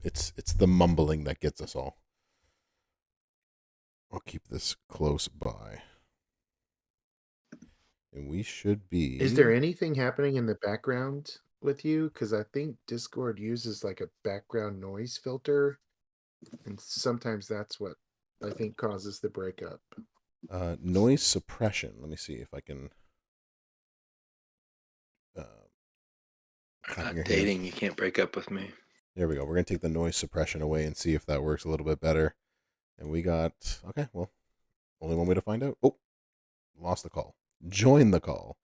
It's the mumbling that gets us all. I'll keep this close by. And we should Is be... there anything happening in the background with you? Because I think Discord uses like a background noise filter, and sometimes that's what I think causes the breakup. noise suppression. Let me see if I can uh, I'm tapping not your hands. dating. You can't break up with me. There we go. We're going to take the noise suppression away and see if that works a little bit better. And we got... Okay, well, only one way to find out. Oh, lost the call. Join the call.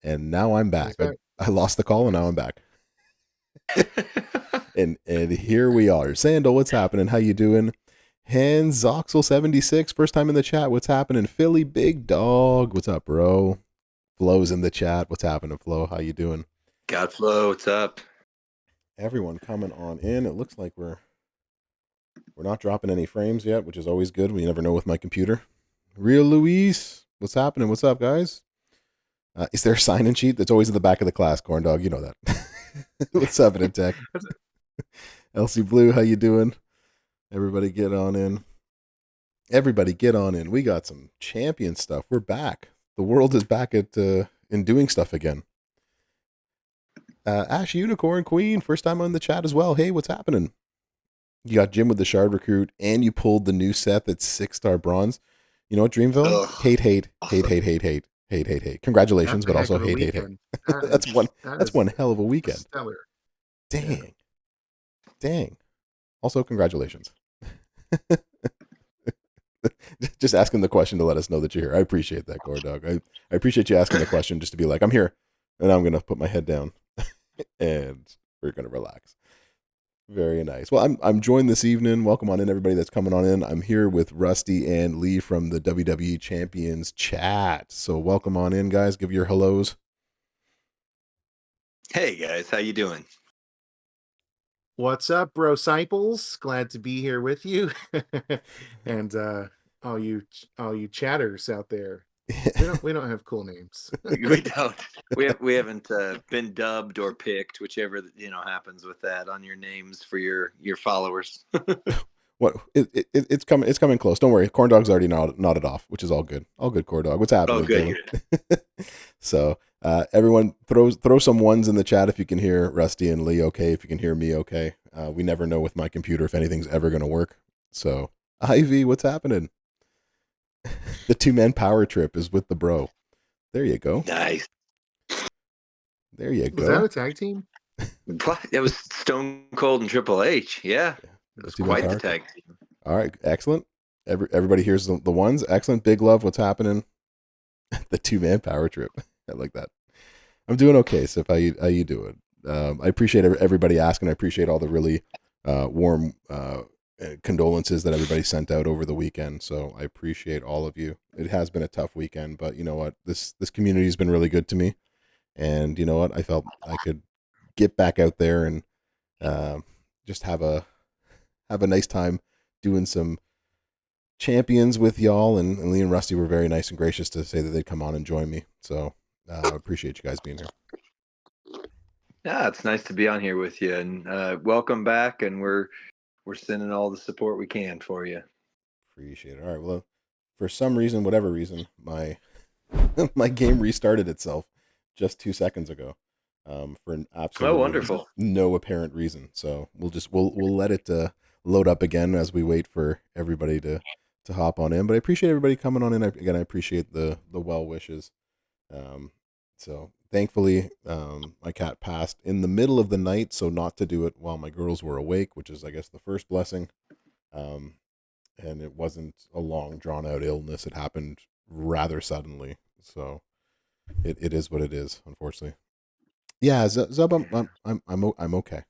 And now I'm back. He's back. I lost the call and now I'm back. and here we are. Sandal, what's happening? How you doing? Hans Zoxel76, first time in the chat. What's happening? Philly Big Dog, what's up, bro? Flo's in the chat. What's happening, Flo? How you doing? Godflow, what's up? Everyone coming on in. It looks like we're not dropping any frames yet, which is always good. We never know with my computer. Real Luis, what's happening? What's up, guys? Is there a sign-in sheet? That's always in the back of the class, Corn Dog. You know that. What's happening, Tech? Elsie Blue, how you doing? Everybody get on in. Everybody get on in. We got some champion stuff. We're back. The world is back at in doing stuff again. Ash Unicorn Queen, first time on the chat as well. Hey, what's happening? You got Jim with the Shard Recruit, and you pulled the new set that's 6-star bronze. You know what, Dreamville? Ugh. Hate. Congratulations, That's but a heck also of a hate. weekend. That's one hell of a weekend. Stellar. Dang. Also, congratulations. Just asking the question to let us know that you're here. I appreciate that, Gore Dog. I appreciate you asking the question just to be like, I'm here, and I'm gonna put my head down, and we're gonna relax. Very nice. Well, I'm joined this evening. Welcome on in, everybody that's coming on in. I'm here with Rusty and Lee from the WWE Champions chat. So welcome on in, guys. Give your hellos. Hey guys, how you doing? What's up, bro? Cyples? Glad to be here with you, and all you chatters out there. We don't have cool names. We don't. We haven't been dubbed or picked, whichever happens with that on your names for your followers. What it's coming close. Don't worry. Corn Dog's already nodded off, which is all good. All good, Corn Dog. What's happening? Oh, good. So everyone throw some ones in the chat if you can hear Rusty and Lee okay, if you can hear me okay. We never know with my computer if anything's ever gonna work. So Ivy, what's happening? The 2-man power trip is with the bro. There you go. Nice. There you go. Was that a tag team? What? It was Stone Cold and Triple H. Yeah. It was quite the tag team. All right, excellent. Everybody hears the ones. Excellent. Big love. What's happening? The 2-man power trip. I like that. I'm doing okay, Sif. How you doing? I appreciate everybody asking. I appreciate all the really warm condolences that everybody sent out over the weekend. So I appreciate all of you. It has been a tough weekend, but you know what? This community has been really good to me, and you know what? I felt I could get back out there and just have a nice time doing some champions with y'all. And Lee and Rusty were very nice and gracious to say that they'd come on and join me. So I appreciate you guys being here. Yeah, it's nice to be on here with you, and welcome back. And we're sending all the support we can for you. Appreciate it. All right. Well, for some reason, whatever reason, my my game restarted itself just 2 seconds ago. For an absolutely wonderful, no apparent reason. So we'll let it load up again as we wait for everybody to hop on in. But I appreciate everybody coming on in. Again, I appreciate the well wishes. So thankfully, my cat passed in the middle of the night, so not to do it while my girls were awake, which is, I guess, the first blessing. And it wasn't a long, drawn-out illness. It happened rather suddenly. So it is what it is, unfortunately. Yeah, Zub, I'm okay.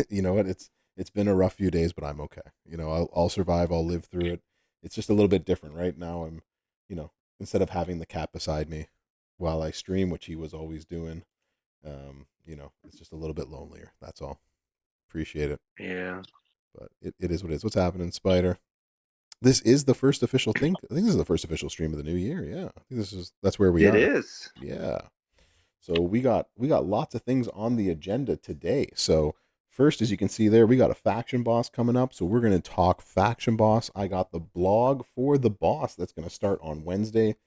You know what? It's been a rough few days, but I'm okay. You know, I'll survive. I'll live through it. It's just a little bit different right now. I'm, you know, instead of having the cat beside me while I stream, which he was always doing, you know, it's just a little bit lonelier. That's all. Appreciate it. Yeah. But it is what it is. What's happening, Spider? This is the first official thing. I think this is the first official stream of the new year. Yeah, I think that's where we are. It is. Yeah. So we got lots of things on the agenda today. So First, as you can see there, we got a faction boss coming up. So we're going to talk faction boss. I got the blog for the boss that's going to start on Wednesday.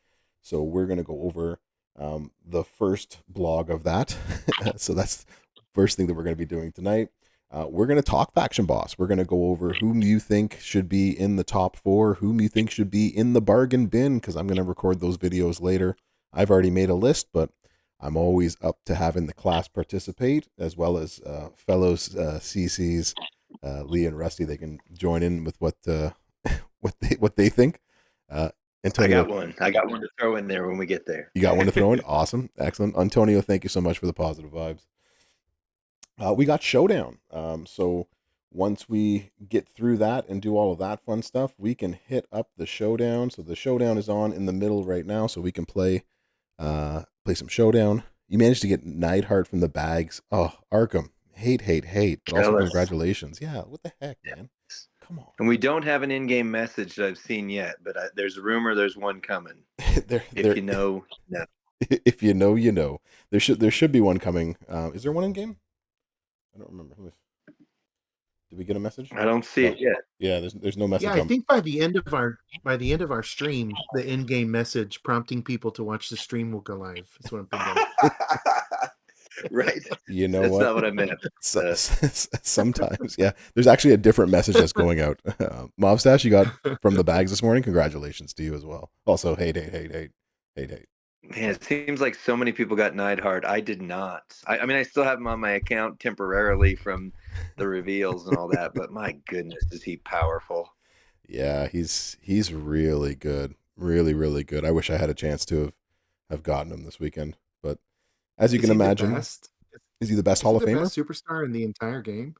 So we're going to go over the first blog of that. So that's the first thing that we're going to be doing tonight. We're going to talk faction boss. We're going to go over whom you think should be in the top 4, whom you think should be in the bargain bin, because I'm going to record those videos later. I've already made a list, but I'm always up to having the class participate, as well as fellows CCs, Lee and Rusty. They can join in with what they think. Antonio, I got one to throw in there when we get there. You got one to throw in? Awesome. Excellent. Antonio, thank you so much for the positive vibes. We got Showdown. So once we get through that and do all of that fun stuff, we can hit up the Showdown. So the Showdown is on in the middle right now, so we can play some Showdown. You managed to get Neidhart from the bags. Oh, Arkham. Hate. But also congratulations. Yeah, what the heck, man? Come on. And we don't have an in-game message that I've seen yet, but there's a rumor there's one coming. If you know, no. If you know, you know. There should be one coming. Is there one in game? I don't remember. Did we get a message? I don't see it yet. Yeah, there's no message. Yeah, I think by the end of our stream, the in-game message prompting people to watch the stream will go live. That's what I'm thinking. Right. You know that's what? Not what I meant. Sometimes, yeah. There's actually a different message that's going out. Mobstash, you got from the bags this morning. Congratulations to you as well. Also, hate. Man, it seems like so many people got Neidhart. I did not. I mean, I still have him on my account temporarily from the reveals and all that, but my goodness, is he powerful? Yeah, he's really good. Really, really good. I wish I had a chance to have gotten him this weekend. But as you can imagine, is he the best Hall of Famer? Best superstar in the entire game?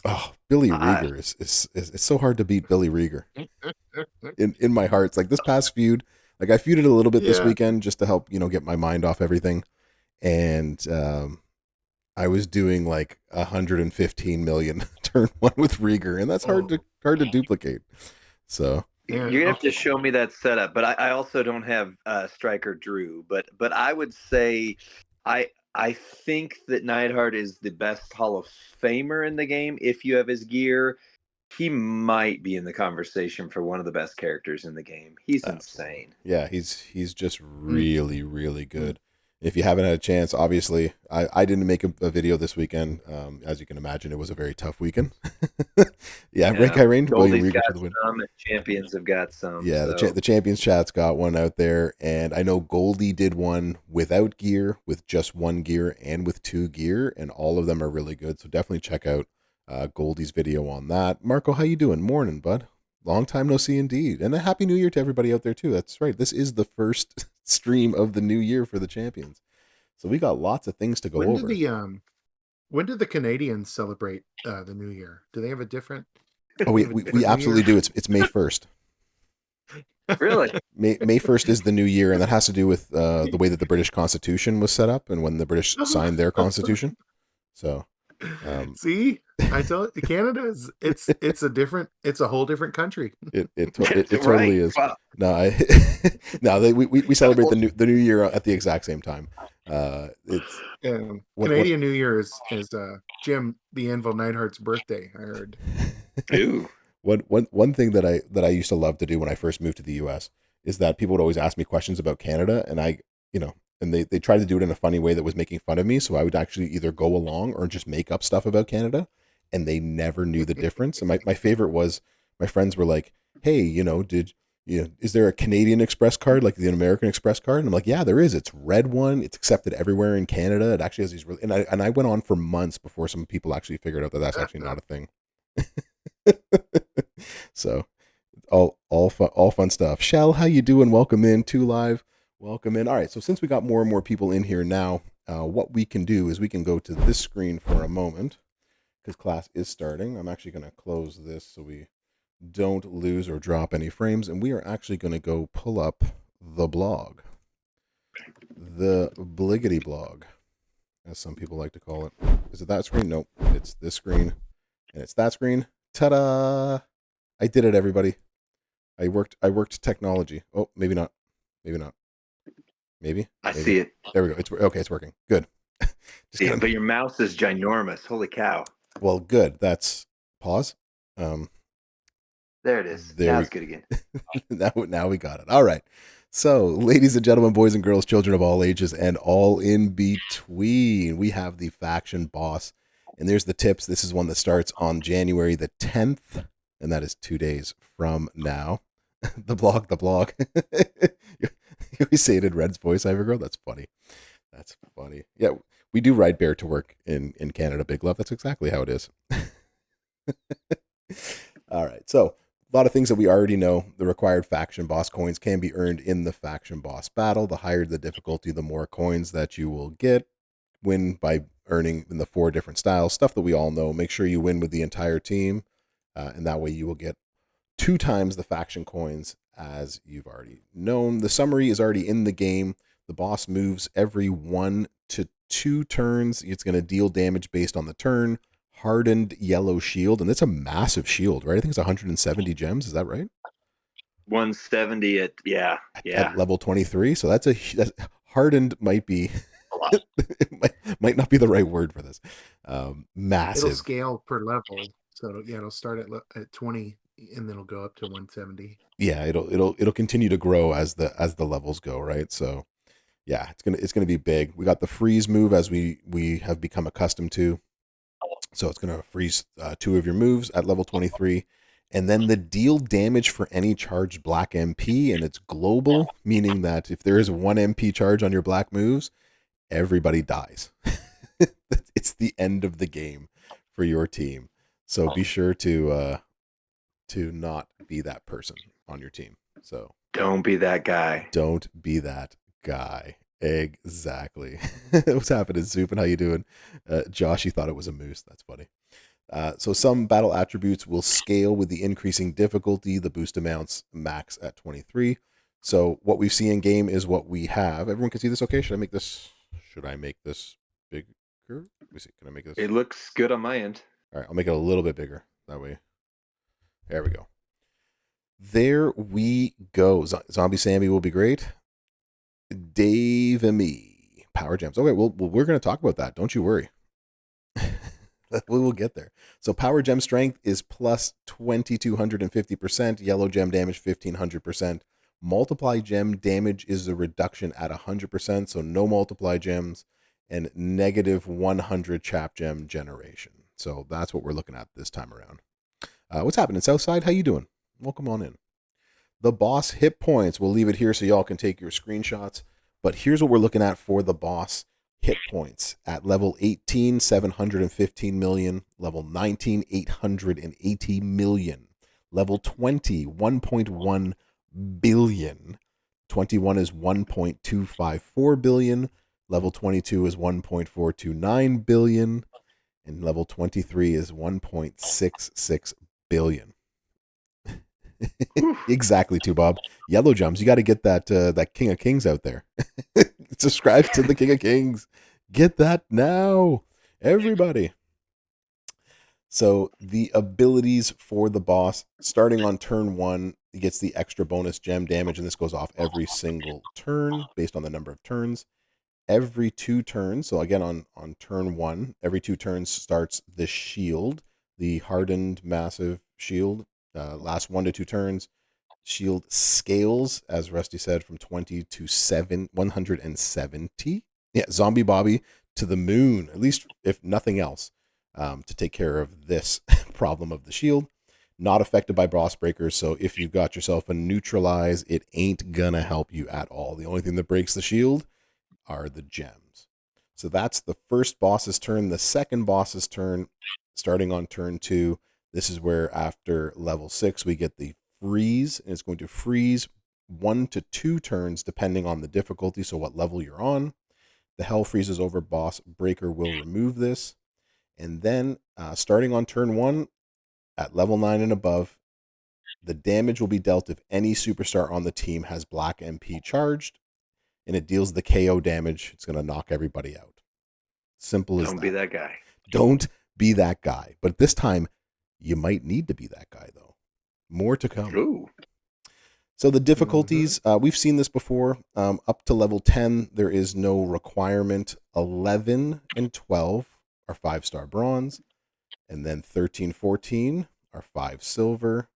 Oh, Billy Rieger is it's so hard to beat Billy Rieger. In my heart, it's like this past feud. Like I feuded a little bit this weekend just to help, get my mind off everything. And I was doing like 115 million turn 1 with Rieger, and that's hard to duplicate. So you're gonna have to show me that setup. But I also don't have Striker Drew. But I would say I think that Neidhart is the best Hall of Famer in the game. If you have his gear, he might be in the conversation for one of the best characters in the game. He's insane. Yeah, he's just really, really good. If you haven't had a chance, obviously, I didn't make a video this weekend. As you can imagine, it was a very tough weekend. Rank Irene, William Rieger for the win. Some, and Champions have got some. Yeah, the Champions chat's got one out there, and I know Goldie did one without gear, with just 1 gear, and with 2 gear, and all of them are really good. So definitely check out Goldie's video on that. Marco, how you doing? Morning, bud. Long time no see indeed. And a happy new year to everybody out there too. That's right. This is the first stream of the new year for the Champions. So we got lots of things to go over. When did the Canadians celebrate the new year? Do they have a different? Oh, we absolutely do. It's May 1st. Really? May 1st is the new year, and that has to do with the way that the British Constitution was set up and when the British signed their Constitution. So see, I told you, Canada is it's a whole different country. It totally is. Wow. No, we celebrate the new year at the exact same time. It's Canadian New Year is Jim the Anvil Neidhart's birthday. I heard. Ooh. One thing that I used to love to do when I first moved to the U.S. is that people would always ask me questions about Canada, and and they tried to do it in a funny way that was making fun of me. So I would actually either go along or just make up stuff about Canada, and they never knew the difference. And my favorite was my friends were like, "Hey, is there a Canadian Express card like the American Express card?" And I'm like, "Yeah, there is. It's red one. It's accepted everywhere in Canada. It actually has these really..." And I went on for months before some people actually figured out that that's actually not a thing. So all fun stuff. Shell, how you doing? Welcome in to live. Welcome in. All right, so since we got more and more people in here now, what we can do is we can go to this screen for a moment because class is starting. I'm actually going to close this so we don't lose or drop any frames, and we are actually going to go pull up the blog, the Bliggity blog, as some people like to call it. Is it that screen? Nope, it's this screen, and it's that screen. Ta-da! I did it, everybody. I worked technology. Oh, maybe not. Maybe. I see it. There we go. It's working. Good. But your mouse is ginormous. Holy cow. Well, good. That's pause. There it is. There Now we it's good again. now we got it. All right. So, ladies and gentlemen, boys and girls, children of all ages, and all in between, we have the faction boss. And there's the tips. This is one that starts on January the 10th, and that is 2 days from now. The blog. You always say it in Red's voice, Ivor Girl. That's funny. That's funny. Yeah, we do ride bear to work in Canada, Big Love. That's exactly how it is. All right. So, a lot of things that we already know. The required faction boss coins can be earned in the faction boss battle. The higher the difficulty, the more coins that you will get. Win by earning in the 4 different styles. Stuff that we all know. Make sure you win with the entire team, and that way you will get 2 times the faction coins as you've already known. The summary is already in the game. The boss moves every 1 to 2 turns. It's going to deal damage based on the turn. Hardened yellow shield, and it's a massive shield, right? I think it's 170 gems. Is that right? 170 at At level 23. So that's hardened might be might not be the right word for this. Massive. It'll scale per level, so yeah, it'll start at 20, and then it'll go up to 170. Yeah, it'll continue to grow as the levels go, right? So yeah, it's gonna be big. We got the freeze move as we have become accustomed to. So it's going to freeze 2 of your moves at level 23. And then the deal damage for any charged black MP, and it's global, meaning that if there is 1 MP charge on your black moves, everybody dies. It's the end of the game for your team. So be sure to not be that person on your team. So don't be that guy. Don't be that guy. Exactly. What's happening, Soup, and how you doing? Josh, you thought it was a moose. That's funny. So some battle attributes will scale with the increasing difficulty. The boost amounts max at 23. So what we see in game is what we have. Everyone can see this okay? Should I make this bigger? Let me see. Can I make this? It looks good on my end. All right, I'll make it a little bit bigger. That way. There we go. There we go. Zombie Sammy will be great. Dave and me. Power gems. Okay, well we're going to talk about that. Don't you worry. We will get there. So power gem strength is plus 2,250%. Yellow gem damage 1,500%. Multiply gem damage is a reduction at 100%. So no multiply gems, and negative 100 chap gem generation. So that's what we're looking at this time around. What's happening, Southside? How you doing? Welcome on in. The boss hit points. We'll leave it here so y'all can take your screenshots. But here's what we're looking at for the boss hit points. At level 18, 715 million. Level 19, 880 million. Level 20, 1.1 billion. 21 is 1.254 billion. Level 22 is 1.429 billion. And level 23 is 1.66 billion. Exactly, too, Bob. Yellow gems. You got to get that King of Kings out there. Subscribe to the King of Kings. Get that now, everybody. So the abilities for the boss, starting on turn 1, he gets the extra bonus gem damage, and this goes off every single turn based on the number of turns. Every 2 turns, so again on turn 1, every 2 turns starts the shield, the hardened massive shield. Last 1 to 2 turns, shield scales, as Rusty said, from 20 to 170. Yeah, Zombie Bobby to the moon, at least if nothing else, to take care of this problem of the shield. Not affected by boss breakers, so if you got yourself a neutralize, it ain't gonna help you at all. The only thing that breaks the shield are the gems. So that's the first boss's turn. The second boss's turn, starting on turn 2, this is where after level 6 we get the freeze, and it's going to freeze 1 to 2 turns depending on the difficulty, so what level you're on. The hell freezes over boss breaker will remove this. And then starting on turn 1 at level 9 and above, the damage will be dealt if any superstar on the team has black MP charged, and it deals the KO damage. It's going to knock everybody out. Simple as that. Don't be that guy. Don't be that guy. But this time, you might need to be that guy, though. More to come. Ooh. So the difficulties, we've seen this before. Up to level 10, there is no requirement. 11 and 12 are 5-star bronze. And then 13, 14 are 5 silver.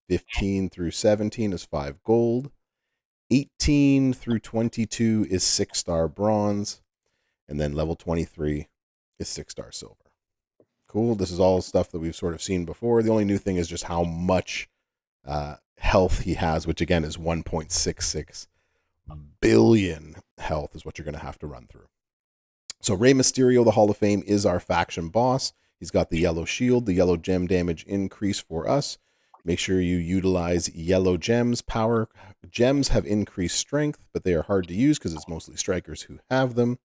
15 through 17 is 5 gold. 18 through 22 is 6-star bronze. And then level 23 is 6-star silver. Cool. This is all stuff that we've sort of seen before. The only new thing is just how much health he has, which again is 1.66 billion health is what you're going to have to run through. So Rey Mysterio, the Hall of Fame, is our faction boss. He's got the yellow shield, the yellow gem damage increase for us. Make sure you utilize yellow gems. Power gems have increased strength, but they are hard to use because it's mostly strikers who have them.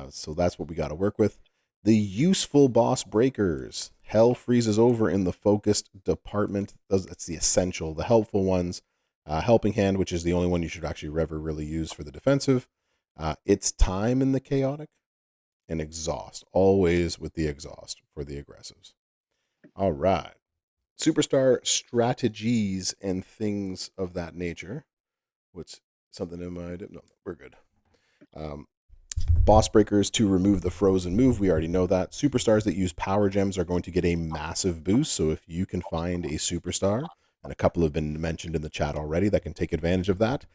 So that's what we got to work with. The useful boss breakers. Hell freezes over in the focused department. That's the essential. The helpful ones. Helping Hand, which is the only one you should actually ever really use for the defensive. It's Time in the chaotic. And Exhaust. Always with the exhaust for the aggressives. All right. Superstar strategies and things of that nature. What's something in my... No, we're good. Boss breakers to remove the frozen move. We already know that. Superstars that use power gems are going to get a massive boost. So if you can find a superstar, and a couple have been mentioned in the chat already that can take advantage of that,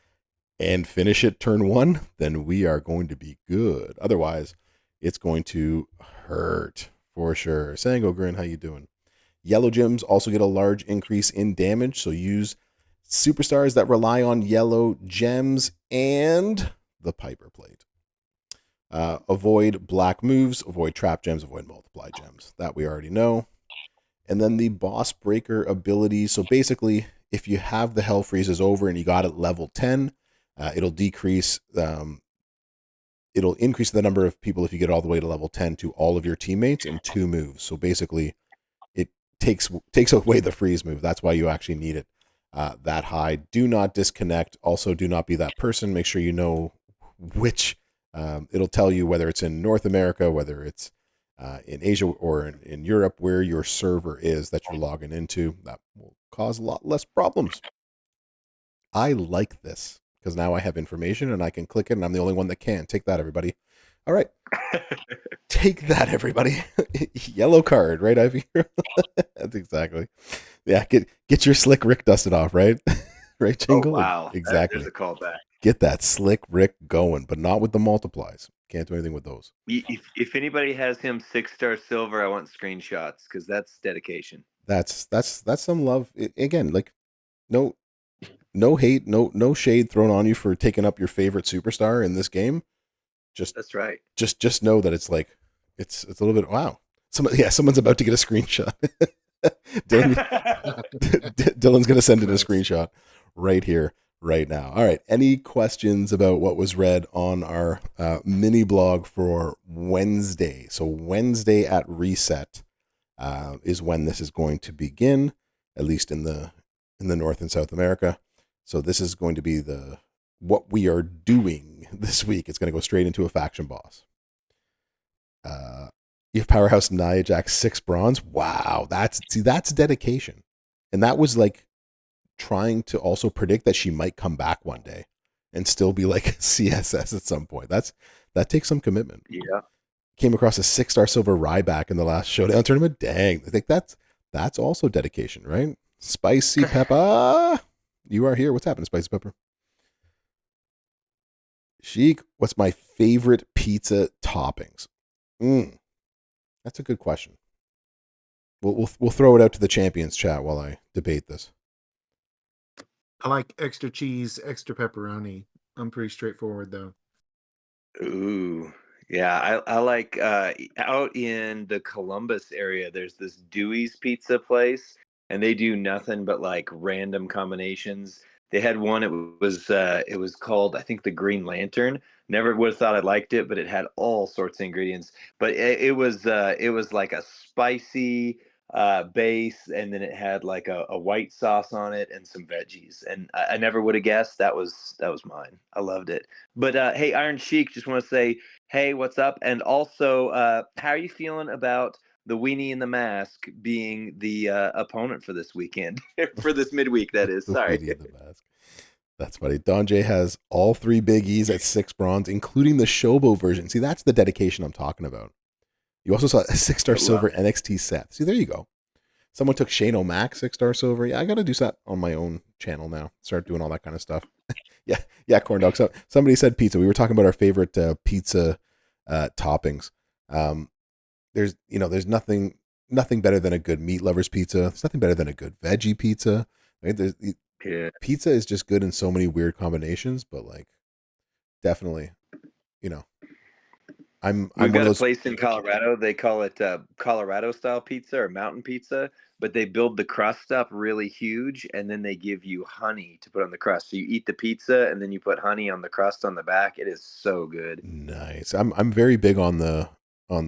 and finish it turn 1, then we are going to be good. Otherwise, it's going to hurt for sure. Sango Grin, how you doing? Yellow gems also get a large increase in damage. So use superstars that rely on yellow gems and the Piper Plate. Avoid black moves, avoid trap gems, avoid multiply gems. That we already know. And then the boss breaker ability. So basically, if you have the Hell Freezes over and you got it level 10, it'll decrease, it'll increase the number of people if you get all the way to level 10 to all of your teammates in 2 moves. So basically, it takes away the freeze move. That's why you actually need it that high. Do not disconnect. Also, do not be that person. Make sure you know which. It'll tell you whether it's in North America, whether it's in Asia or in Europe, where your server is that you're logging into. That will cause a lot less problems. I like this because now I have information and I can click it and I'm the only one that can. Take that, everybody. All right. Take that, everybody. Yellow card, right, Ivy? That's exactly. Yeah, get your slick Rick dusted off, right? Right, Jingle? Oh, wow. Exactly. There's a callback. Get that slick Rick going, but not with the multiplies. Can't do anything with those. If anybody has him 6-star silver, I want screenshots because that's dedication. That's some love. Again, like no hate, no shade thrown on you for taking up your favorite superstar in this game. That's right. Just know that it's like it's a little bit wow. Someone's about to get a screenshot. Dylan's gonna send in a screenshot right here, right now. All right. Any questions about what was read on our mini blog for Wednesday? So Wednesday at reset is when this is going to begin, at least in the North and South America. So this is going to be what we are doing this week. It's going to go straight into a faction boss. You have Powerhouse Nia Jax 6 bronze. Wow, that's dedication, and that was like trying to also predict that she might come back one day and still be like CSS at some point. That takes some commitment. Yeah. Came across a 6-star silver Ryback in the last Showdown tournament. Dang, I think that's also dedication, right? Spicy Pepper, you are here. What's happening, Spicy Pepper? Sheik, what's my favorite pizza toppings? That's a good question. We'll throw it out to the champions chat while I debate this. I like extra cheese, extra pepperoni. I'm pretty straightforward though. Ooh, yeah. I like out in the Columbus area. There's this Dewey's Pizza place, and they do nothing but like random combinations. They had one. It was called, I think, the Green Lantern. Never would have thought I liked it, but it had all sorts of ingredients. But it was like a spicy base, and then it had like a white sauce on it and some veggies. And I never would have guessed that was mine. I loved it. But hey, Iron Sheik, just want to say, hey, what's up? And also, how are you feeling about the Weenie and the Mask being the opponent for this weekend, for this midweek? That is. Sorry. The Mask. That's funny. Don J has all 3 big E's at 6 bronze, including the Shobo version. See, that's the dedication I'm talking about. You also saw a 6-star I love silver NXT Seth. See, there you go. Someone took Shane O'Mac 6-star silver. Yeah, I got to do that on my own channel now. Start doing all that kind of stuff. yeah, corn dog. So somebody said pizza. We were talking about our favorite pizza toppings. There's nothing better than a good meat lovers pizza. There's nothing better than a good veggie pizza. Right? Yeah. Pizza is just good in so many weird combinations, but like definitely, you know, I'm We've one got of a those. place in Colorado. They call it Colorado style pizza or mountain pizza, but they build the crust up really huge and then they give you honey to put on the crust. So you eat the pizza and then you put honey on the crust on the back. It is so good. Nice. I'm very big on the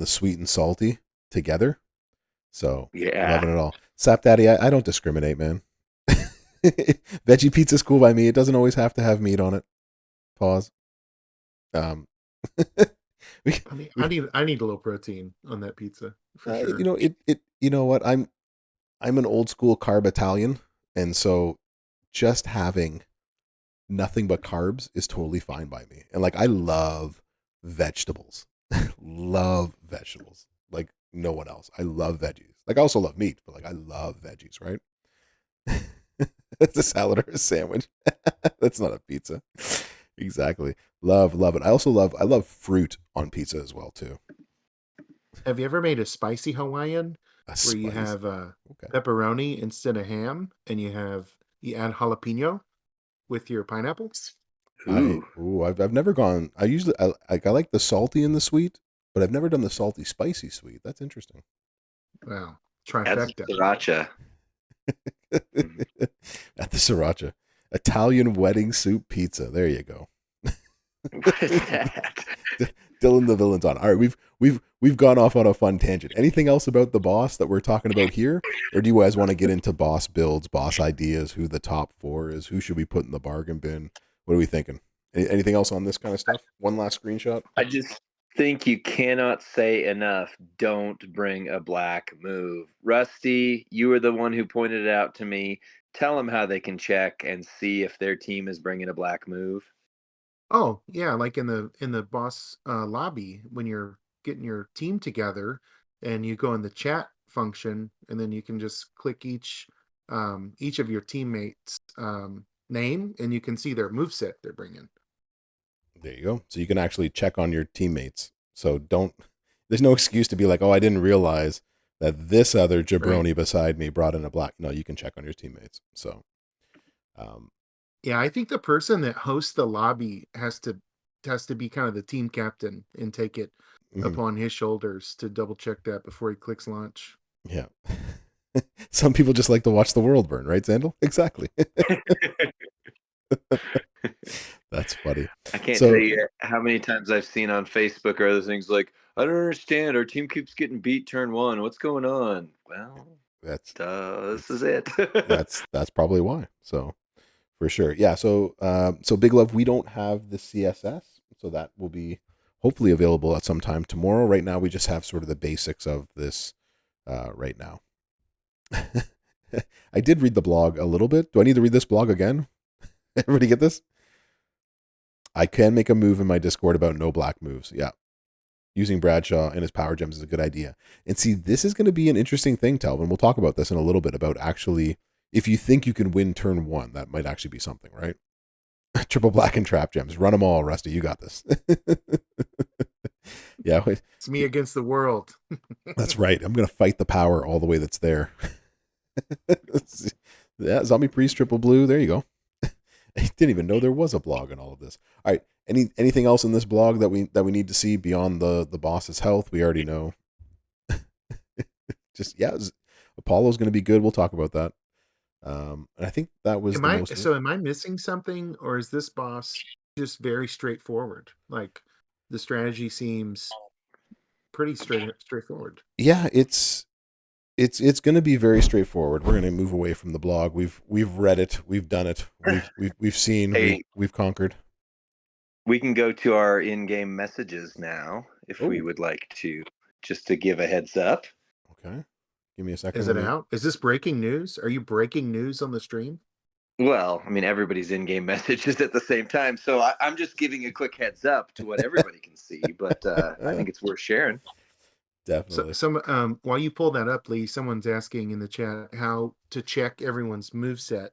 sweet and salty together. So Yeah. loving it all. Sap Daddy, I don't discriminate, man. Veggie pizza's cool by me. It doesn't always have to have meat on it. Pause. Um, we, I need a little protein on that pizza for sure. you know what? I'm an old school carb Italian, and so just having nothing but carbs is totally fine by me. And like I love vegetables. Love vegetables. Like no one else. I love veggies. Like I also love meat, but like I love veggies, right? It's a salad or a sandwich. That's not a pizza. Exactly. Love it. I love fruit on pizza as well too. Have you ever made a spicy Hawaiian where you have Okay. pepperoni instead of ham, and you add jalapeno with your pineapples? I've never gone. I like the salty and the sweet, but I've never done the salty spicy sweet. That's interesting. Wow, That's trifecta. sriracha. At the sriracha. Italian wedding soup pizza. There you go. What is that? Dylan the villain's on. All right, we've gone off on a fun tangent. Anything else about the boss that we're talking about here, or do you guys want to get into boss builds, boss ideas, who the top 4 is, who should we put in the bargain bin? What are we thinking? Anything else on this kind of stuff? One last screenshot. I just think you cannot say enough. Don't bring a black move. Rusty, you were the one who pointed it out to me. Tell them how they can check and see if their team is bringing a black move. Oh yeah, like in the boss lobby when you're getting your team together, and you go in the chat function, and then you can just click each of your teammates' name, and you can see their moveset they're bringing. There you go. So you can actually check on your teammates. So there's no excuse to be like, oh, I didn't realize that this other jabroni beside me brought in a black. No, you can check on your teammates. So, Yeah, I think the person that hosts the lobby has to be kind of the team captain and take it upon his shoulders to double check that before he clicks launch. Yeah. Some people just like to watch the world burn, right, Sandal? Exactly. That's funny. I can't tell you how many times I've seen on Facebook or other things like, I don't understand. Our team keeps getting beat turn 1. What's going on? Well, this is it. that's probably why. So for sure. Yeah. So Big Love, we don't have the CSS, so that will be hopefully available at some time tomorrow. Right now, we just have sort of the basics of this right now. I did read the blog a little bit. Do I need to read this blog again? Everybody get this? I can make a move in my Discord about no black moves. Yeah. Using Bradshaw and his power gems is a good idea. And see, this is going to be an interesting thing, Telvin. We'll talk about this in a little bit about actually, if you think you can win turn 1, that might actually be something, right? Triple black and trap gems. Run them all, Rusty. You got this. Yeah. It's me against the world. That's right. I'm going to fight the power all the way that's there. Yeah, Zombie Priest, triple blue. There you go. I didn't even know there was a blog in all of this. All right. Anything else in this blog that we need to see beyond the boss's health? We already know. Just Apollo's going to be good. We'll talk about that. And I think that was am I missing something, or is this boss just very straightforward? Like the strategy seems pretty straightforward. Yeah, it's going to be very straightforward. We're going to move away from the blog. We've read it. We've done it. We've seen. Hey, we've conquered. We can go to our in-game messages now if we would like to, just to give a heads up. Okay, give me a second. Is it out? Is this breaking news? Are you breaking news on the stream? Well, I mean, everybody's in-game messages at the same time, so I'm just giving a quick heads up to what everybody can see. But I think it's worth sharing. So Definitely. while you pull that up, Lee, someone's asking in the chat how to check everyone's moveset.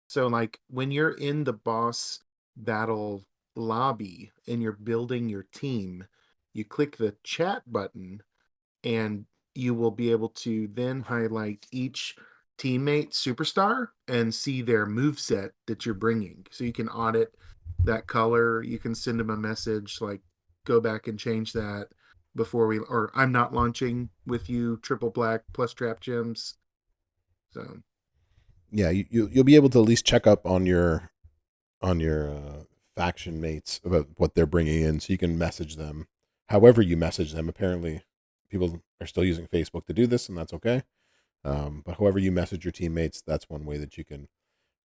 So like when you're in the boss battle lobby and you're building your team, you click the chat button and you will be able to then highlight each teammate superstar and see their move set that you're bringing. So you can audit that color. You can send them a message like, go back and change that before we, or I'm not launching with you, triple black plus trap gems. So, Yeah, you'll be able to at least check up on your faction mates about what they're bringing in, so you can message them. However, you message them. Apparently, people are still using Facebook to do this, and that's okay. But however you message your teammates, that's one way that you can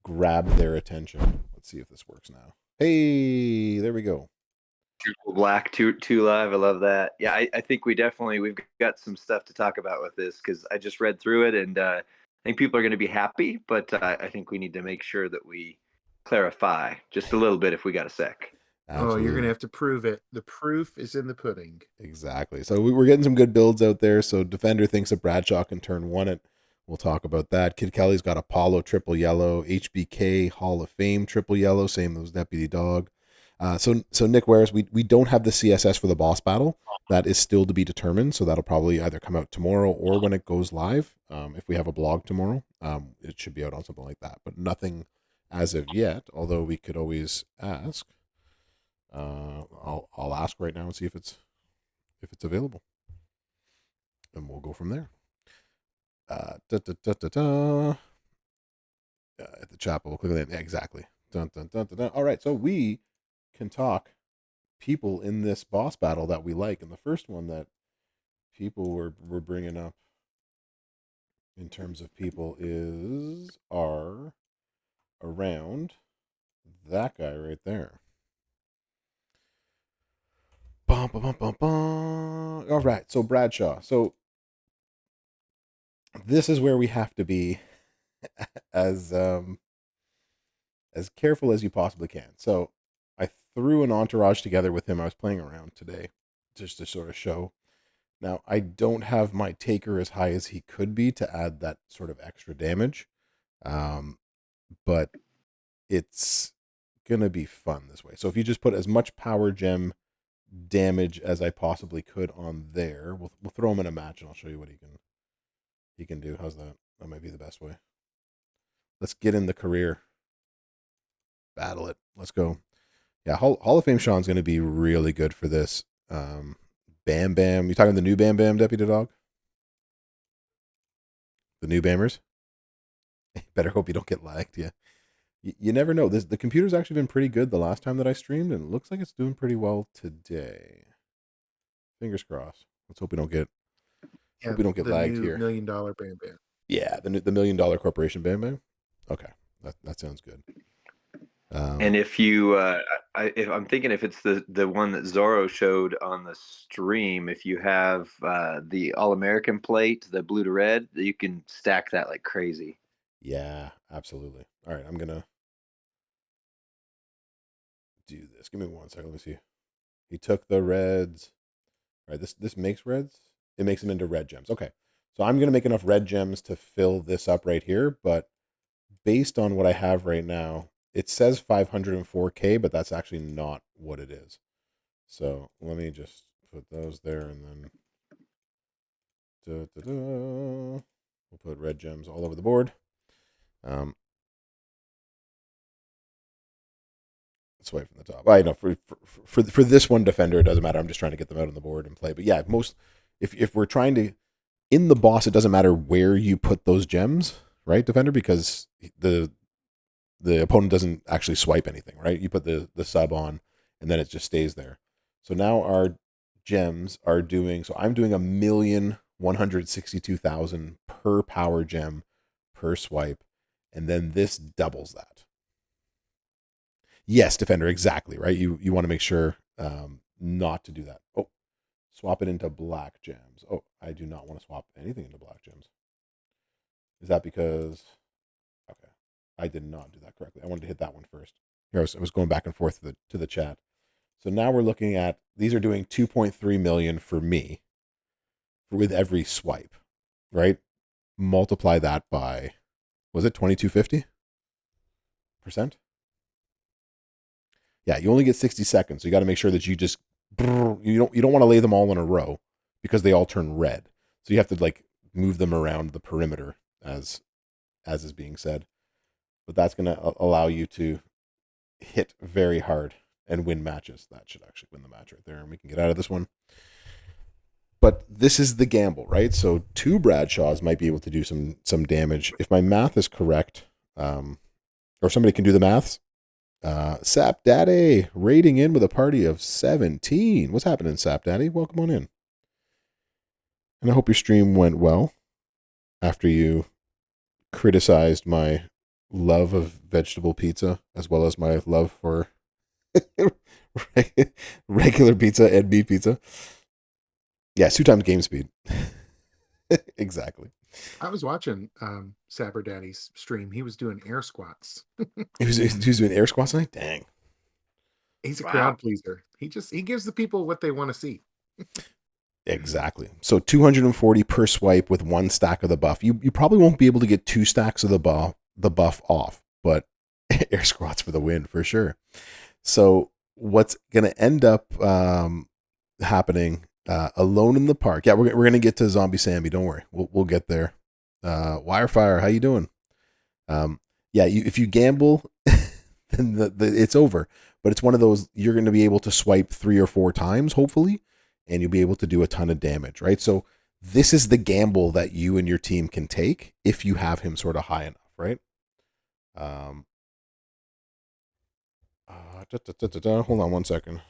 grab their attention. Let's see if this works now. Hey, there we go. Triple black, two live. I love that. Yeah, I think we've got some stuff to talk about with this because I just read through it, and I think people are going to be happy, but I think we need to make sure that we clarify just a little bit if we got a sec. oh, you're going to Absolutely. have to prove it. The proof is in the pudding. Exactly. So we're getting some good builds out there. So Defender thinks that Bradshaw can turn one it. We'll talk about that. Kid Kelly's got Apollo triple yellow, HBK Hall of Fame triple yellow, same as Deputy Dog. So Nick Wares, we don't have the CSS for the boss battle. That is still to be determined. So that'll probably either come out tomorrow or when it goes live. If we have a blog tomorrow, it should be out on something like that. But nothing as of yet. Although we could always ask. I'll ask right now and see if it's available, and we'll go from there. Da, da, da, da, da. At the chapel, we'll click on that. Yeah, exactly. Dun, dun, dun, dun, dun. All right, so we can talk people in this boss battle that we like, and the first one that people were bringing up in terms of people is around that guy right there. Bum, bum, bum, bum, bum. All right, so Bradshaw. So this is where we have to be as careful as you possibly can. So I threw an entourage together with him. I was playing around today just to sort of show. Now, I don't have my taker as high as he could be to add that sort of extra damage. But it's going to be fun this way. So if you just put as much power gem damage as I possibly could on there, we'll throw him in a match and I'll show you what he can do. How's that? That might be the best way. Let's get in the career. Battle it. Let's go. Yeah, Hall of Fame Sean's going to be really good for this. Bam Bam. You talking the new Bam Bam, Deputy Dog? The new Bammers? Better hope you don't get lagged. Yeah. You never know. The computer's actually been pretty good the last time that I streamed, and it looks like it's doing pretty well today. Fingers crossed. Let's hope we don't get Yeah, the lagged new here. $1 million Bam Bam. Yeah, the $1 million corporation Bam Bam. Okay, that sounds good. And if you, if I'm thinking if it's the one that Zorro showed on the stream, if you have the All American plate, the blue to red, you can stack that like crazy. Yeah, absolutely. All right, I'm gonna do this. Give me 1 second. Let me see. He took the reds. All right, this makes reds. It makes them into red gems. Okay, so I'm gonna make enough red gems to fill this up right here, but based on what I have right now, it says 504K, but that's actually not what it is. So let me just put those there and then we'll put red gems all over the board. Swipe from the top. I know for this one defender, it doesn't matter. I'm just trying to get them out on the board and play. But yeah, if we're trying to in the boss, it doesn't matter where you put those gems, right, defender, because the opponent doesn't actually swipe anything, right? You put the sub on, and then it just stays there. So now our gems are doing. So I'm doing 1,162,000 per power gem per swipe, and then this doubles that. Yes, defender, exactly right. You want to make sure not to do that. Oh, swap it into black gems. Oh, I do not want to swap anything into black gems. Is that because? Okay, I did not do that correctly. I wanted to hit that one first. Here I was going back and forth to the chat. So now we're looking at these are doing 2.3 million for me. with every swipe, right? Multiply that by, was it 2250%? Yeah, you only get 60 seconds. So you got to make sure that you just you don't want to lay them all in a row because they all turn red. So you have to like move them around the perimeter as is being said. But that's going to allow you to hit very hard and win matches. That should actually win the match right there, and we can get out of this one. But this is the gamble, right? So 2 Bradshaws might be able to do some damage if my math is correct, or somebody can do the maths. Sap Daddy raiding in with a party of 17. What's happening, Sap Daddy? Welcome on in. And I hope your stream went well after you criticized my love of vegetable pizza as well as my love for regular pizza and meat pizza. Yeah, 2 times game speed. Exactly. I was watching Saber Daddy's stream. He was doing air squats. He was doing air squats tonight? Dang. He's a crowd pleaser. He gives the people what they want to see. Exactly. So 240 per swipe with 1 stack of the buff. You probably won't be able to get 2 stacks of the buff off, but air squats for the win for sure. So what's going to end up happening alone in the park? Yeah, we're going to get to Zombie Sammy. Don't worry. We'll get there. Wirefire, how you doing? Yeah, if you gamble, then it's over. But it's one of those, you're going to be able to swipe 3 or 4 times, hopefully, and you'll be able to do a ton of damage, right? So this is the gamble that you and your team can take if you have him sort of high enough, right? Hold on 1 second.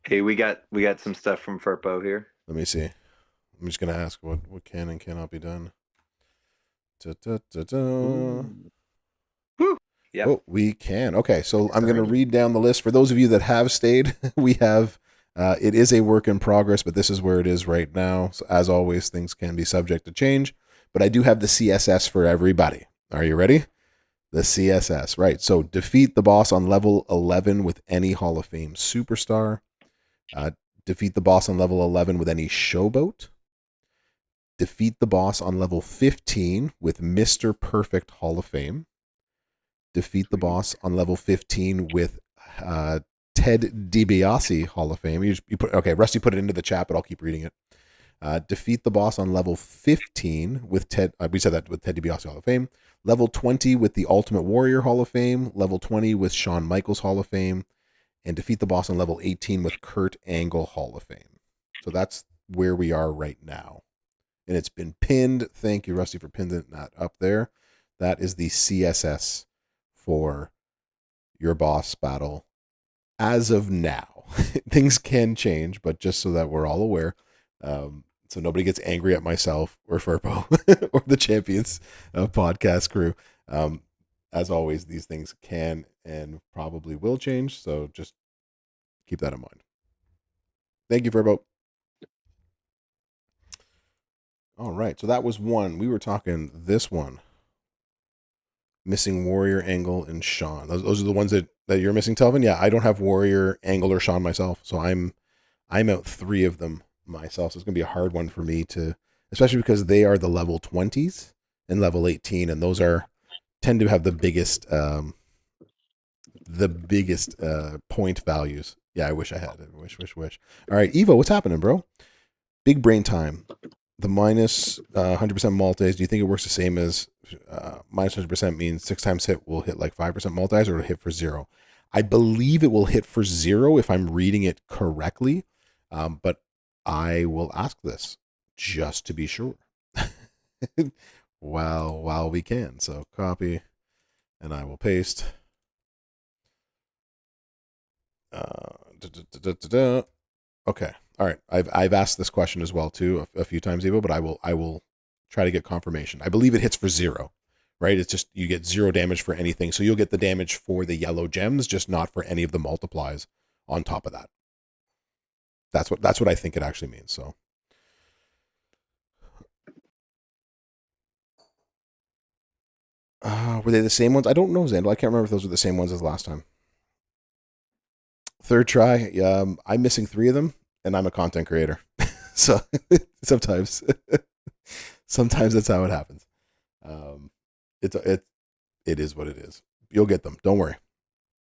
Hey, we got some stuff from Furpo here. Let me see. I'm just going to ask what can and cannot be done. Yep. Oh, we can. Okay, so I'm going to read down the list. For those of you that have stayed, we have, it is a work in progress, but this is where it is right now. So as always, things can be subject to change, but I do have the CSS for everybody. Are you ready? The CSS, right. So defeat the boss on level 11 with any Hall of Fame superstar. Defeat the boss on level 11 with any showboat. Defeat the boss on level 15 with Mr. Perfect Hall of Fame. Defeat the boss on level 15 with Ted DiBiase Hall of Fame. You put, okay, Rusty put it into the chat, but I'll keep reading it. Defeat the boss on level 15 with Ted. We said that with Ted DiBiase Hall of Fame. Level 20 with the Ultimate Warrior Hall of Fame. Level 20 with Shawn Michaels Hall of Fame. And defeat the boss on level 18 with Kurt Angle Hall of Fame. So that's where we are right now. And it's been pinned. Thank you, Rusty, for pinning that up there. That is the CSS for your boss battle as of now. Things can change, but just so that we're all aware, so nobody gets angry at myself or Furpo or the Champions podcast crew. As always, these things can and probably will change, so just keep that in mind. Thank you, Furpo. All right, so that was one. We were talking this one. Missing Warrior, Angle, and Shawn. Those are the ones that you're missing, Telvin? Yeah, I don't have Warrior, Angle, or Shawn myself, so I'm out 3 of them myself. So it's going to be a hard one for me to, especially because they are the level 20s and level 18, and those tend to have the biggest point values. Yeah, I wish I had it. Wish. All right, Evo, what's happening, bro? Big brain time. The minus 100% multis, do you think it works the same as minus 100% means 6 times hit will hit like 5% multis, or it'll hit for 0? I believe it will hit for 0 if I'm reading it correctly, but I will ask this just to be sure while we can. So copy, and I will paste. Okay. All right. I've asked this question as well too a few times, Evo, but I will try to get confirmation. I believe it hits for 0, right? It's just you get 0 damage for anything. So you'll get the damage for the yellow gems, just not for any of the multiplies on top of that. That's what I think it actually means. So were they the same ones? I don't know, Zandal. I can't remember if those were the same ones as last time. Third try. I'm missing 3 of them, and I'm a content creator. So sometimes, sometimes that's how it happens. It is what it is. You'll get them. Don't worry.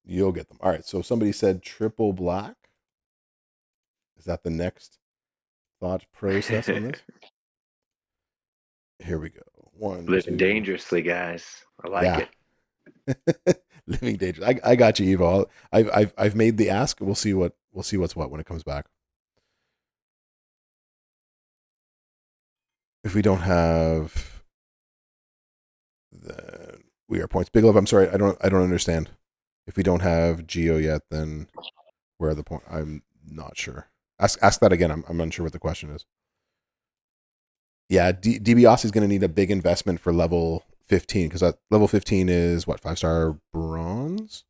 You'll get them. All right. So somebody said triple black. Is that the next thought process on this? Here we go. One, Living two. dangerously, guys. I like Yeah. it. Living dangerous. I got you, Evo. I've made the ask. We'll see what's what when it comes back. If we don't have, then we are points. Big Love. I'm sorry. I don't understand. If we don't have Geo yet, then where are the points? I'm not sure. Ask that again. I'm unsure what the question is. Yeah, DiBiase is going to need a big investment for level 15 because level 15 is what, 5-star bronze?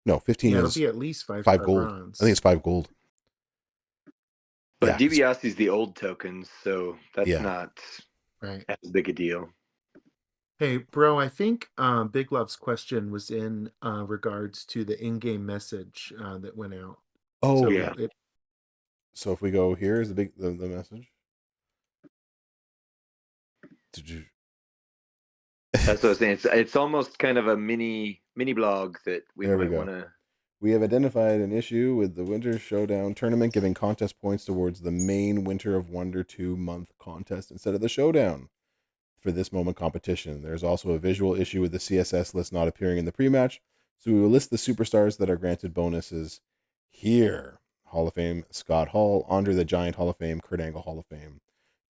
No, 15 Yeah, it'll is be at least 5 5-star gold. bronze. I think it's 5 gold. But Yeah, DiBiase's the old tokens, so that's yeah. not Right. as big a deal. Hey, bro, I think Big Love's question was in regards to the in-game message that went out. Oh, So yeah. Yeah. So if we go here is the message. That's what I was saying. It's almost kind of a mini blog that we There we might go. want to. We have identified an issue with the Winter Showdown tournament giving contest points towards the main Winter of Wonder 2-month contest instead of the Showdown for this moment competition. There's also a visual issue with the CSS list not appearing in the pre-match, so we will list the superstars that are granted bonuses here. Hall of Fame Scott Hall, Andre the Giant Hall of Fame, Kurt Angle Hall of Fame.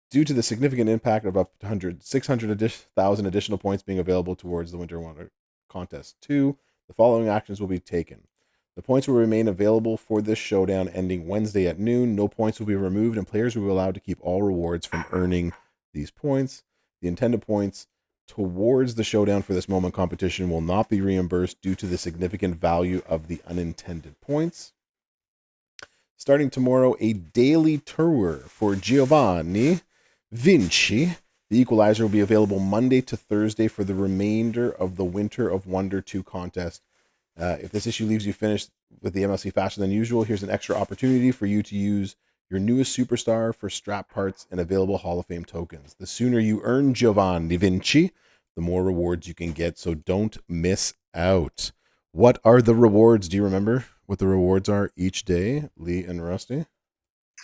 Due to the significant impact of up to 600,000 additional points being available towards the Winter Wonder Contest 2, the following actions will be taken. The points will remain available for this showdown ending Wednesday at noon. No points will be removed, and players will be allowed to keep all rewards from earning these points. The intended points towards the showdown for this moment competition will not be reimbursed due to the significant value of the unintended points. Starting tomorrow, a daily tour for Giovanni Vinci. The Equalizer will be available Monday to Thursday for the remainder of the Winter of Wonder 2 contest. If this issue leaves you finished with the MLC faster than usual, here's an extra opportunity for you to use your newest superstar for strap parts and available Hall of Fame tokens. The sooner you earn Giovanni Vinci, the more rewards you can get, so don't miss out. What are the rewards? Do you remember what the rewards are each day, Lee and Rusty?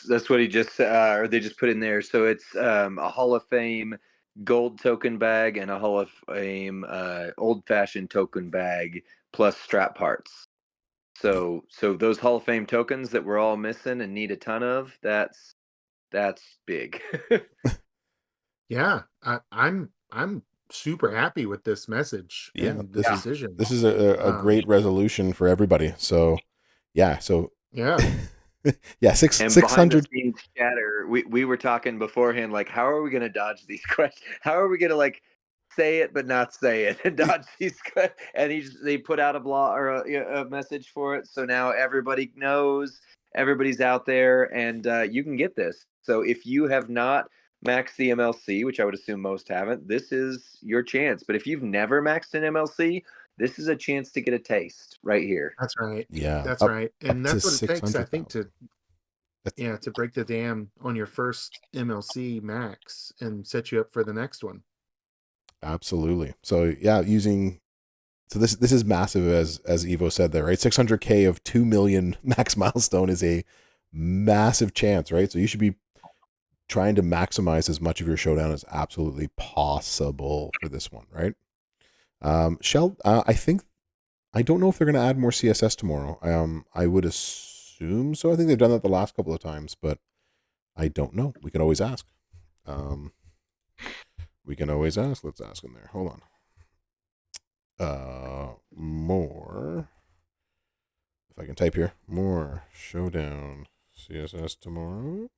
That's what he just or they just put in there. So it's a Hall of Fame gold token bag and a Hall of Fame old fashioned token bag plus strap parts. So those Hall of Fame tokens that we're all missing and need a ton of, that's big. yeah, I'm super happy with this message Yeah, and the decision. this is a great resolution for everybody. So yeah, Yeah. yeah, And six behind the hundred. scenes chatter, we were talking beforehand, like, how are we going to dodge these questions? How are we going to like say it but not say it and dodge these questions? And they put out a blog or a message for it, so now everybody knows, everybody's out there, and you can get this. So if you have not maxed the MLC, which I would assume most haven't, this is your chance. But if you've never maxed an MLC, this is a chance to get a taste right here. That's right. Yeah, That's up right. up And to that's what it takes, I think, 600,000. to break the dam on your first MLC max and set you up for the next one. Absolutely. So yeah, this is massive as Evo said there, right? 600K of 2 million max milestone is a massive chance, right? So you should be trying to maximize as much of your showdown as absolutely possible for this one, right? Shell, I don't know if they're going to add more CSS tomorrow. I would assume so. I think they've done that the last couple of times, but I don't know. We can always ask. We can always ask. Let's ask in there. Hold on. More. If I can type here, more Showdown CSS tomorrow.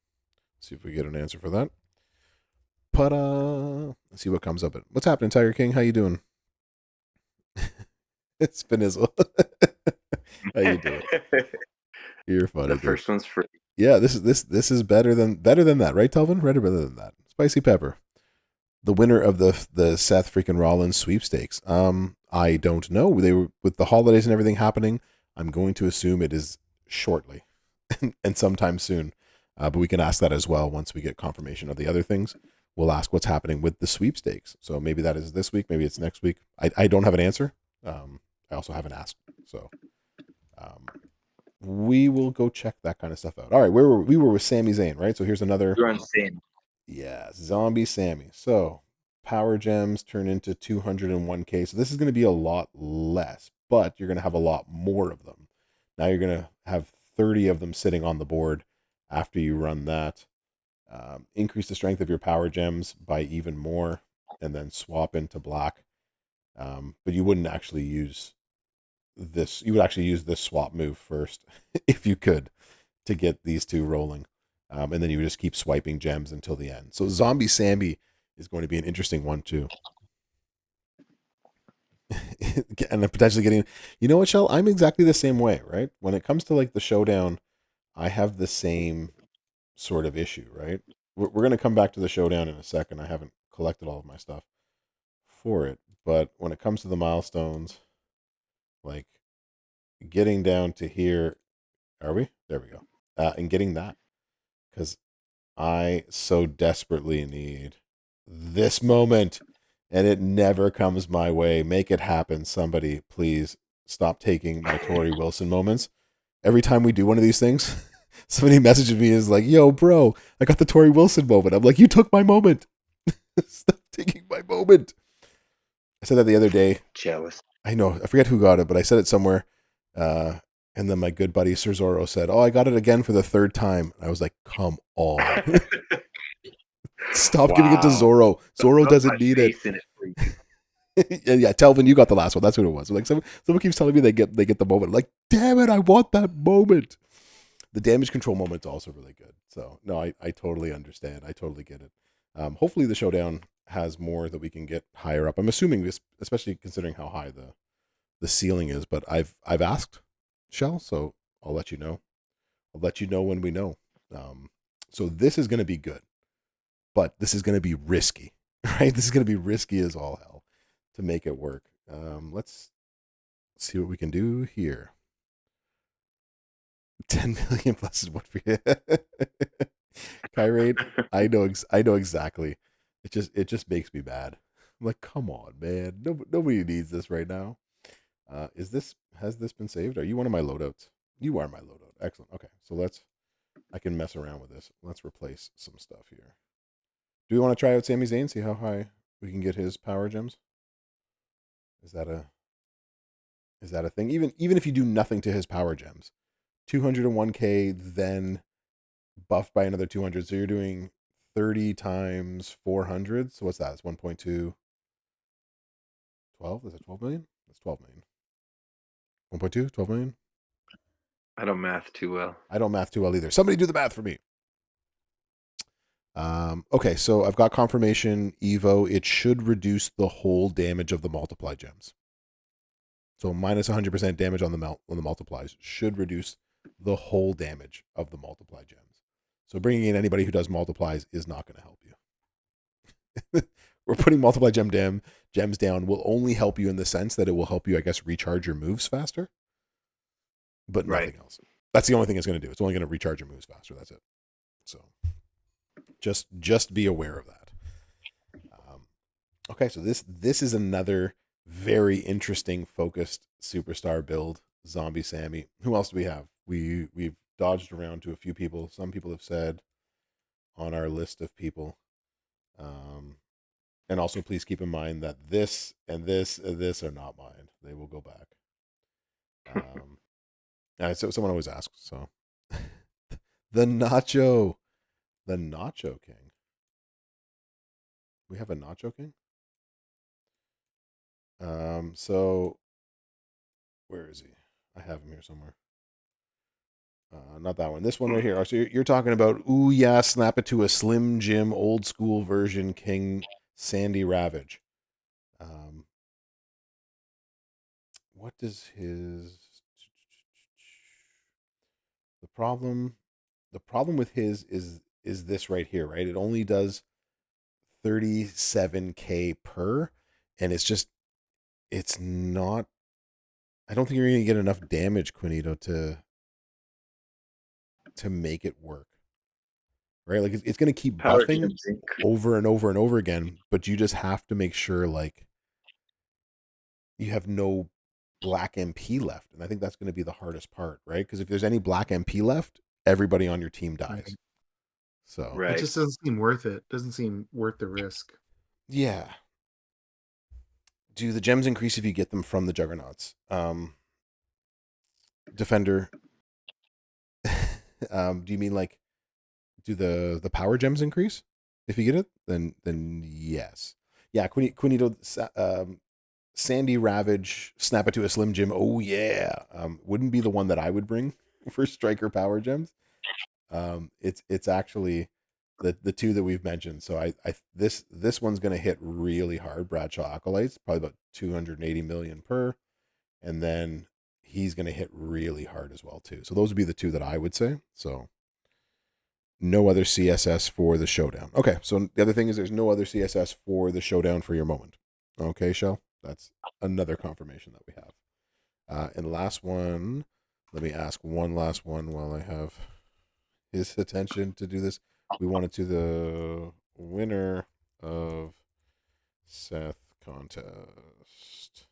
See if we get an answer for that. Let's see what comes up. What's happening, Tiger King? How you doing? It's Spinizzle. How you doing? You're funny. The first one's free. Yeah, this is better than that, right, Telvin? Better than that. Spicy Pepper, the winner of the Seth freaking Rollins sweepstakes. I don't know. They were with the holidays and everything happening. I'm going to assume it is shortly and sometime soon. But we can ask that as well once we get confirmation of the other things. We'll ask what's happening with the sweepstakes. So maybe that is this week, maybe it's next week. I don't have an answer. I also haven't asked. So we will go check that kind of stuff out. All right, we were with Sami Zayn, right? So here's another. You're insane. Yeah, Zombie Sammy. So power gems turn into 201k. So this is going to be a lot less, but you're going to have a lot more of them. Now you're going to have 30 of them sitting on the board after you run that. Increase the strength of your power gems by even more, and then swap into black. But you wouldn't actually use this. You would actually use this swap move first if you could to get these two rolling. And then you would just keep swiping gems until the end. So Zombie Sammy is going to be an interesting one too. And potentially getting, you know what, Shell? I'm exactly the same way, right? When it comes to like the showdown, I have the same sort of issue, right? We're going to come back to the showdown in a second. I haven't collected all of my stuff for it. But when it comes to the milestones, like getting down to here, are we? There we go. And getting that. Because I so desperately need this moment, and it never comes my way. Make it happen. Somebody, please stop taking my Tori Wilson moments. Every time we do one of these things, somebody messages me is like, "Yo, bro, I got the Tori Wilson moment." I'm like, "You took my moment. Stop taking my moment." I said that the other day. Jealous. I know, I forget who got it, but I said it somewhere. And then my good buddy Sir Zorro said, "Oh, I got it again for the third time." I was like, "Come on." Stop giving it to Zorro. Zorro doesn't need it. Yeah, Telvin, you got the last one. That's what it was. Like someone keeps telling me they get the moment. I'm like, damn it, I want that moment. The damage control moment's also really good. So no, I totally understand. I totally get it. Hopefully the showdown has more that we can get higher up. I'm assuming this, especially considering how high the ceiling is. But I've asked Shell, so I'll let you know. I'll let you know when we know. So this is going to be good, but this is going to be risky, right? This is going to be risky as all hell to make it work. Let's see what we can do here. 10 million plus is what for you. Kyrate, I know exactly. It just makes me mad. I'm like, come on, man. Nobody needs this right now. Has this been saved? Are you one of my loadouts? You are my loadout. Excellent. Okay, so I can mess around with this. Let's replace some stuff here. Do we want to try out Sami Zayn? See how high we can get his power gems? Is that a thing? Even if you do nothing to his power gems, 201k, then buffed by another 200. So you're doing 30 times 400. So what's that? It's 1.2. 12? Is it 12 million? That's 12 million. 1.2? 12 million? I don't math too well. I don't math too well either. Somebody do the math for me. Okay, so I've got confirmation Evo. It should reduce the whole damage of the multiply gems. So minus 100% damage on the multiplies should reduce the whole damage of the multiply gems. So bringing in anybody who does multiplies is not going to help you. We're putting multiply gems down will only help you in the sense that it will help you, I guess, recharge your moves faster, but nothing else. That's the only thing it's going to do. It's only going to recharge your moves faster. That's it. So just be aware of that. Okay, so this is another very interesting focused superstar build, Zombie Sammy. Who else do we have? We've dodged around to a few people. Some people have said on our list of people. And also please keep in mind that this and this and this are not mine. They will go back. So someone always asks. So the Nacho King. We have a Nacho King. So where is he? I have him here somewhere. Not that one. This one right here. So you're talking about, ooh yeah, snap it to a Slim Jim old school version King Sandy Ravage. What does his the problem with his is this right here, right? It only does 37k per, and it's not. I don't think you're gonna get enough damage, Quinito, to make it work. right? Like it's going to keep Power buffing gems increase. over and over and over again, but you just have to make sure like you have no black MP left. And I think that's going to be the hardest part, right? Because if there's any black MP left, everybody on your team dies. Right. So, It Right. just doesn't seem worth it. Doesn't seem worth the risk. yeah. Do the gems increase if you get them from the juggernauts? Defender. Do you mean like do the power gems increase if you get it? Then yes. Yeah, Quinito, Sandy Ravage, Snap It to a Slim Jim. Oh yeah. Wouldn't be the one that I would bring for striker power gems. It's actually the two that we've mentioned. So I this one's gonna hit really hard. Bradshaw Acolytes, probably about 280 million per, and then he's gonna hit really hard as well too. So those would be the two that I would say. So no other CSS for the showdown. Okay, so the other thing is there's no other CSS for the showdown for your moment. Okay, Shell, that's another confirmation that we have. And last one, let me ask one last one while I have his attention to do this. We wanted to the winner of Seth contest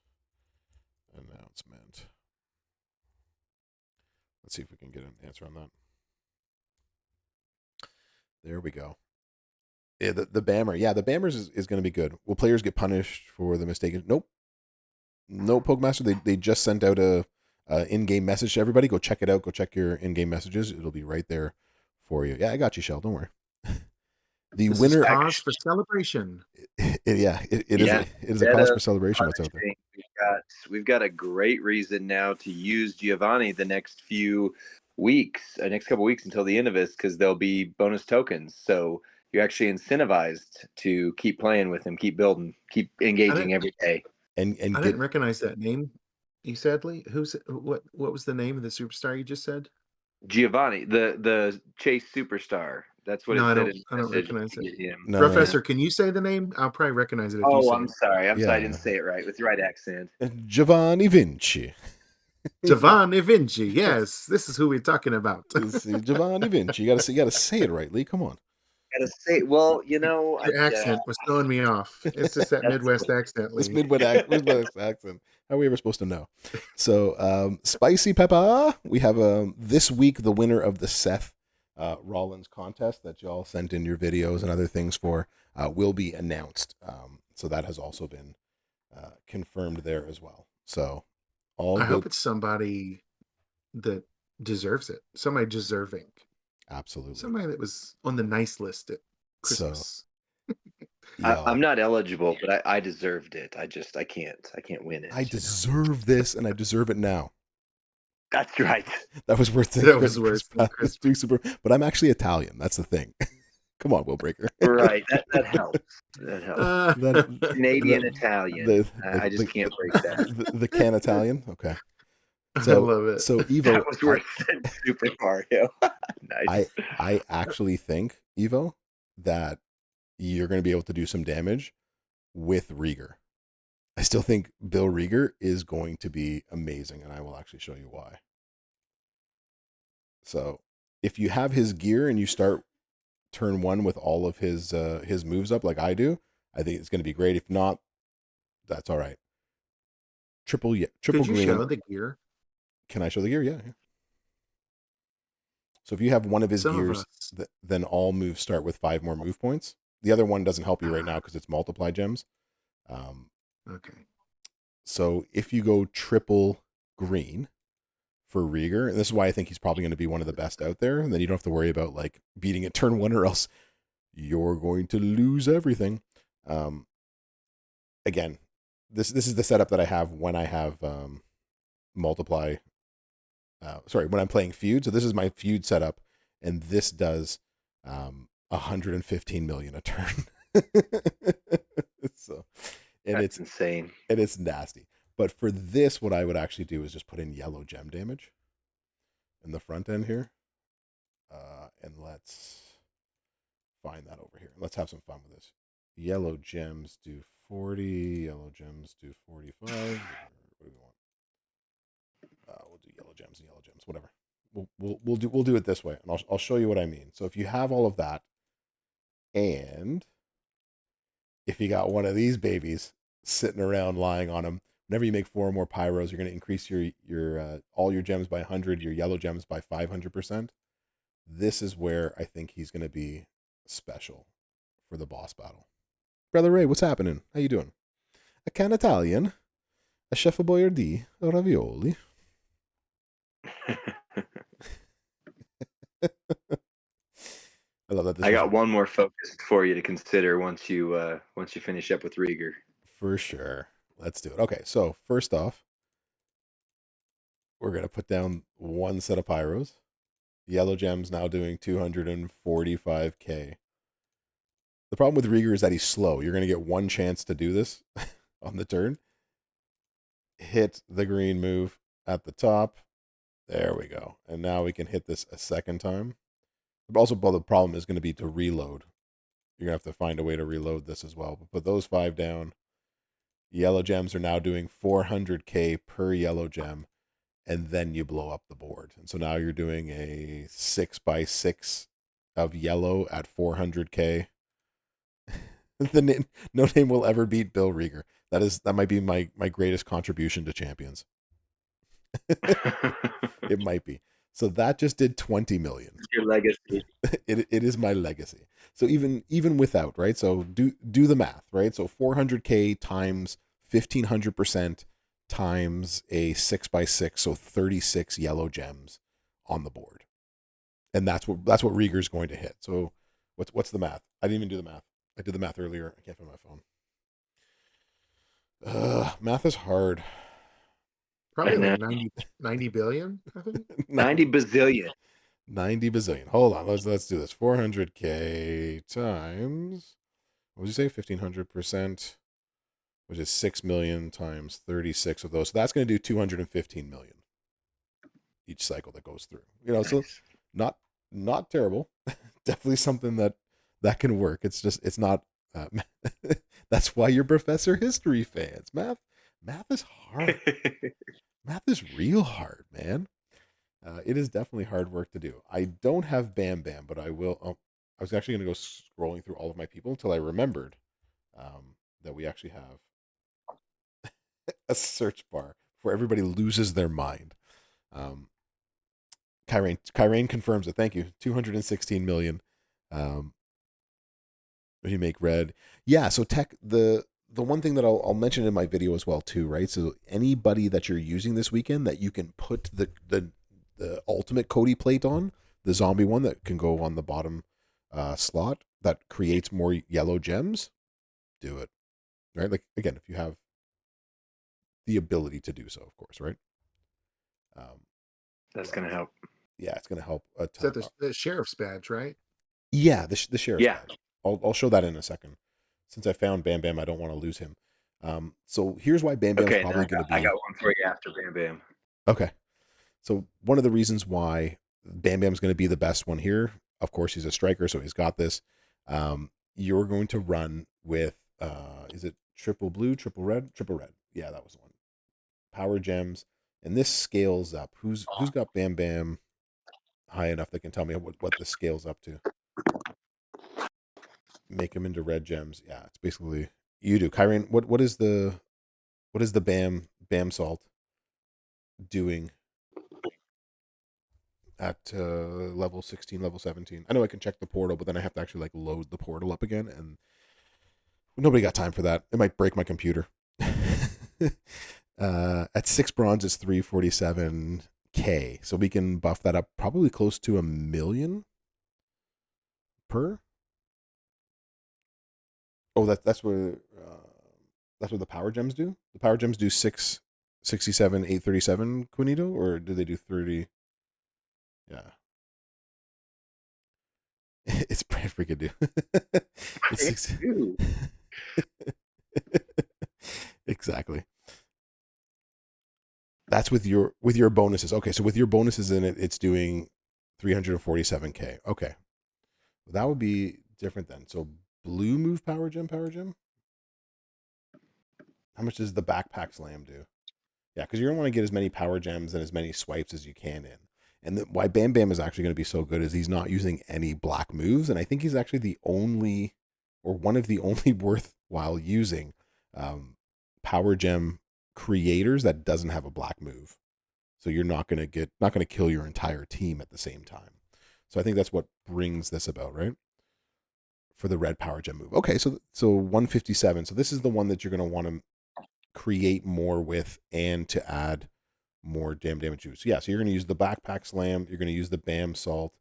announcement. Let's see if we can get an answer on that. There we go. Yeah, the Bammer. Yeah, the Bammers is going to be good. Will players get punished for the mistake? Nope. No, Pokemaster. They just sent out a in-game message to everybody. Go check it out. Go check your in-game messages. It'll be right there for you. Yeah, I got you, Shell. Don't worry. The This winner. is cause for celebration. It Yeah, is a cause for celebration. What's out there? We've got a great reason now to use Giovanni the next few weeks, next couple weeks until the end of this, because there'll be bonus tokens. So you're actually incentivized to keep playing with him, keep building, keep engaging every day. And I get didn't recognize that name. You sadly, what was the name of the superstar you just said? Giovanni, the Chase superstar. That's what No, it I said don't. in I the don't message. recognize it. Him. no. Professor, can you say the name? I'll probably recognize it if you Oh, say I'm it. sorry. I'm sorry. I Yeah. didn't say it right with the right accent. Giovanni Vinci. Giovanni Vinci. Yes, this is who we're talking about. See, Giovanni Vinci. You gotta say it right, Lee. Come on. Gotta say, well, Your accent was throwing me off. It's just that Midwest accent, This Lee. Midwest accent. How are we ever supposed to know? So, Spicy Pepper. We have this week the winner of the Seth Rollins contest that y'all sent in your videos and other things for will be announced. So that has also been confirmed there as well. So all I good. hope it's somebody that deserves it. Somebody deserving. Absolutely. Somebody that was on the nice list at So Christmas. I'm not eligible, but I deserved it. I can't win it. I deserve this, and I deserve it now. That's right. That was worth it. That was worse than Christmas. But I'm actually Italian. That's the thing. Come on, Will Breaker. Right. That helps. That helps. Canadian Italian. I just can't break that. The can Italian. Okay. I love it. So Evo, That was worse than Super Mario. Nice. I actually think, Evo, that you're going to be able to do some damage with Rieger. I still think Bill Rieger is going to be amazing, and I will actually show you why. So if you have his gear and you start turn one with all of his moves up like I do, I think it's going to be great. If not, that's all right. Triple Could you green. show the gear? Can I show the gear? Yeah. So if you have one of his gears, then all moves start with 5 more move points. The other one doesn't help you right now because it's multiply gems. Okay. So if you go triple green for Rieger, and this is why I think he's probably going to be one of the best out there, and then you don't have to worry about like beating it turn 1 or else you're going to lose everything. Again, this is the setup that I have when I have multiply. When I'm playing feud. So this is my feud setup, and this does 115 million a turn. So, and That's it's insane, and it's nasty. But for this, what I would actually do is just put in yellow gem damage in the front end here, and let's find that over here. Let's have some fun with this. Yellow gems do 40. Yellow gems do 45. What do we want? We'll do yellow gems and yellow gems, whatever. we'll do it this way, and I'll show you what I mean. So if you have all of that, and if you got one of these babies sitting around lying on them, whenever you make 4 or more pyros, you're going to increase your all your gems by 100, your yellow gems by 500%. This is where I think he's going to be special for the boss battle. Brother Ray, what's happening? How you doing? A can Italian, a chef of boyardee, a ravioli. I love that. This I got one more focus for you to consider once you finish up with Rieger. For sure. Let's do it. Okay, so first off, we're gonna put down one set of pyros. Yellow gems now doing 245k. The problem with Rieger is that he's slow. You're gonna get one chance to do this on the turn. Hit the green move at the top. There we go. And now we can hit this a second time. But also, the problem is going to be to reload. You're going to have to find a way to reload this as well. But put those 5 down. Yellow gems are now doing 400k per yellow gem. And then you blow up the board. And so now you're doing a 6x6 of yellow at 400k. No name will ever beat Bill Rieger. That might be my greatest contribution to Champions. It might be. So that just did 20 million. It's your legacy. It is my legacy. So even without, right? So do the math, right? So 400k times 1500% times a 6x6, so 36 yellow gems on the board. And that's what Rieger's going to hit. So what's the math? I didn't even do the math. I did the math earlier. I can't find my phone. Math is hard. Probably like 90 billion, I think. 90 bazillion. 90 bazillion. Hold on. Let's do this. 400k times, what did you say? 1500%, which is 6 million times 36 of those. So that's going to do 215 million each cycle that goes through. Nice. So not terrible. Definitely something that can work. It's just it's not. That's why you're Professor History fans. Math is hard. Math is real hard, man. It is definitely hard work to do. I don't have Bam Bam, but I will. Oh, I was actually going to go scrolling through all of my people until I remembered that we actually have a search bar before everybody loses their mind. Kyrain confirms it. Thank you. 216 million. You make red. Yeah, so the one thing that I'll mention in my video as well too, right? So anybody that you're using this weekend that you can put the ultimate Cody plate on, the zombie one that can go on the bottom slot that creates more yellow gems, do it. Right? Like again, if you have the ability to do so, of course, right? That's gonna help. Yeah, it's gonna help a Is ton. that the sheriff's badge, right? Yeah, the sheriff's badge. Yeah. I'll show that in a second. Since I found Bam Bam, I don't want to lose him. So here's why Bam Bam's probably going to be. I got one for you after Bam Bam. Okay. So one of the reasons why Bam Bam's going to be the best one here, of course, he's a striker, so he's got this. You're going to run with, is it triple blue, triple red? Triple red. Yeah, that was the one. Power gems. And this scales up. Who's got Bam Bam high enough that can tell me what this scales up to? Make them into red gems. Yeah, it's basically you do. Kyrian, what is the Bam salt doing at level 16, level 17? I know I can check the portal, but then I have to actually like load the portal up again, and nobody got time for that. It might break my computer. At 6 bronze is 347k, so we can buff that up probably close to 1 million per. Oh, that's what the power gems do. The power gems do 667, 837, Quinito, or do they do 30? Yeah, it's pretty freaking do. It's 6. Exactly. That's with your bonuses. Okay, so with your bonuses in it, it's doing 347k. Okay, well, that would be different then. So blue move power gem. How much does the backpack slam do? Yeah, because you're gonna want to get as many power gems and as many swipes as you can in. And why Bam Bam is actually going to be so good is he's not using any black moves, and I think he's actually the only, or one of the only worthwhile using um, power gem creators that doesn't have a black move. So you're not going to kill your entire team at the same time. So I think that's what brings this about, right? For the red power gem move. Okay, so 157. So this is the one that you're going to want to create more with and to add more damage juice. So yeah, so you're going to use the backpack slam, you're going to use the bam salt,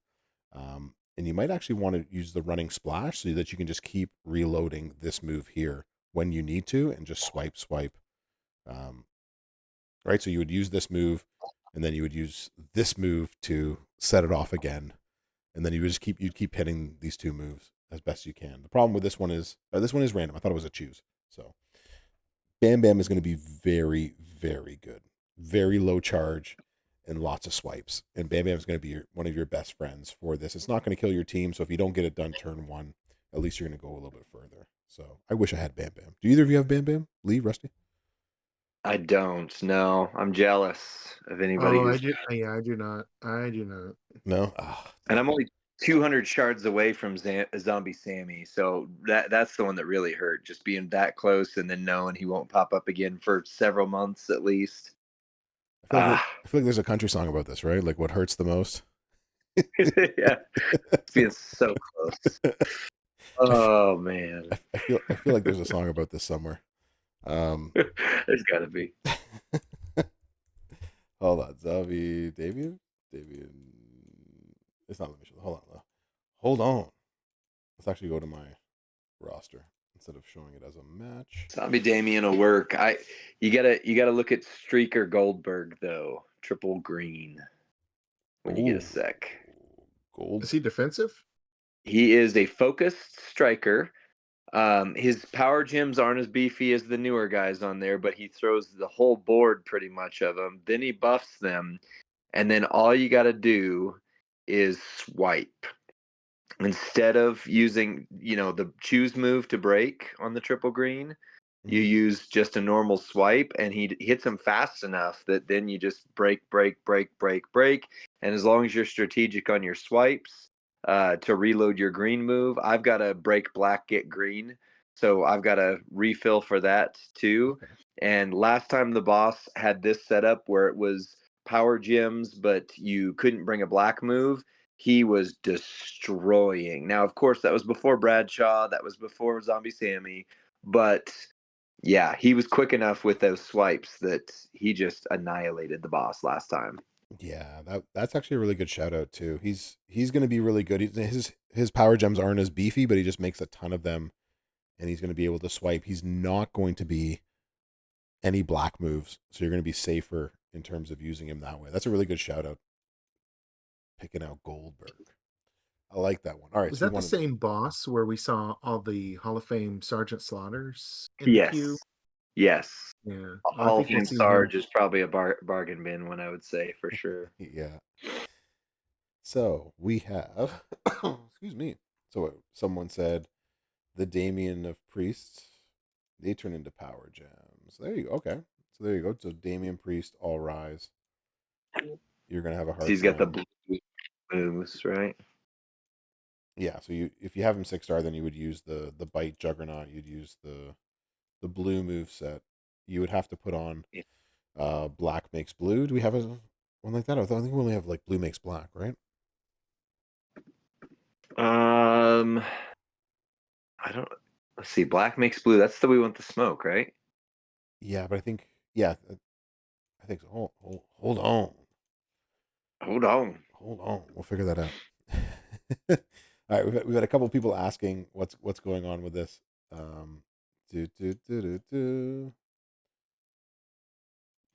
and you might actually want to use the running splash so that you can just keep reloading this move here when you need to and just swipe. Um, right, so you would use this move, and then you would use this move to set it off again, and then you would just you'd keep hitting these two moves as best you can. The problem with this one is random. I thought it was a choose. So Bam Bam is going to be very, very good. Very low charge and lots of swipes. And Bam Bam is going to be one of your best friends for this. It's not going to kill your team. So if you don't get it done turn one, at least you're going to go a little bit further. So I wish I had Bam Bam. Do either of you have Bam Bam? Lee, Rusty? I don't know. I'm jealous of anybody Oh, I who's, do. Yeah, I do not. I do not. No? Ah, and I'm only 200 shards away from Zombie Sammy. So that's the one that really hurt. Just being that close and then knowing he won't pop up again for several months at least. Ah, I feel like there's a country song about this, right? Like what hurts the most. yeah, being so close. Oh man, I feel like there's a song about this somewhere. there's got to be. Hold on, Zavi, Davian. It's not. Let me show. Hold on. Let's actually go to my roster instead of showing it as a match. Zombie Damien will work. You gotta look at Streaker Goldberg though. Triple green when you get a Oh, sec. gold. Is he defensive? He is a focused striker. His power gems aren't as beefy as the newer guys on there, but he throws the whole board pretty much of them. Then he buffs them, and then all you got to do is swipe. Instead of using, the choose move to break on the triple green, you use just a normal swipe, and he hits him fast enough that then you just break, and as long as you're strategic on your swipes to reload your green move, I've got to break black, get green, so I've got to refill for that too. Okay. And last time the boss had this setup where it was power gems, but you couldn't bring a black move, he was destroying. Now, of course, that was before Bradshaw, that was before Zombie Sammy, but yeah, he was quick enough with those swipes that he just annihilated the boss last time. Yeah, that's actually a really good shout out too. He's going to be really good. His power gems aren't as beefy, but he just makes a ton of them, and he's going to be able to swipe. He's not going to be any black moves, so you're going to be safer in terms of using him that way. That's a really good shout out. Picking out Goldberg. I like that one. All right, Was so you that the wanted same boss where we saw all the Hall of Fame Sergeant Slaughters in the Yes. queue? Yes. Yeah. Well, I Hall of think we'll Fame see him. Sarge is probably a bargain bin one, I would say, for sure. yeah. So we have, excuse me. So someone said the Damien of Priests, they turn into power gems. There you go. Okay. So there you go. So Damien Priest, all rise. You're gonna have a So hard he's got the time. blue moves, right? Yeah. So if you have him 6-star, then you would use the bite juggernaut. You'd use the blue move set. You would have to put on Yeah. black makes blue. Do we have one like that? I think we only have like blue makes black, right? I don't. Let's see. Black makes blue. That's the we want the smoke, right? Yeah, but I think I think so. Hold on. Hold on. Hold on. We'll figure that out. All right, we've had a couple people asking what's going on with this. Do, do, do, do, do.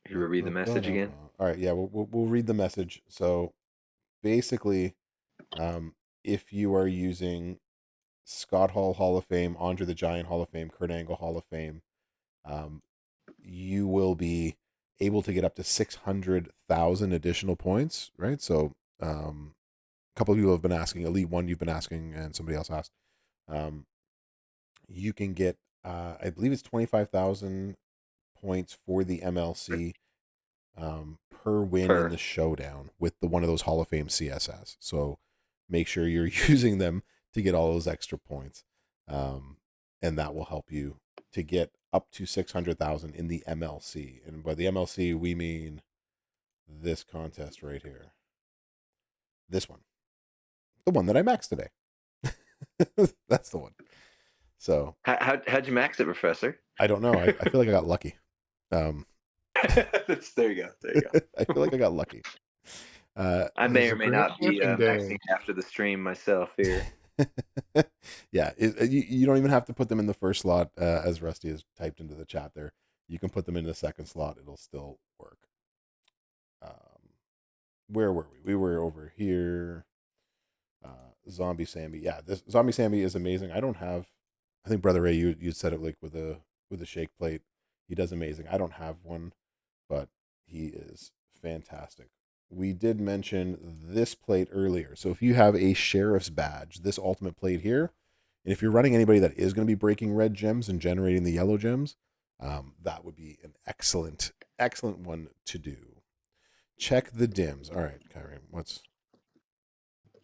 You ever read the message again? All right, yeah, we'll read the message. So basically, if you are using Scott Hall of Fame, Andre the Giant Hall of Fame, Kurt Angle Hall of Fame, um, you will be able to get up to 600,000 additional points, right? So a couple of people have been asking, Elite One, you've been asking, and somebody else asked. You can get, I believe it's 25,000 points for the MLC, per win in the Showdown with one of those Hall of Fame CSS. So make sure you're using them to get all those extra points, and that will help you to get up to 600,000 in the MLC. And by the MLC, we mean this contest right here. This one. The one that I maxed today. That's the one. So how'd you max it, Professor? I don't know. I feel like I got lucky. There you go. I feel like I got lucky. I may or may not be maxing after the stream myself here. Yeah, you don't even have to put them in the first slot, as Rusty has typed into the chat there. You can put them in the second slot. It'll still work. Where were we? We were over here. Zombie Sammy. Yeah, this Zombie Sammy is amazing. I think Brother Ray, you said it like with a shake plate. He does amazing. I don't have one, but he is fantastic. We did mention this plate earlier. So if you have a sheriff's badge, this ultimate plate here, and if you're running anybody that is going to be breaking red gems and generating the yellow gems, that would be an excellent one to do. Check the dims. All right, Kyrie,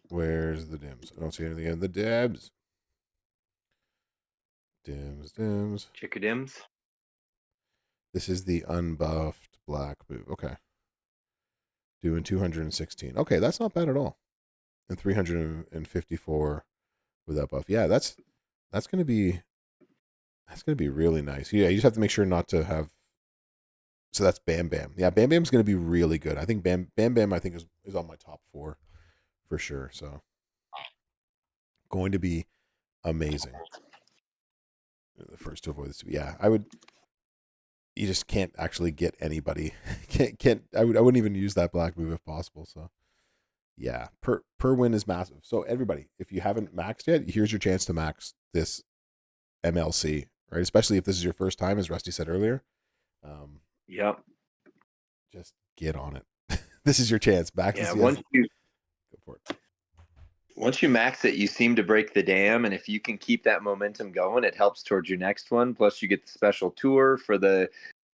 where's the dims? I don't see anything in the dims. Dims. Check your dims. This is the unbuffed black move. Okay. Doing 216. Okay, that's not bad at all. And 354 with that buff. Yeah, that's gonna be really nice. Yeah, you just have to make sure not to have. So that's Bam Bam. Yeah, Bam Bam's gonna be really good. I think Bam Bam I think is on my top 4 for sure. So going to be amazing. The first to avoid this. Yeah, I would. You just can't actually get anybody. Can't. I wouldn't even use that black move if possible. So, yeah, per win is massive. So everybody, if you haven't maxed yet, here's your chance to max this MLC, right? Especially if this is your first time, as Rusty said earlier. Yep. Just get on it. This is your chance. Max. Yeah. Go for it. Once you max it, you seem to break the dam, and if you can keep that momentum going, it helps towards your next one. Plus, you get the special tour for the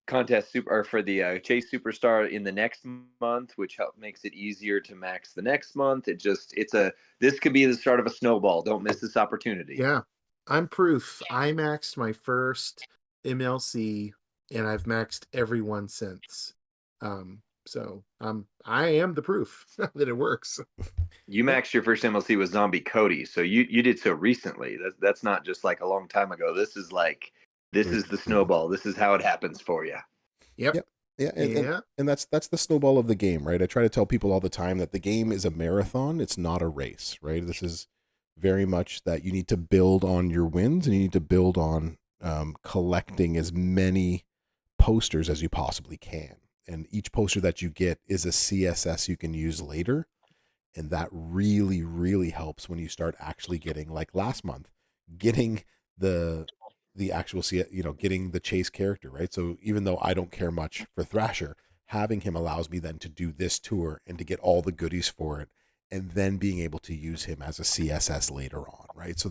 contest for the Chase Superstar in the next month, which makes it easier to max the next month. This could be the start of a snowball. Don't miss this opportunity. Yeah, I'm proof. I maxed my first MLC, and I've maxed everyone since. So I am the proof that it works. You maxed your first MLC with Zombie Cody, so you did so recently. That's not just like a long time ago. This is the snowball. This is how it happens for you. Yep. Yeah, and that's the snowball of the game, right? I try to tell people all the time that the game is a marathon. It's not a race, right? This is very much that you need to build on your wins, and you need to build on collecting as many posters as you possibly can. And each poster that you get is a CSS you can use later. And that really, really helps when you start actually getting, like last month, getting the actual, getting the Chase character, right? So even though I don't care much for Thrasher, having him allows me then to do this tour and to get all the goodies for it, and then being able to use him as a CSS later on, right? So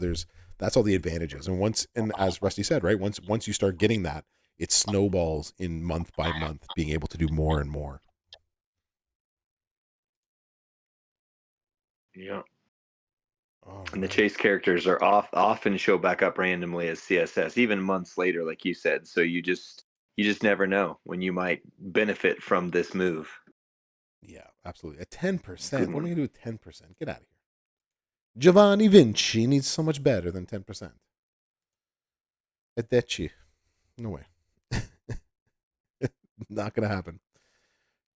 that's all the advantages. And as Rusty said, right, once you start getting that, it snowballs in month by month, being able to do more and more. Yeah. And the Chase characters are often show back up randomly as CSS, even months later, like you said. So you just never know when you might benefit from this move. Yeah, absolutely. At 10%. What am I going to do with 10%? Get out of here. Giovanni Vinci needs so much better than 10%. Adecci. No way. Not going to happen.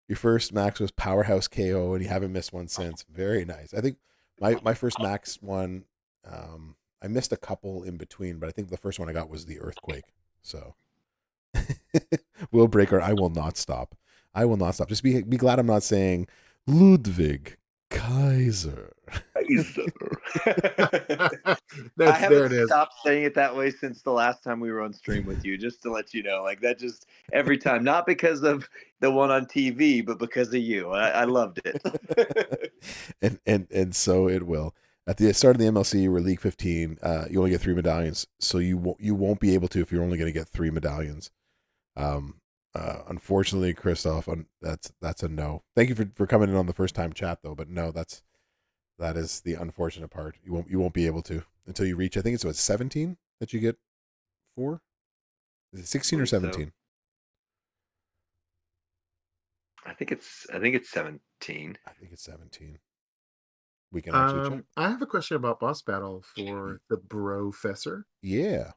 Your first max was Powerhouse KO, and you haven't missed one since. Very nice. I think my first max one, I missed a couple in between, but I think the first one I got was the Earthquake. So, Will Breaker, I will not stop. I will not stop. Just be glad I'm not saying Ludwig Kaiser. I haven't stopped saying it that way since the last time we were on stream with you, just to let you know. Like that just every time, not because of the one on TV, but because of you. I loved it. and so it will. At the start of the MLC, you were League 15. You only get 3 medallions, so you won't be able to if you're only going to get 3 medallions. Unfortunately, Christoph, that's a no. Thank you for coming in on the first time chat though, but no, that is the unfortunate part. You won't be able to until you reach. I think it's what 17 that you get 4. Is it I 16 or believe so. 17? I think it's 17. I think it's 17. We can actually check. I have a question about boss battle for the Brofessor. Yeah.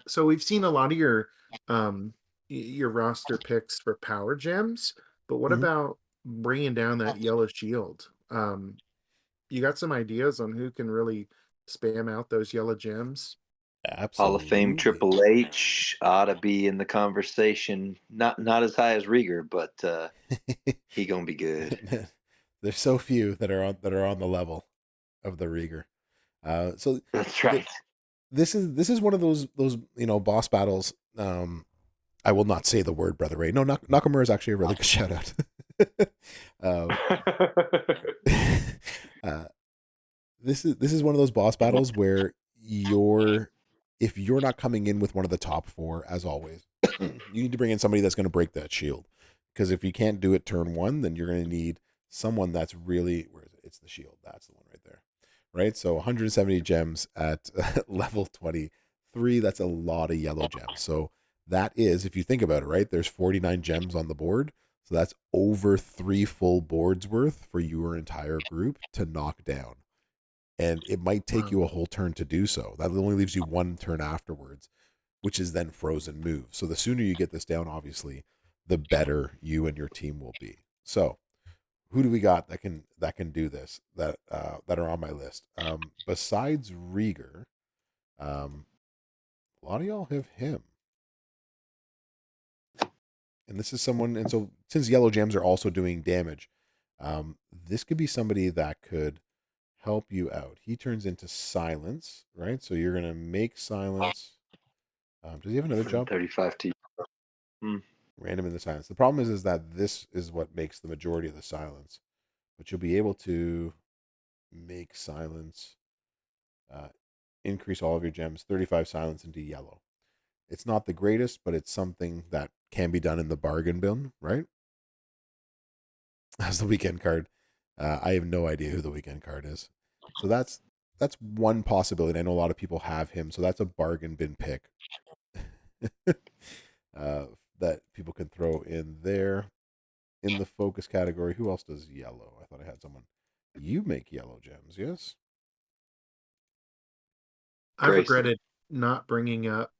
So we've seen a lot of your roster picks for power gems, but what Mhm. about bringing down that yellow shield? You got some ideas on who can really spam out those yellow gems? Hall of Fame Absolutely. Triple H ought to be in the conversation. Not as high as Rieger, but he gonna be good. There's so few that are on the level of the Rieger. So That's th- right. this is one of those boss battles. I will not say the word, Brother Ray. No, Nakamura is actually a really good shout out. uh, uh, this is one of those boss battles where if you're not coming in with one of the top 4, as always, you need to bring in somebody that's going to break that shield. Because if you can't do it turn 1, then you're going to need someone that's really, where is it? It's the shield. That's the one right there. Right. So 170 gems at level 23. That's a lot of yellow gems. So that is, if you think about it, right, there's 49 gems on the board. So that's over 3 full boards worth for your entire group to knock down, and it might take Wow. you a whole turn to do so. That only leaves you 1 turn afterwards, which is then frozen move. So the sooner you get this down, obviously, the better you and your team will be. So who do we got that can do this, that are on my list? Besides Rieger, a lot of y'all have him, and this is someone. And so since yellow gems are also doing damage, this could be somebody that could help you out. He turns into silence, right? So you're gonna make silence. Does he have another From job? 35 to. Hmm. Random in the silence. The problem is that this is what makes the majority of the silence, but you'll be able to make silence, uh, increase all of your gems, 35 silence into yellow. It's not the greatest, but it's something that can be done in the bargain bin, right? As the weekend card. I have no idea who the weekend card is. So that's one possibility. I know a lot of people have him, so that's a bargain bin pick uh, that people can throw in there. In the focus category, who else does yellow? I thought I had someone. You make yellow gems, yes? I've Grayson. regretted not bringing up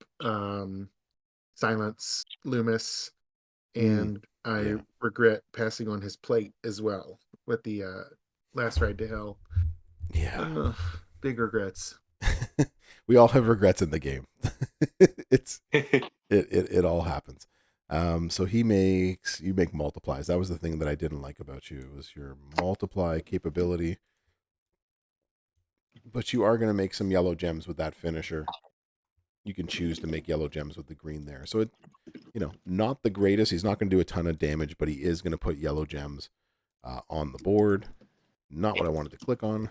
Silence Loomis, and I Yeah. regret passing on his plate as well with the last ride to hell. Yeah. Uh, Big regrets. We all have regrets in the game. it's it all happens. So you make multiplies. That was the thing that I didn't like about you, was your multiply capability. But you are going to make some yellow gems with that finisher. You can choose to make yellow gems with the green there. So not the greatest. He's not going to do a ton of damage, but he is going to put yellow gems on the board. Not what I wanted to click on.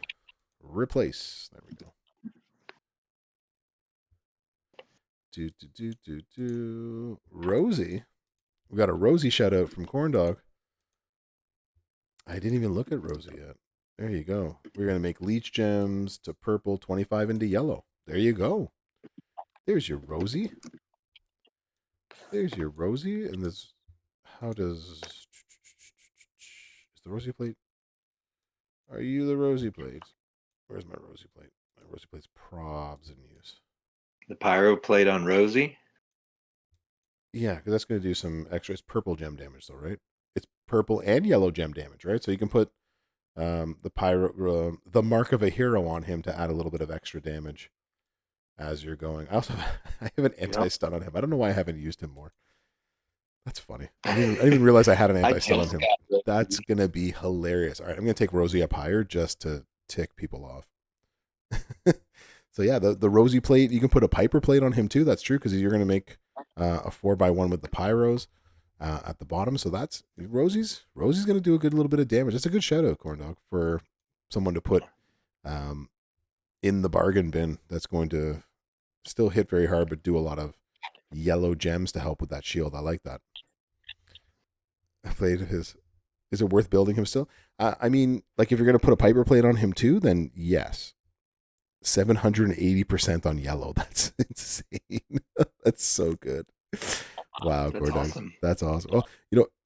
Replace. There we go. Rosie. We got a Rosie shout out from Corn Dog. I didn't even look at Rosie yet. There you go. We're going to make leech gems to purple, 25 into yellow. There you go. There's your Rosie. There's your Rosie. And this, how does, is the Rosie plate? Are you the Rosie plate? Where's my Rosie plate? My Rosie plate's probs in use. The pyro plate on Rosie. Yeah, because that's going to do some extra. It's purple gem damage, though, right? It's purple and yellow gem damage, right? So you can put the mark of a hero on him to add a little bit of extra damage as you're going. I also I have an anti stun on him. I don't know why I haven't used him more. That's funny. I didn't even realize I had an I anti stun on just him. got That's gonna be hilarious. All right, I'm gonna take Rosie up higher just to tick people off. So yeah, the Rosie plate, you can put a Piper plate on him too. That's true, because you're gonna make a 4x1 with the pyros at the bottom. So that's Rosie's gonna do a good little bit of damage. That's a good shout out, Corn Dog, for someone to put in the bargain bin. That's going to still hit very hard, but do a lot of yellow gems to help with that shield. I like that. I played his. Is it worth building him still? I mean, like if you're gonna put a Piper plate on him too, then yes. 780% on yellow. That's insane. That's so good. Wow, That's Cordog. awesome. That's awesome. Well,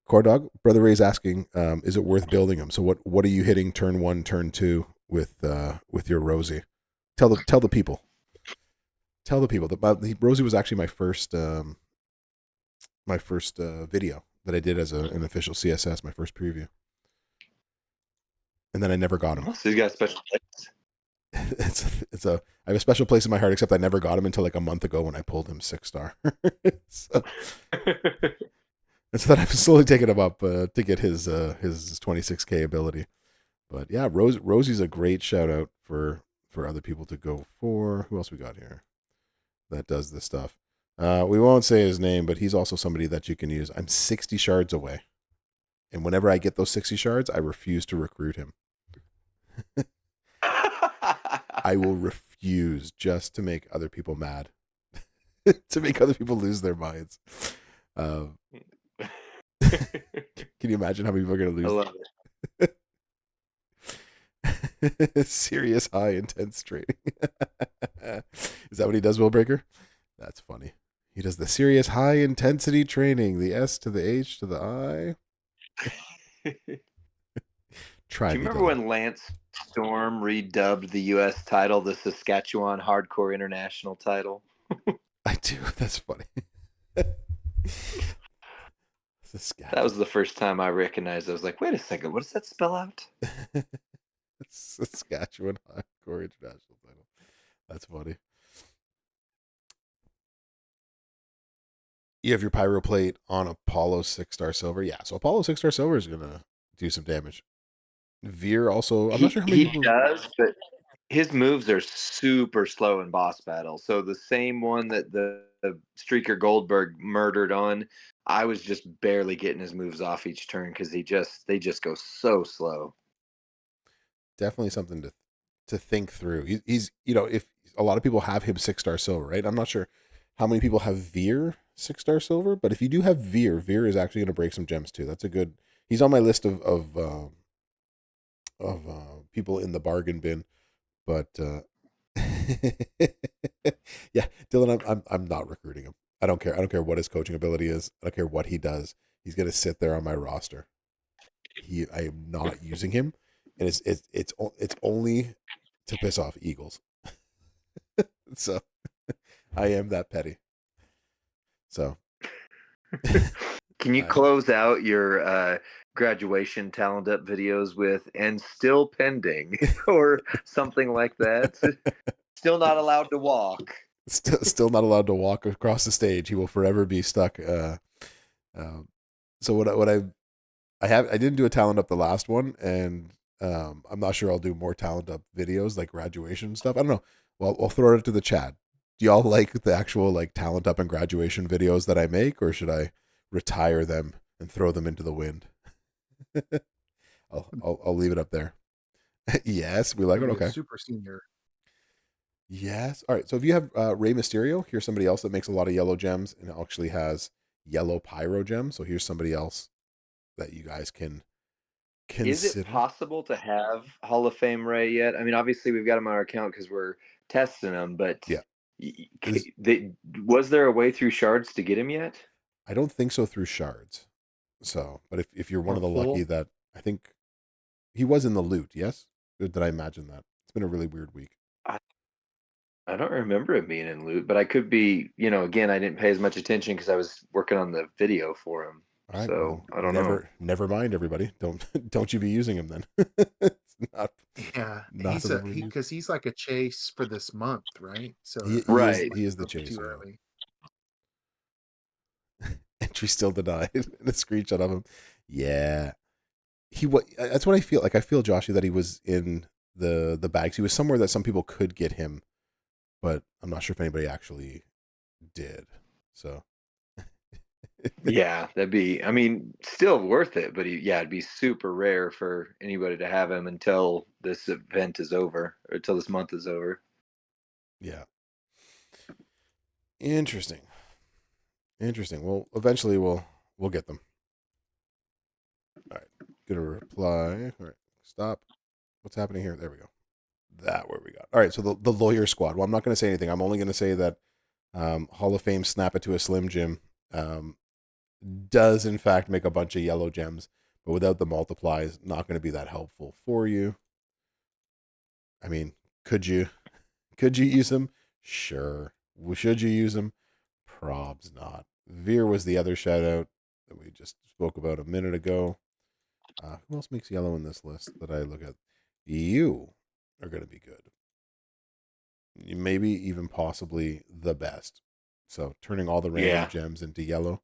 Cordog, Brother Ray's asking, is it worth building him? So what are you hitting turn 1, turn 2 with your Rosie? Tell the people. Tell the people that Rosie was actually my first video that I did as an official CSS, my first preview. And then I never got him. So he's got a special place. I have a special place in my heart, except I never got him until like a month ago when I pulled him 6-star. so, and so then I've slowly taken him up to get his 26K ability. But yeah, Rosie's a great shout out for other people to go for. Who else we got here that does this stuff? We won't say his name, but he's also somebody that you can use. I'm 60 shards away, and whenever I get those 60 shards, I refuse to recruit him. I will refuse just to make other people mad, to make other people lose their minds. Can you imagine how many people are going to lose? I love it. Serious, high, intense training. Is that what he does, Will Breaker? That's funny. He does the serious, high intensity training. The S to the H to the I. Do you remember when Lance Storm redubbed the U.S. title the Saskatchewan Hardcore International title? I do. That's funny. That was the first time I recognized it. I was like, wait a second, what does that spell out? Saskatchewan Hardcore International title. That's funny. You have your pyro plate on Apollo 6-star silver. Yeah, so Apollo 6-star silver is going to do some damage. Veer also, I'm not sure how many people... does, but his moves are super slow in boss battles. So the same one that the Streaker Goldberg murdered on, I was just barely getting his moves off each turn because they just go so slow. Definitely something to think through. He's if a lot of people have him 6-star silver, right? I'm not sure how many people have Veer 6-star silver, but if you do have Veer is actually going to break some gems too. That's a good. He's on my list of people in the bargain bin, but yeah, Dylan, I'm not recruiting him. I don't care. I don't care what his coaching ability is. I don't care what he does. He's going to sit there on my roster. I am not using him, and it's only to piss off Eagles. So I am that petty. So can you close out your graduation talent up videos with "and still pending" or something like that? Still not allowed to walk. Still not allowed to walk across the stage. He will forever be stuck. So what I didn't do a talent up the last one, and I'm not sure I'll do more talent up videos like graduation stuff. I don't know. Well, I'll throw it to the chat. Do y'all like the actual like talent up and graduation videos that I make, or should I retire them and throw them into the wind? I'll leave it up there. Yes, we like it. Okay. Super senior. Yes. All right. So if you have Rey Mysterio, here's somebody else that makes a lot of yellow gems and actually has yellow pyro gems. So here's somebody else that you guys can consider. Is it possible to have Hall of Fame Ray yet? I mean, obviously we've got him on our account because we're testing him, but yeah, was there a way through shards to get him yet? I don't think so through shards. So, but if you're one of the lucky that I think he was in the loot, yes? Or did I imagine that? It's been a really weird week. I don't remember it being in loot, but I could be, again, I didn't pay as much attention because I was working on the video for him. All right, so well, I don't know. Never mind, everybody. Don't you be using him then? It's not. Yeah, not because he's like a chase for this month, right? So he is the chase. Too early. Entry still denied. And a screenshot of him. Yeah, that's what I feel like. I feel, Joshy, that he was in the bags. He was somewhere that some people could get him, but I'm not sure if anybody actually did. So yeah, that'd be, I mean, still worth it, but it'd be super rare for anybody to have him until this event is over, or until this month is over. Yeah. Interesting. Interesting. Well, eventually we'll get them. All right. Gonna reply. All right. Stop. What's happening here? There we go. That where we got. All right. So the lawyer squad. Well, I'm not going to say anything. I'm only going to say that Hall of Fame Snap It to a Slim Jim um, does in fact make a bunch of yellow gems, but without the multiplies, not going to be that helpful for you. I mean, could you use them? Sure. Should you use them? Probs not. Veer was the other shout out that we just spoke about a minute ago. Who else makes yellow in this list that I look at? You are going to be good. Maybe even possibly the best. So turning all the random gems into yellow,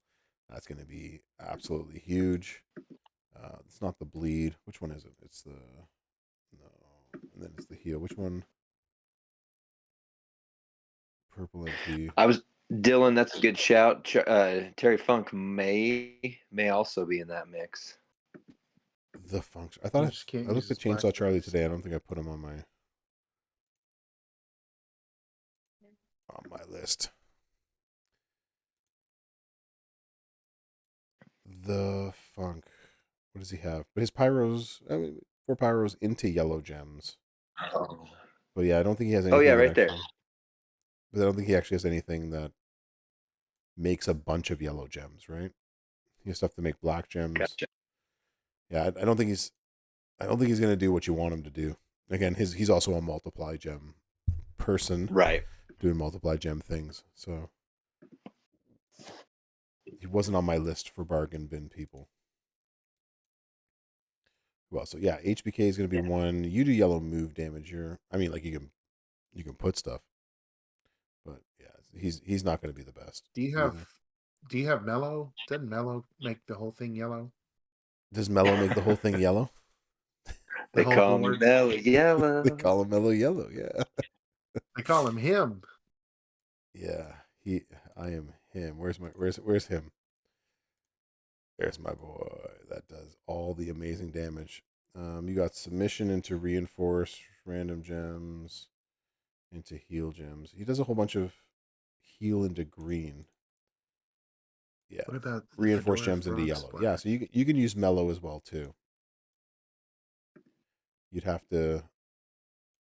that's going to be absolutely huge. It's not the bleed. Which one is it? It's the no, and then it's the heal. Which one? Purple MP. I was Dylan. That's a good shout. Terry Funk may also be in that mix. The function. I thought You just can't I use looked at his black Chainsaw Charlie dice. today. I don't think I put him on my list. The Funk. What does he have? But his pyros. I mean, 4 pyros into yellow gems. Oh, But yeah, I don't think he has anything. yeah, that right actually, there. But I don't think he actually has anything that makes a bunch of yellow gems. Right? He has stuff to make black gems. Gotcha. Yeah, I don't think he's. I don't think he's going to do what you want him to do. Again, he's also a multiply gem person, Right. doing multiply gem things. So he wasn't on my list for bargain bin people. Well, so yeah, HBK is going to be one. You do yellow move damage. I mean, like you can put stuff, but yeah, he's not going to be the best. Do you have Mellow? Doesn't Mellow make the whole thing yellow? Does Mellow make the whole thing yellow? The They whole call me board? Mellow Yellow. They call him Mellow Yellow. Yeah, I call him. yeah. I am him. Where's him? There's my boy. That does all the amazing damage. You got submission into reinforce, random gems, into heal gems. He does a whole bunch of heal into green. Yeah. What about the Reinforce Fedora gems into Frog yellow? Splash? Yeah, so you can use mellow as well too. You'd have to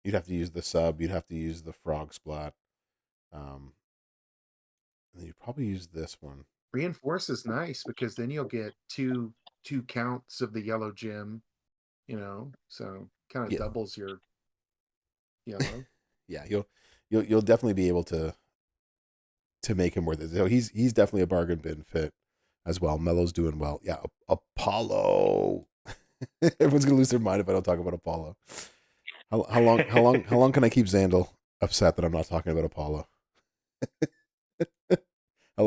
use the sub. You'd have to use the frog splat. And you'd probably use this one. Reinforce is nice because then you'll get two counts of the yellow gem, so kind of Yeah. doubles your yellow. Yeah, you'll definitely be able to make him worth it. So he's definitely a bargain bin fit as well. Mello's doing well. Yeah, Apollo. Everyone's gonna lose their mind if I don't talk about Apollo. How long can I keep Xandal upset that I'm not talking about Apollo? How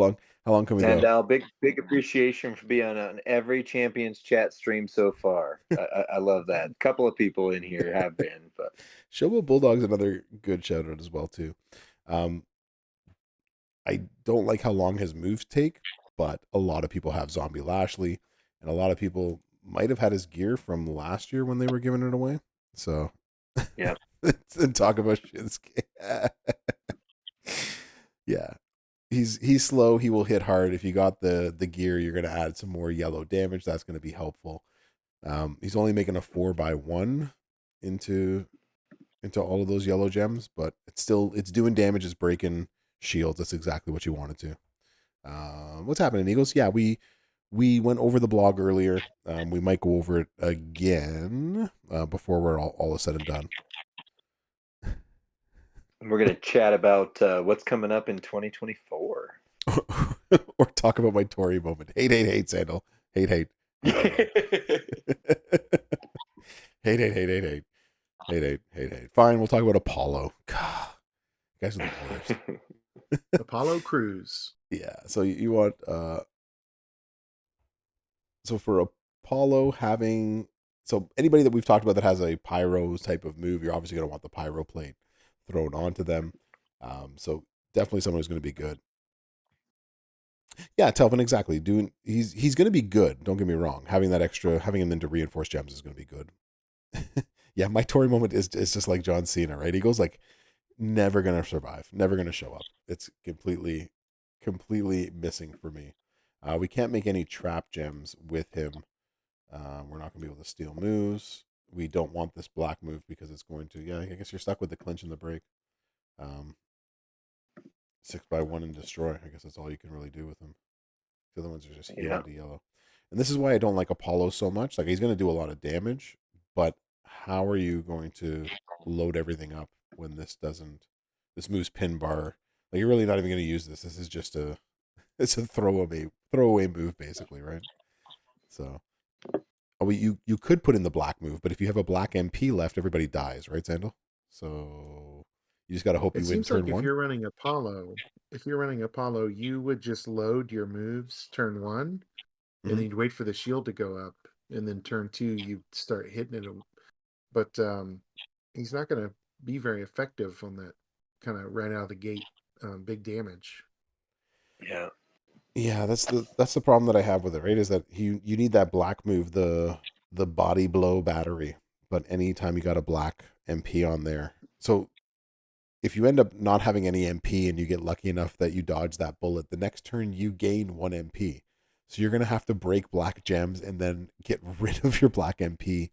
long can we And go? big appreciation for being on every Champions chat stream so far. I love that. A couple of people in here have been, but Showboat Bulldog's another good shout out as well too. I don't like how long his moves take, but a lot of people have Zombie Lashley, and a lot of people might have had his gear from last year when they were giving it away. So yeah. and talk about shit. Yeah. He's slow. He will hit hard. If you got the gear, you're gonna add some more yellow damage. That's gonna be helpful. He's only making a 4x1 into all of those yellow gems, but it's doing damage. It's breaking shields. That's exactly what you wanted to. What's happening, Eagles? Yeah, we went over the blog earlier. We might go over it again before we're all is said and done. We're going to chat about what's coming up in 2024. Or talk about my Tory moment. Hate, Sandal. Hate. Hate. Fine, we'll talk about Apollo. God, you guys are the worst. Apollo Crews. Yeah, so you want so for Apollo having anybody that we've talked about that has a pyro type of move, you're obviously going to want the pyro plate thrown onto them. So definitely someone who's going to be good. Yeah, Telvin, exactly. He's going to be good. Don't get me wrong. Having him into reinforced gems is going to be good. Yeah, my Tory moment is just like John Cena, right? He goes like, never going to survive, never going to show up. It's completely completely missing for me. We can't make any trap gems with him. We're not going to be able to steal moves. We don't want this black move because it's going to. Yeah, I guess you're stuck with the clinch and the break. 6x1 and destroy. I guess that's all you can really do with him. The other ones are just heal Yeah. into yellow. And this is why I don't like Apollo so much. Like, he's going to do a lot of damage, but how are you going to load everything up when this doesn't? This moves pin bar. Like, you're really not even going to use this. This is just it's a throwaway move basically, right? So, you could put in the black move, but if you have a black MP left, everybody dies, right, Zandal? So you just got to hope It you win seems like turn one. if you're running Apollo, you would just load your moves turn one, and Mm-hmm. then you'd wait for the shield to go up, and then turn two you start hitting it. But he's not going to be very effective on that kind of right out of the gate, big damage. Yeah. Yeah, that's the problem that I have with it, right? Is that you need that black move, the body blow battery, but anytime you got a black MP on there, so if you end up not having any MP and you get lucky enough that you dodge that bullet, the next turn you gain one MP. So you're gonna have to break black gems and then get rid of your black MP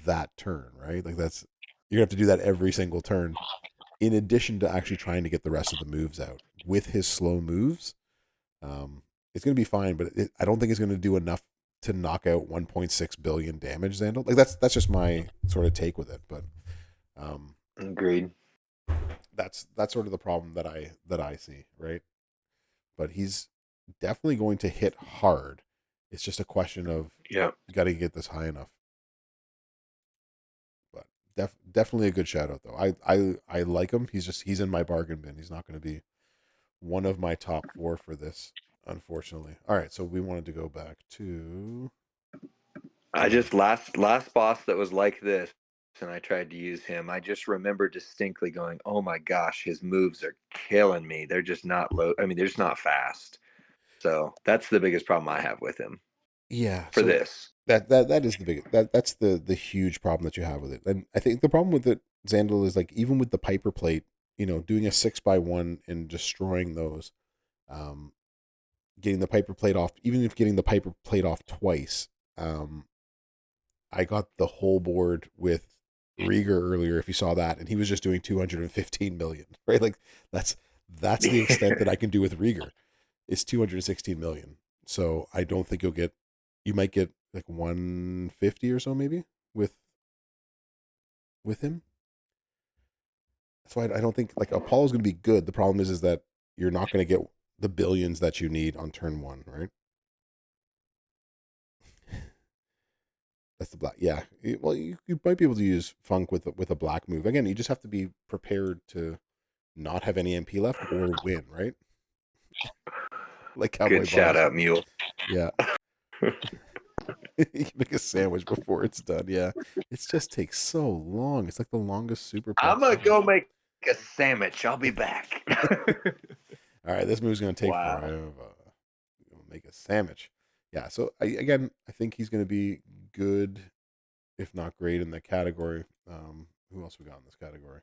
that turn, right? Like you're gonna have to do that every single turn, in addition to actually trying to get the rest of the moves out. With his slow moves, it's gonna be fine, but I don't think it's gonna do enough to knock out 1.6 billion damage, Xandal. Like that's just my sort of take with it, but um, Agreed. that's sort of the problem that I see, right? But he's definitely going to hit hard. It's just a question of Yeah. you got to get this high enough. But definitely a good shout out though. I like him. He's in my bargain bin. He's not going to be one of my top 4 for this, unfortunately. All right, so we wanted to go back to I just last boss that was like this, and I tried to use him. I just remember distinctly going, "Oh my gosh, his moves are killing me. They're just not low. I mean, they're just not fast." So that's the biggest problem I have with him yeah. for So this. that is the big that's the huge problem that you have with it. And I think the problem with it, Xandal, is like even with the Piper plate, doing a 6x1 and destroying those, um, getting the Piper plate off, even if getting the Piper plate off twice, um, I got the whole board with Rieger earlier, if you saw that, and he was just doing 215 million, right? Like that's the extent that I can do with Rieger. It's 216 million. So I don't think you might get like 150 or so maybe with him. So I don't think like Apollo's going to be good. The problem is that you're not going to get the billions that you need on turn one, right? That's the black. Yeah. Well, you might be able to use Funk with a black move. Again, you just have to be prepared to not have any MP left or win, right? Like Cowboy Good shout Bob's. out, Mule. Yeah. You can make a sandwich before it's done. Yeah. It just takes so long. It's like the longest superplex I'm gonna ever. go make a sandwich. I'll be back. All right, this move's gonna take Wow. forever. Make a sandwich. Yeah. So I think he's gonna be good, if not great, in the category. Who else we got in this category?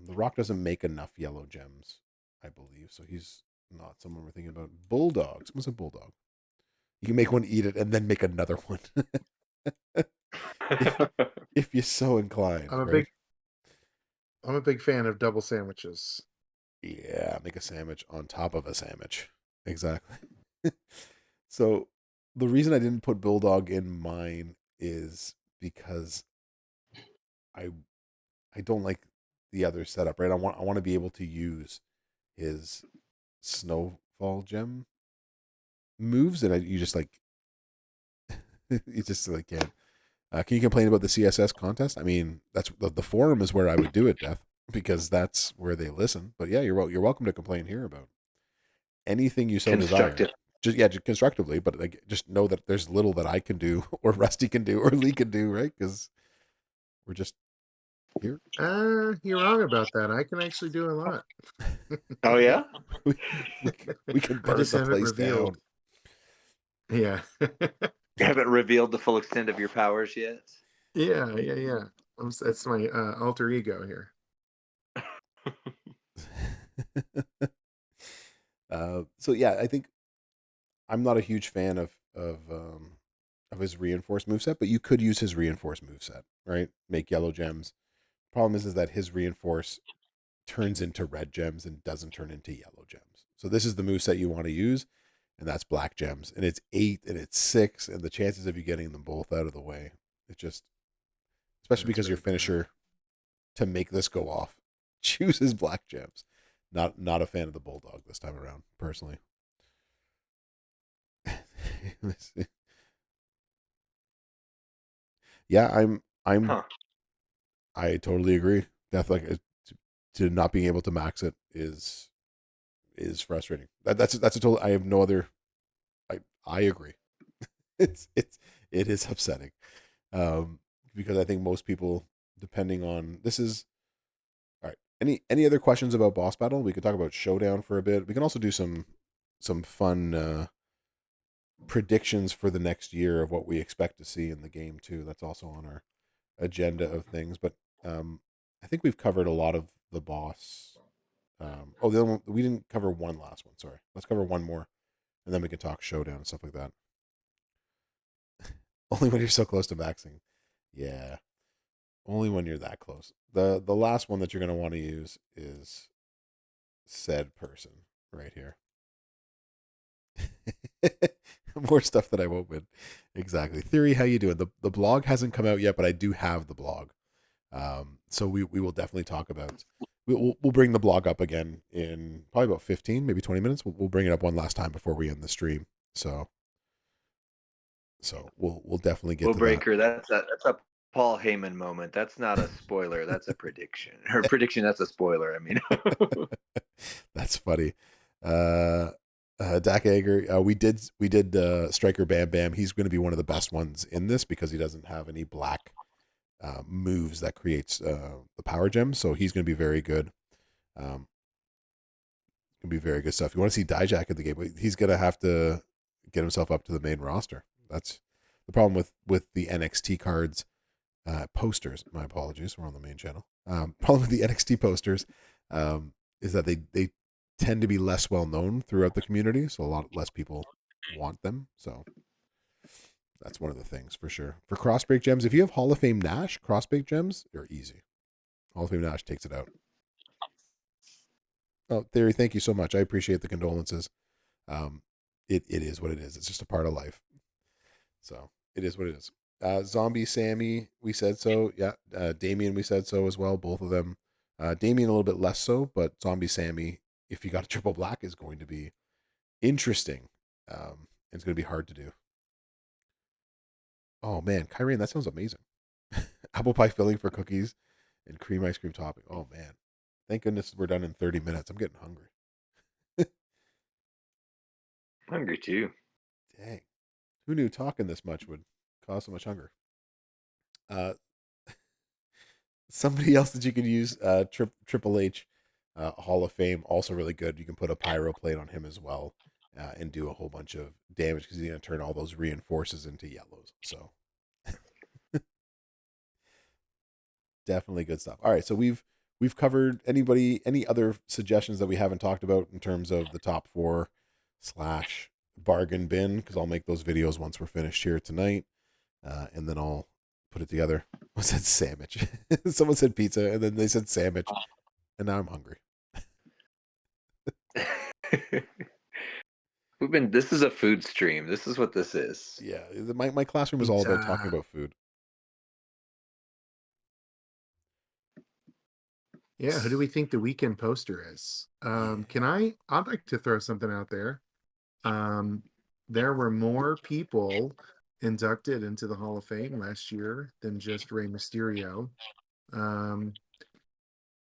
The Rock doesn't make enough yellow gems, I believe, so he's not someone we're thinking about. Bulldog. Someone said Bulldog. You can make one, eat it, and then make another one. if if you're so inclined, I'm a right? big I'm a big fan of double sandwiches. Yeah, make a sandwich on top of a sandwich. Exactly. So the reason I didn't put Bulldog in mine is because I I don't like the other setup, right? I want to be able to use his snowfall gem moves, and you just like you just like can't. Can you complain about the CSS contest? I mean, that's the forum is where I would do it, Death, because that's where they listen. But yeah, you're welcome to complain here about anything you so desire. Constructive. Just constructively, but like just know that there's little that I can do, or Rusty can do, or Lee can do, right? Because we're just here. You're wrong about that. I can actually do a lot. Oh yeah. we, we can I burn just the haven't place revealed. down. Yeah. You haven't revealed the full extent of your powers yet. Yeah. That's my alter ego here. So yeah, I think I'm not a huge fan of his reinforced moveset, but you could use his reinforced moveset, right? Make yellow gems. Problem is that his reinforce turns into red gems and doesn't turn into yellow gems. So this is the moveset you want to use, and that's black gems. And it's 8 and it's 6, and the chances of you getting them both out of the way, it just, especially That's because your very bad. finisher to make this go off chooses black gems. Not a fan of the bulldog this time around, personally. Yeah, Huh. I totally agree. Death like to not being able to max it is frustrating. That's a total. I have no other. I agree. It is upsetting, um, because I think most people, depending on this is all right. Any other questions about boss battle? We could talk about Showdown for a bit. We can also do some fun predictions for the next year of what we expect to see in the game too. That's also on our agenda of things. But I think we've covered a lot of the boss. Oh, the other one we didn't cover one last one. Sorry, let's cover one more, and then we can talk Showdown and stuff like that. Only when you're so close to maxing. Yeah, only when you're that close. The last one that you're gonna want to use is said person right here. More stuff that I won't win. Exactly. Theory, how you doing? The blog hasn't come out yet, but I do have the blog. So we will definitely talk about. We'll bring the blog up again in probably about 15, maybe 20 minutes. We'll bring it up one last time before we end the stream. So we'll definitely get Well, to that. Breaker, that's a Paul Heyman moment. That's not a spoiler. That's a prediction. Or prediction. That's a spoiler. I mean. That's funny. Uh, Dak Ager, we did Striker Bam Bam. He's going to be one of the best ones in this because he doesn't have any black moves that creates the power gem. So he's going to be very good. Going to be very good stuff. You want to see Dijak in the game, he's going to have to get himself up to the main roster. That's the problem with the NXT cards posters. My apologies. We're on the main channel. Problem with the NXT posters is that they tend to be less well known throughout the community, so a lot less people want them. So that's one of the things for sure. For crossbreak gems, if you have Hall of Fame Nash crossbreak gems, they're easy. Hall of Fame Nash takes it out. Oh, Theory, thank you so much. I appreciate the condolences. Um, it is what it is. It's just a part of life. So it is what it is. Zombie Sammy, we said so. Yeah. Damien, we said so as well. Both of them. Damien a little bit less so, but Zombie Sammy, if you got a triple black, is going to be interesting. It's going to be hard to do. Oh man, Kyrian, that sounds amazing. Apple pie filling for cookies and cream ice cream topping. Oh man, thank goodness we're done in 30 minutes. I'm getting hungry. Hungry too. Dang, who knew talking this much would cause so much hunger? Uh, Somebody else that you could use, Triple H, Hall of Fame, also really good. You can put a pyro plate on him as well, and do a whole bunch of damage because he's going to turn all those reinforces into yellows. So definitely good stuff. All right, so we've covered any other suggestions that we haven't talked about in terms of the top four slash bargain bin, because I'll make those videos once we're finished here tonight, and then I'll put it together. I said sandwich. Someone said pizza, and then they said sandwich, and now I'm hungry. This is a food stream. This is what this is. Yeah, my classroom is all about talking Pizza. about food. Yeah, who do we think the weekend poster is? Yeah. I'd like to throw something out there. Um, there were more people inducted into the Hall of Fame last year than just Rey Mysterio. Um,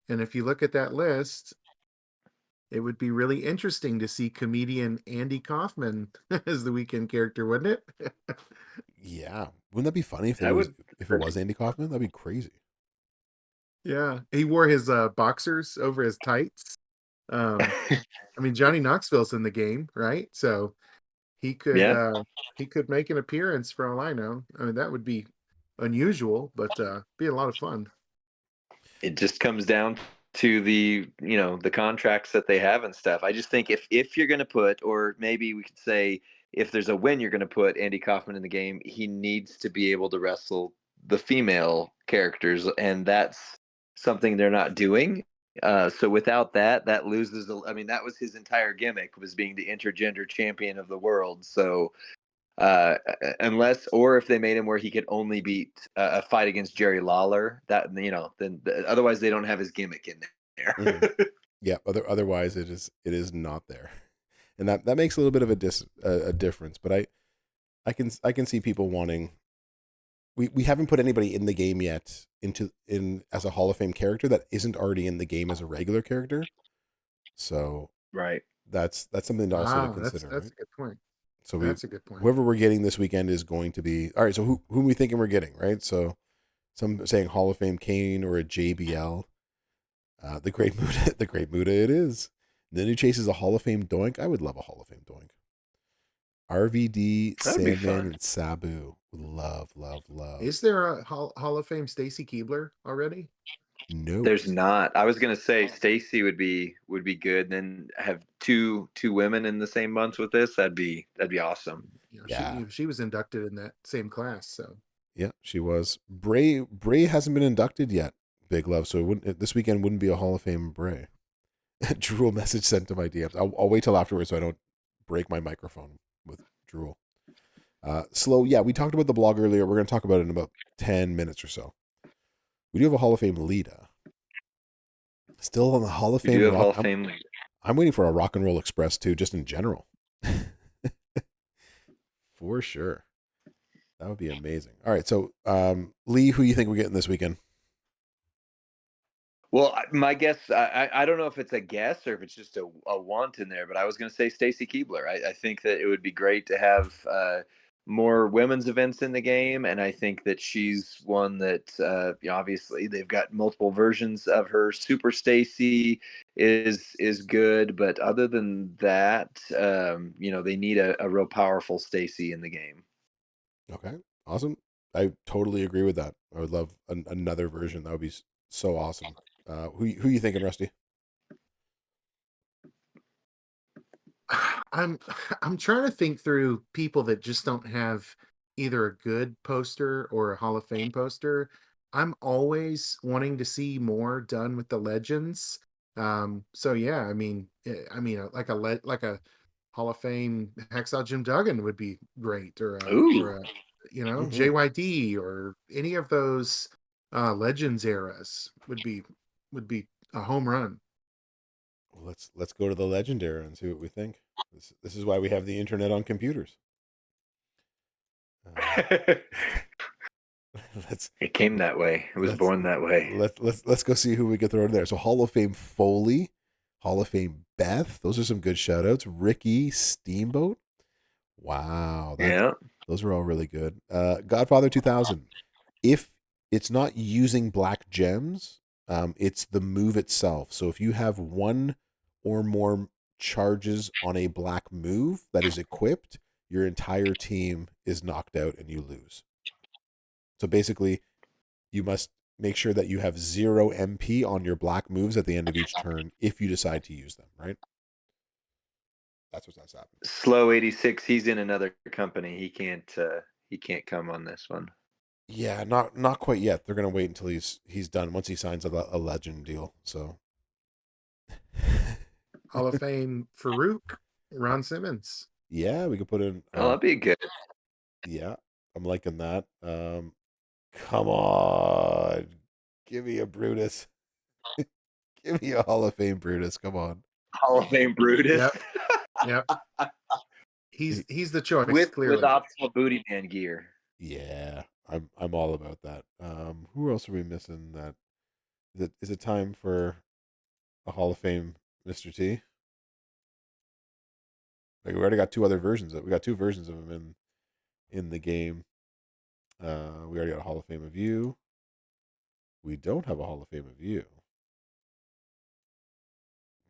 and if you look at that list, it would be really interesting to see comedian Andy Kaufman as the weekend character, wouldn't it? Yeah, wouldn't that be funny I would. if it was Andy Kaufman? That'd be crazy. Yeah, he wore his boxers over his tights. Um, I mean, Johnny Knoxville's in the game, right? So he could Yeah. uh he could make an appearance for all I know. I mean, that would be unusual, but be a lot of fun. It just comes down to the the contracts that they have and stuff. I just think if you're going to put, or maybe we could say if there's a win you're going to put Andy Kaufman in the game, he needs to be able to wrestle the female characters, and that's something they're not doing. So without that, that loses. I mean, that was his entire gimmick, was being the intergender champion of the world. So unless, or if they made him where he could only beat a fight against Jerry Lawler, that then otherwise they don't have his gimmick in Hmm. there. Yeah. Otherwise, it is not there, and that makes a little bit of a difference. But I can see people wanting. We haven't put anybody in the game yet in as a Hall of Fame character that isn't already in the game as a regular character. So Right. that's something also to Wow, consider, that's right? a good point. So That's a good point. whoever we're getting this weekend is going to be all right. So who are we thinking we're getting, right? So some saying Hall of Fame Kane or a JBL. The Great Muda, the Great Muda, it is. Then who chases a Hall of Fame Doink? I would love a Hall of Fame Doink. RVD, That would be Sandman, fun. and Sabu. Would love, love, love. Is there a Hall of Fame Stacy Keebler already? No. There's not. I was gonna say Stacy would be good. And then have two women in the same month with this. That'd be awesome. Yeah. She was inducted in that same class, so Yeah, she was. Bray hasn't been inducted yet. Big love. So this weekend wouldn't be a Hall of Fame Bray. Drool message sent to my DMs. I'll wait till afterwards so I don't break my microphone with Drool. Slow. Yeah, we talked about the blog earlier. We're going to talk about it in about 10 minutes or so. We do have a Hall of Fame Lita. Still on the Hall of We do Fame have Hall rock. of Fame leader. I'm waiting for a Rock and Roll Express too, just in general. For sure. That would be amazing. All right, so Lee, who you think we're getting this weekend? Well, my guess, I don't know if it's a guess or if it's just a want in there, but I was going to say Stacy Keebler. I think that it would be great to have more women's events in the game, and I think that she's one that obviously they've got multiple versions of her. Super Stacy is good, but other than that, they need a real powerful Stacy in the game. Okay, awesome. I totally agree with that. I would love another version. That would be so awesome. Who you thinking, Rusty? I'm I'm trying to think through people that just don't have either a good poster or a Hall of Fame poster. I'm always wanting to see more done with the legends. So yeah, like a Hall of Fame Hacksaw Jim Duggan would be great, Ooh. or a Mm-hmm. JYD or any of those legends eras would be a home run. Well, let's go to the legend era and see what we think. This is why we have the internet on computers. Uh, let's It came that way. It was let's born that way. let's go see who we could throw in there. So Hall of Fame Foley, Hall of Fame Beth. Those are some good shout outs. Ricky Steamboat. Wow, Yeah. those are all really good. Godfather 2000. If it's not using black gems, it's the move itself. So if you have one or more charges on a black move that is equipped, your entire team is knocked out and you lose. So basically, you must make sure that you have 0 MP on your black moves at the end of each turn if you decide to use them, right? That's what's happening. Slow 86. He's in another company. He can't come on this one. Yeah, not quite yet. They're gonna wait until he's done once he signs a legend deal. So Hall of Fame Farouk, Ron Simmons. yeah, we could put in. Oh, that'd be good. Yeah, I'm liking that. Come on, give me a Brutus. Give me a Hall of Fame Brutus. Come on. Hall of Fame Brutus. Yep, yep. He's the choice, with clearly. optional booty man gear. Yeah, I'm all about that. Who else are we missing? That is it time for a Hall of Fame Mr. T? Like we already got two other versions of. We got two versions of him in the game. We already got a Hall of Fame of you. We don't have a Hall of Fame of you.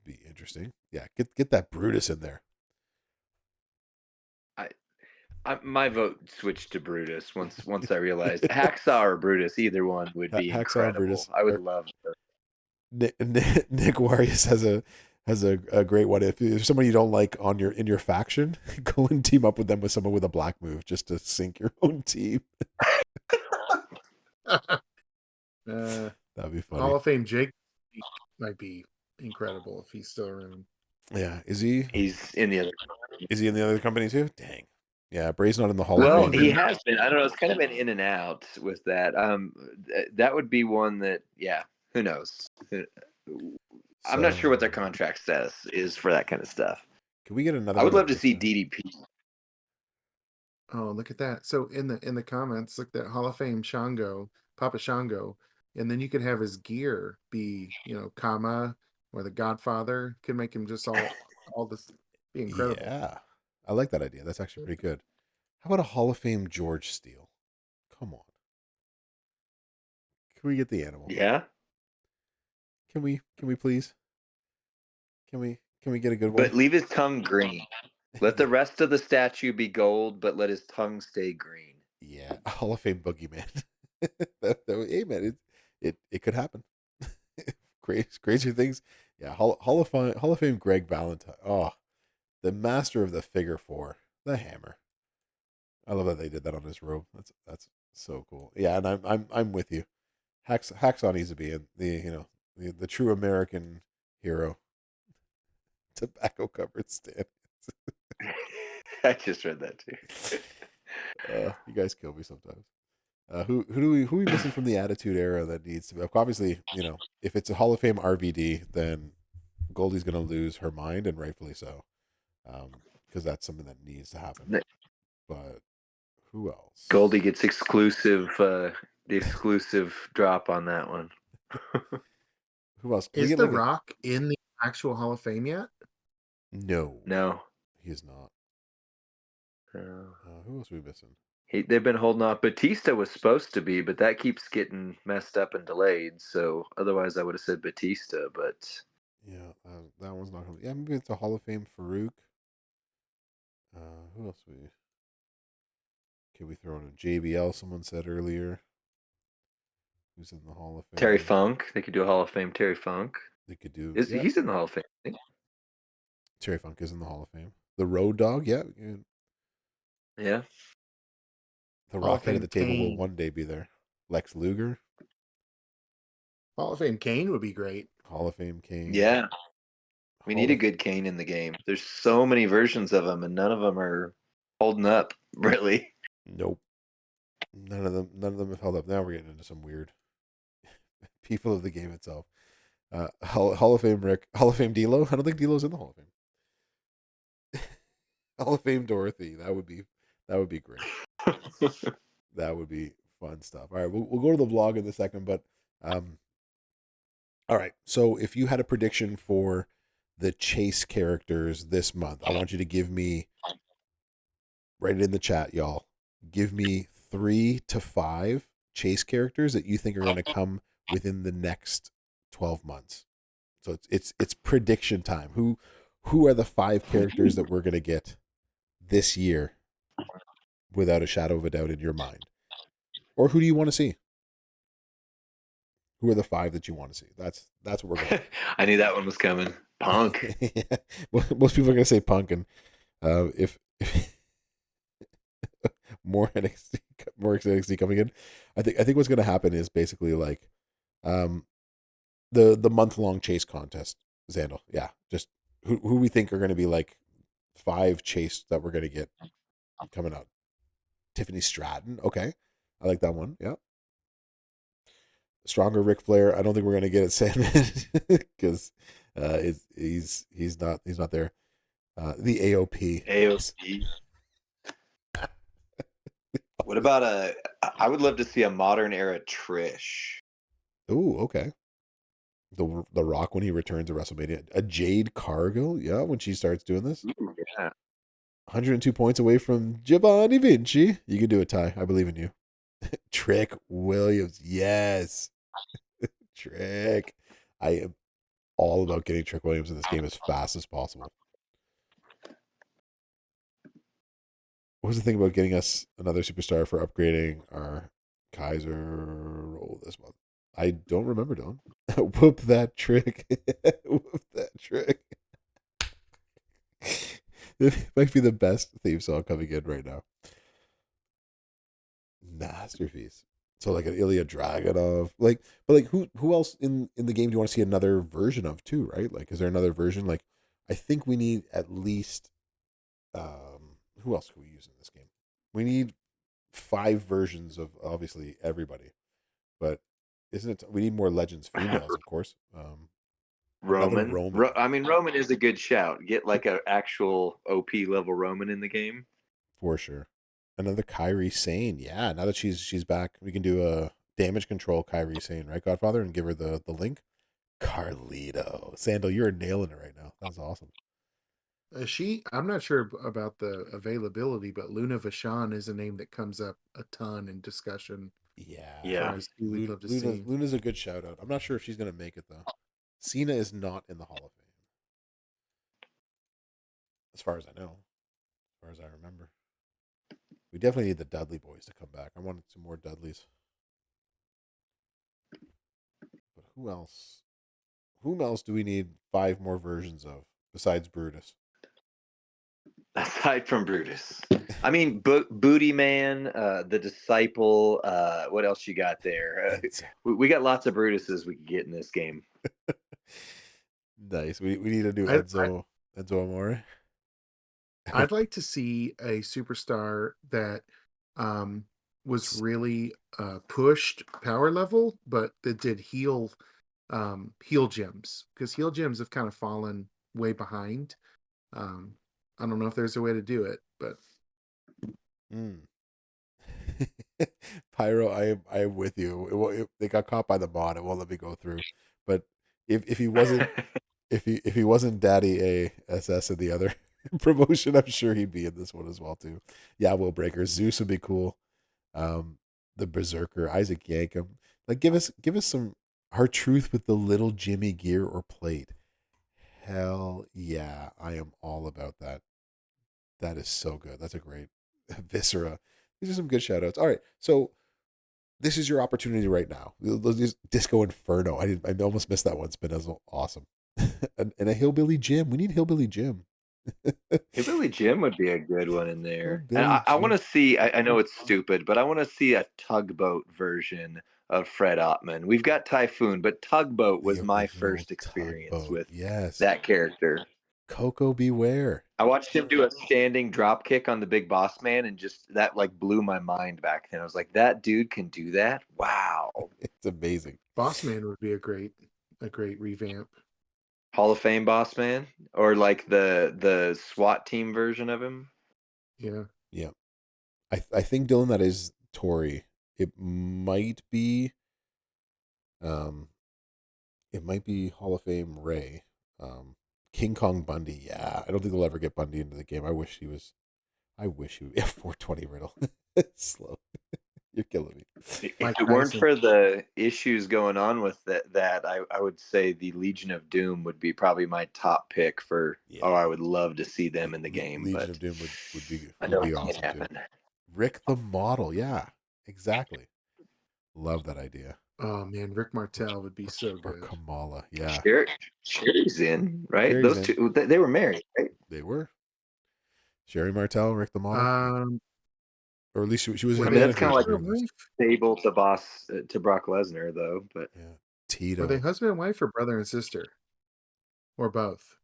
Be interesting. Yeah, get that Brutus in there. My vote switched to Brutus once I realized Hacksaw or Brutus. Either one would be Hacksaw incredible. Brutus. I would love to. Nick Warius has a great one. If there's somebody you don't like on your in your faction, go and team up with them with someone with a black move just to sink your own team. That'd be funny. Hall of Fame Jake might be incredible if he's still around. Yeah, is he? He's in the other. Is he in the other company too? Dang. Yeah, Bray's not in the Hall of Well, Fame. he Even has been. I don't know. It's kind of been in and out with that. That would be one that, yeah. Who knows? I'm not sure what their So, contract status is for that kind of stuff. can we get another I would one of love to this? see DDP. oh, look at that. So in the comments, look at that Hall of Fame Shango, Papa Shango, and then you could have his gear be, Kama or the Godfather. Could make him just all this be incredible. Yeah, I like that idea. That's actually pretty good. How about a Hall of Fame George Steele? Come on, can we get the animal? Yeah, Can we? Can we please? Can we get a good one? but leave his tongue green. Let the rest of the statue be gold, but let his tongue stay green. Yeah, Hall of Fame boogeyman. Hey man, it could happen. Crazier things. Yeah, Hall of Fame Greg Valentine. Oh, the master of the figure four, the hammer. I love that they did that on his robe. That's so cool. Yeah, and I'm with you. Hacksaw needs to be in the true American hero. Tobacco covered stand. I just read that too. You guys kill me sometimes. Who are we missing from the Attitude Era that needs to be? Obviously, if it's a Hall of Fame RVD, then Goldie's going to lose her mind, and rightfully so, because that's something that needs to happen. But who else? Goldie gets the exclusive drop on that one. Who else? Is The Rock in the actual Hall of Fame yet? No, he is not. Who else are we missing? They've been holding off. Batista was supposed to be, but that keeps getting messed up and delayed. So otherwise, I would have said Batista. But yeah, that one's not. Yeah, maybe it's a Hall of Fame Farouk. Who else can we throw in a JBL? Someone said earlier. Who's in the Hall of Fame? Terry Funk. They could do a Hall of Fame Terry Funk. They could do. He's in the Hall of Fame? I think. Terry Funk is in the Hall of Fame. The Road Dogg, yeah. Yeah. The Rock head of the table will one day be there. Lex Luger. Hall of Fame Kane would be great. Hall of Fame Kane. Yeah. We need a good Kane in the game. There's so many versions of him, and none of them are holding up, really. Nope. None of them have held up. Now we're getting into some weird people of the game itself. Hall of Fame Rick. Hall of Fame D'Lo. I don't think D'Lo's in the Hall of Fame. Hall of Fame Dorothy. That would be great. That would be fun stuff. All right, we'll go to the vlog in a second, but all right. So if you had a prediction for the chase characters this month, I want you to give me, write it in the chat, y'all. Give me 3 to 5 chase characters that you think are going to come within the next 12 months. So it's prediction time. Who are the 5 characters that we're going to get this year without a shadow of a doubt in your mind? Or who do you want to see? Who are the 5 that you want to see? That's what we're going to I knew that one was coming. Punk. Yeah. Most people are going to say Punk, and if more NXT coming in, I think what's going to happen is basically like the month-long chase contest, Xandal. Yeah, just who we think are going to be like 5 chase that we're going to get coming out. Tiffany Stratton. Okay. I like that one. Yeah. Stronger Ric Flair. I don't think we're going to get it Sandman because he's not there. The AOP. AOP. What about I would love to see a modern era Trish. Ooh, okay. The Rock when he returns to WrestleMania. A Jade Cargill, yeah, when she starts doing this. Ooh, yeah. 102 points away from Giovanni Vinci. You can do it, Ty. I believe in you. Trick Williams, yes. Trick. I am all about getting Trick Williams in this game as fast as possible. What was the thing about getting us another superstar for upgrading our Kaiser role this month? I don't remember, Dylan. Whoop that trick. Whoop that trick. It might be the best theme song coming in right now. Masterpiece. So like an Ilya Dragunov, but like who else in the game do you want to see another version of too? Right? Like, is there another version? Like, I think we need at least who else can we use in this game? We need 5 versions of obviously everybody, but isn't it? We need more Legends females, of course. Another Roman. Roman I mean, Roman is a good shout. Get like an actual OP level Roman in the game. for sure. Another Kyrie Sane. Yeah, now that she's back, we can do a damage control Kyrie Sane, right, Godfather, and give her the link. Carlito. Sandal, you're nailing it right now. That's awesome. I'm not sure about the availability, but Luna Vachon is a name that comes up a ton in discussion as Yeah. far Yeah. as who we'd love to Luna see. Luna's a good shout out. I'm not sure if she's gonna make it though. Cena is not in the Hall of Fame. As far as I know. As far as I remember. We definitely need the Dudley boys to come back. I wanted some more Dudleys. But who else? Whom else do we need 5 more versions of besides Brutus? Aside from Brutus. I mean, Booty Man, the Disciple. What else you got there? Enzo. We got lots of Brutuses we could get in this game. Nice. We need a new I, Enzo Amore. I'd like to see a superstar that um, was really pushed power level, but that did heal gems, because heal gems have kind of fallen way behind. Um, I don't know if there's a way to do it, but Mm. Pyro, I am with you. They got caught by the mod. It won't let me go through. But if he wasn't if he wasn't Daddy A SS in the other promotion, I'm sure he'd be in this one as well too. Yeah, Will Breaker, Zeus would be cool. The Berserker, Isaac Yankum. Like, give us some our truth with the little Jimmy gear or plate. Hell yeah, I am all about that. That is so good. That's a great Viscera. These are some good shout outs. All right. So this is your opportunity right now. Disco Inferno. I almost missed that one. Spinezzel. Awesome. and a Hillbilly Jim. We need Hillbilly Jim. Hillbilly Jim would be a good one in there. And Hillbilly I want Jim. to see, I know it's stupid, but I want to see a tugboat version of Fred Ottman. We've got Typhoon, but tugboat The was my original first experience tugboat. with Yes. that character. Coco Beware. I watched him do a standing drop kick on the Big Boss Man, and just that like blew my mind back then. I was like, that dude can do that? Wow. It's amazing. Boss Man would be a great revamp. Hall of Fame Boss Man, or like the SWAT team version of him. Yeah. Yeah. I think, Dylan, that is Tori. It might be um Hall of Fame Ray. King Kong Bundy. Yeah. I don't think they'll ever get Bundy into the game. I wish he would. Yeah, 420 Riddle. Slow. You're killing me. If Mike it weren't Tyson. for the issues going on with that I would say the Legion of Doom would be probably my top pick for. Yeah. Oh, I would love to see them in the game, Legion but of Doom I would know be it awesome can't too. happen. Rick the Model. Yeah. Exactly. Love that idea. Oh man, Rick Martel would be so Or good. Kamala. Yeah. Sherry's in, right? Sherry's Those in. two, they were married, right? They were. Sherry Martel, Rick the Model. Um, Or at least she was were his I mean, they that's manager kind of at the like very husband and least. wife? stable to boss to Brock Lesnar, though. But Yeah. Were they Tito. husband and wife or brother and sister, or both?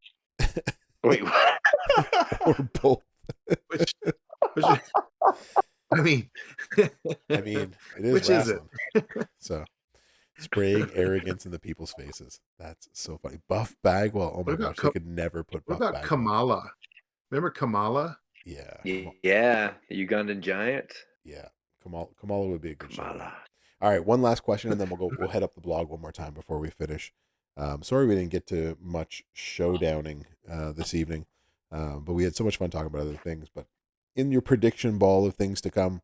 wait, what? Or both. Which I mean, I mean, it is which is it? wrestling. So spraying arrogance in the people's faces. That's so funny. Buff Bagwell. Oh What my about gosh, they could never put what Buff about Bagwell. Kamala? Remember Kamala? Yeah. Yeah, Ugandan giant. Yeah. Kamala would be a good shout out. Kamala. All right, one last question, and then we'll head up the blog one more time before we finish. Sorry we didn't get to much showdowning this evening, but we had so much fun talking about other things. But in your prediction ball of things to come,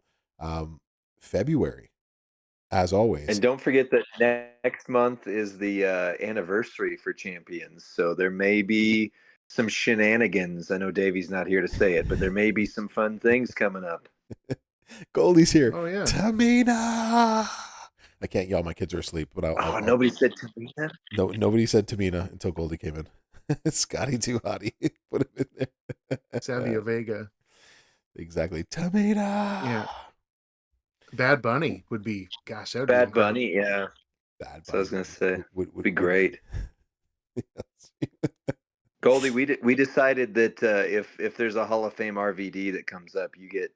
February, as always. And don't forget that next month is the anniversary for Champions. So there may be some shenanigans. I know Davey's not here to say it, but there may be some fun things coming up. Goldie's here. Oh yeah. Tamina. I can't yell. My kids are asleep, but Oh, nobody said Tamina. no, nobody said Tamina until Goldie came in. Scotty too hottie. Put him in Savio there. Vega. Exactly. Tamina. Yeah. Bad Bunny would be, gosh, that would be Bad incredible. Bunny, yeah. Bad So I Bunny was gonna say, would be great. yes. Goldie, we decided that if there's a Hall of Fame RVD that comes up, you get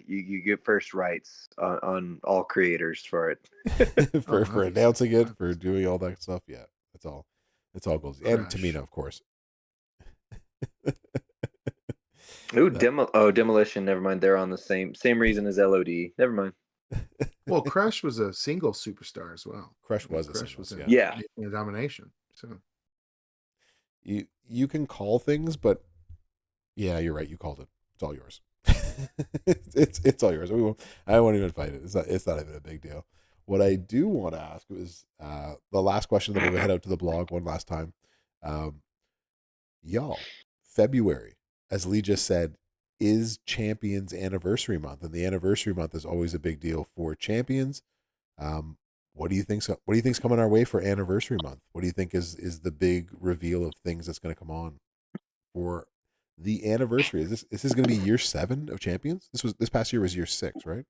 you get first rights on all creators for it. Oh, for nice. announcing it, Nice. for doing all that stuff. Yeah, that's all. It's all goes. And Crush. Tamina, of course. Ooh, That- Demolition. Never mind. They're on the same reason as LOD. Never mind. Well, Crush was a single superstar as well. Crush I mean, was a Crush singles. was Yeah, Yeah. in domination. So you can call things, but yeah, you're right. You called it. It's all yours. It's all yours. I won't even fight it. It's not even a big deal. What I do want to ask was the last question, then we'll head out to the blog one last time. Um, y'all, February, as Lee just said, is Champions Anniversary Month, and the Anniversary Month is always a big deal for champions. Um, what do you think? What do you think's coming our way for Anniversary Month? What do you think is the big reveal of things that's going to come on for the anniversary? Is this going to be year 7 of Champions? This past year was year 6, right?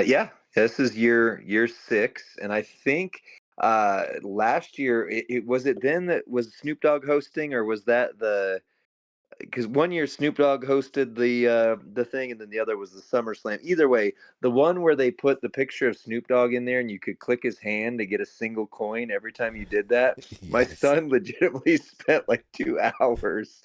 Yeah, this is year 6, and I think last year it was it then that was Snoop Dogg hosting, or was that the because one year Snoop Dogg hosted the thing, and then the other was the SummerSlam. Either way, the one where they put the picture of Snoop Dogg in there, and you could click his hand to get a single coin every time you did that. My Yes. son legitimately spent like 2 hours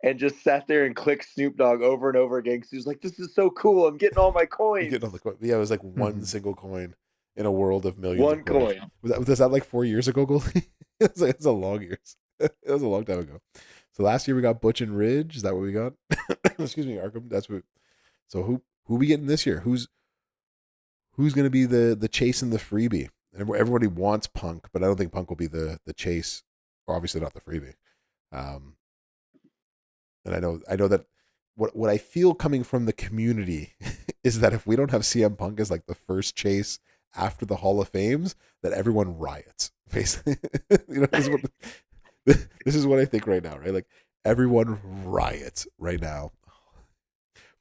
and just sat there and clicked Snoop Dogg over and over again because he was like, "This is so cool! I'm getting all my You coins." get on the coin. Yeah, it was like one single coin in a world of millions of One coins. coin. Was that like 4 years ago, Goldie? It's a long years. It was a long time ago. So last year we got Butch and Ridge. Is that what we got? Excuse me, Arkham. That's what. So who we getting this year? Who's going to be the chase and the freebie? Everybody wants Punk, but I don't think Punk will be the chase, or obviously not the freebie. And I know that what I feel coming from the community is that if we don't have CM Punk as like the first chase after the Hall of Fames, that everyone riots. Basically, this is what I think right now, right? Like everyone riots right now.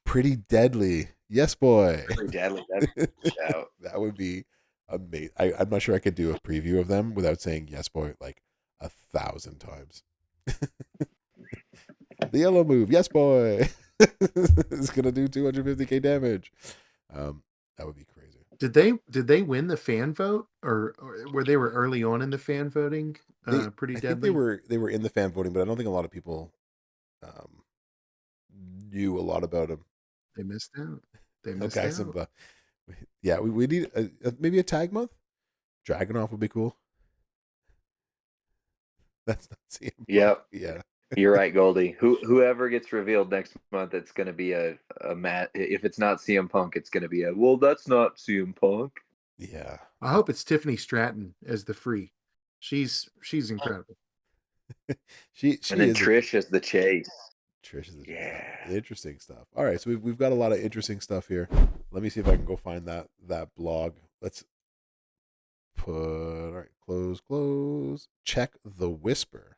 Pretty Deadly, yes, boy. Pretty deadly. That's a shout. That would be amazing. I'm not sure I could do a preview of them without saying yes, boy, like 1,000 times. The yellow move, yes, boy. It's gonna do 250k damage. That would be crazy. did they win the fan vote, or were they were early on in the fan voting? Pretty I think they Deadly. were in the fan voting, but I don't think a lot of people um, knew a lot about them. They missed out. They missed Okay, out. yeah, we need maybe a tag month. Dragonoff would be cool. That's not CM Punk. Yep. Yeah. You're right, Goldie. Whoever gets revealed next month, it's going to be a Matt. If it's not CM Punk, it's going to be a, well, that's not CM Punk. Yeah. I hope it's Tiffany Stratton as the free. She's incredible. she And then is Trish is the chase. Trish is Yeah. interesting stuff. All right, so we've got a lot of interesting stuff here. Let me see if I can go find that blog. Let's put all right, close. Check the whisper.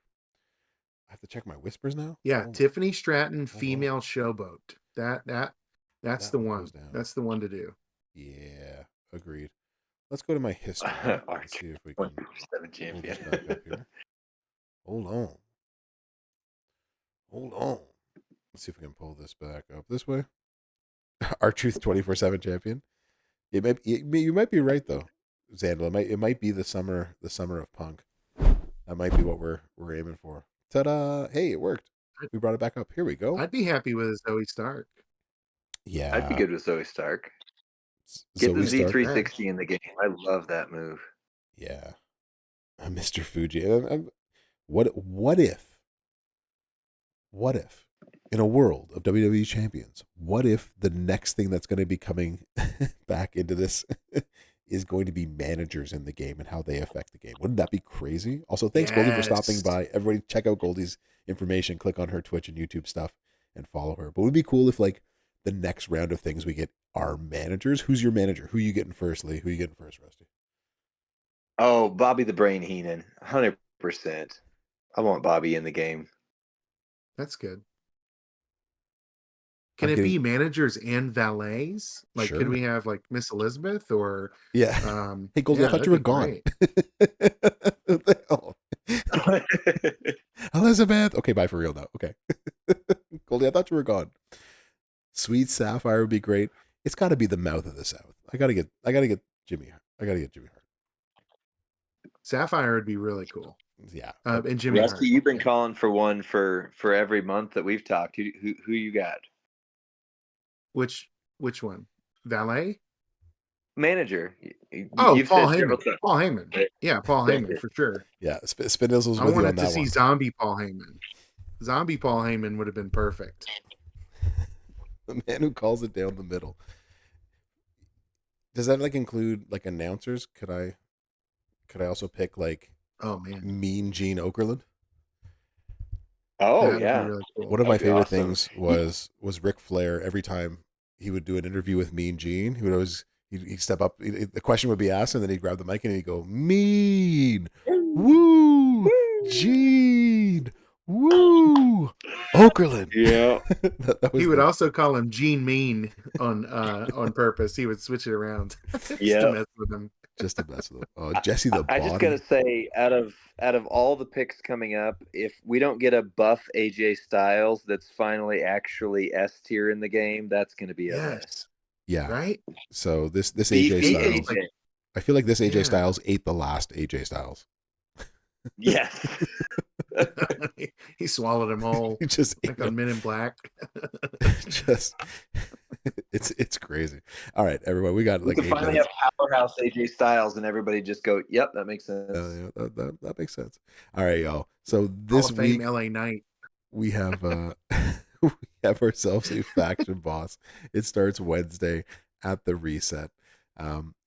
I have to check my whispers now. Yeah, Oh, Tiffany Stratton, oh, female showboat. That's that the one one. goes down. That's the one to do. Yeah, agreed. Let's go to my history. Let's see if we can 24/7 pull champion. this back up here. Hold on. Let's see if we can pull this back up this way. R-Truth 24/7 champion. You might be right though, Xandal. It might be the summer of Punk. That might be what we're aiming for. Ta-da! Hey, it worked. We brought it back up. Here we go. I'd be happy with Zoe Stark. Yeah, I'd be good with Zoe Stark. Get the Zoe Stark. Z360 in the game. I love that move. Yeah, Mr. Fuji. What if in a world of WWE champions, what if the next thing that's going to be coming back into this is going to be managers in the game and how they affect the game? Wouldn't that be crazy? Also, thanks Goldie for stopping Yes. by. Everybody check out Goldie's information, click on her Twitch and YouTube stuff and follow her. But it would be cool if like the next round of things we get our managers. Who's your manager? Who you getting first, Lee? Who you getting first, Rusty? Oh, Bobby the Brain Heenan, 100%. I want Bobby in the game. That's good. I'm Can it getting be managers and valets? Like, could sure. we have like Miss Elizabeth or Yeah. Hey, Goldie, I yeah, thought that'd you were be gone. great. What the hell? Elizabeth. Okay, bye for real now. Okay. Goldie, I thought you were gone. Sweet Sapphire would be great. It's got to be the mouth of the South. I gotta get Jimmy. I gotta get Jimmy Hart. Sapphire would be really cool. Yeah. And Jimmy Rusty, Hart. you've been Yeah. calling for one for every month that we've talked. Who you got? Which one? Valet? Manager. Oh, You've Paul said several Heyman. times. Paul Heyman. Yeah, Paul Thank Heyman you. for sure. Yeah. Spindles I with you on wanted to that see one. zombie Paul Heyman. Zombie Paul Heyman would have been perfect. The man who calls it down the middle. Does that like include like announcers? Could I also pick like Oh man, Mean Gene Okerlund? Oh that would be yeah, really cool. One of my that'd be favorite awesome. things was Ric Flair. Every time he would do an interview with Mean Gene, he would always he'd step up. The question would be asked, and then he'd grab the mic and he'd go, "Mean, woo, Gene, woo, Okerlund." Yeah. That He was would the also call him Gene Mean on purpose. He would switch it around just to Yep. mess with him. just the best of them. Oh, Jesse the I just gotta Body. say, out of all the picks coming up, if we don't get a buff AJ Styles that's finally actually S tier in the game, that's gonna be a miss. Yes, Yeah. right. So this AJ Beefy AJ's Styles. like, AJ. I feel like this AJ yeah. Styles ate the last AJ Styles. Yes. He swallowed him whole, He just ate like him. on Men in Black. Just it's crazy. All right, everyone, we got We like could 8 finally minutes. have powerhouse AJ Styles, and everybody just go, "Yep, that makes sense." Yeah, that makes sense. All right, y'all. So Hall this of Fame week LA Knight. we have we have ourselves a faction boss. It starts Wednesday at the reset.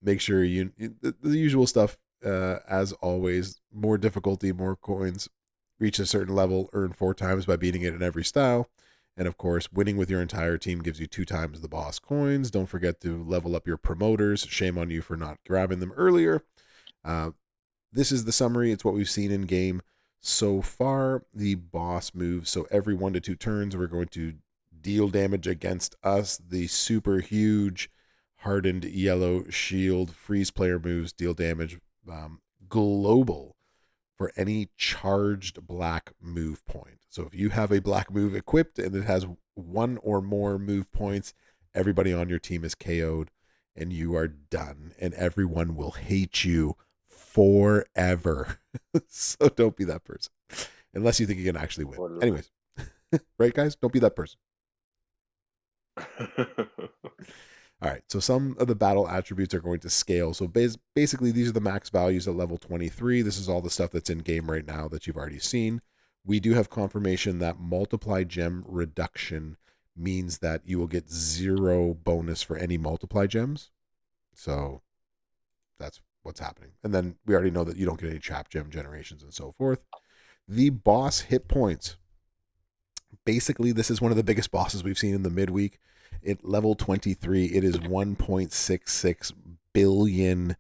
Make sure the usual stuff. As always, more difficulty, more coins. Reach a certain level, earn 4 times by beating it in every style. And of course, winning with your entire team gives you 2 times the boss coins. Don't forget to level up your promoters. Shame on you for not grabbing them earlier. This is the summary. It's what we've seen in game so far. The boss moves. So every 1 to 2 turns, we're going to deal damage against us. The super huge hardened yellow shield freeze player moves, deal damage global for any charged black move point. So if you have a black move equipped and it has 1 or more move points, everybody on your team is KO'd and you are done. And everyone will hate you forever. So don't be that person. Unless you think you can actually win. Anyways, right, guys? Don't be that person. All right, so some of the battle attributes are going to scale. So basically, these are the max values at level 23. This is all the stuff that's in game right now that you've already seen. We do have confirmation that multiply gem reduction means that you will get 0 bonus for any multiply gems. So that's what's happening. And then we already know that you don't get any trap gem generations and so forth. The boss hit points. Basically, this is one of the biggest bosses we've seen in the midweek. At level 23, it is 1.66 billion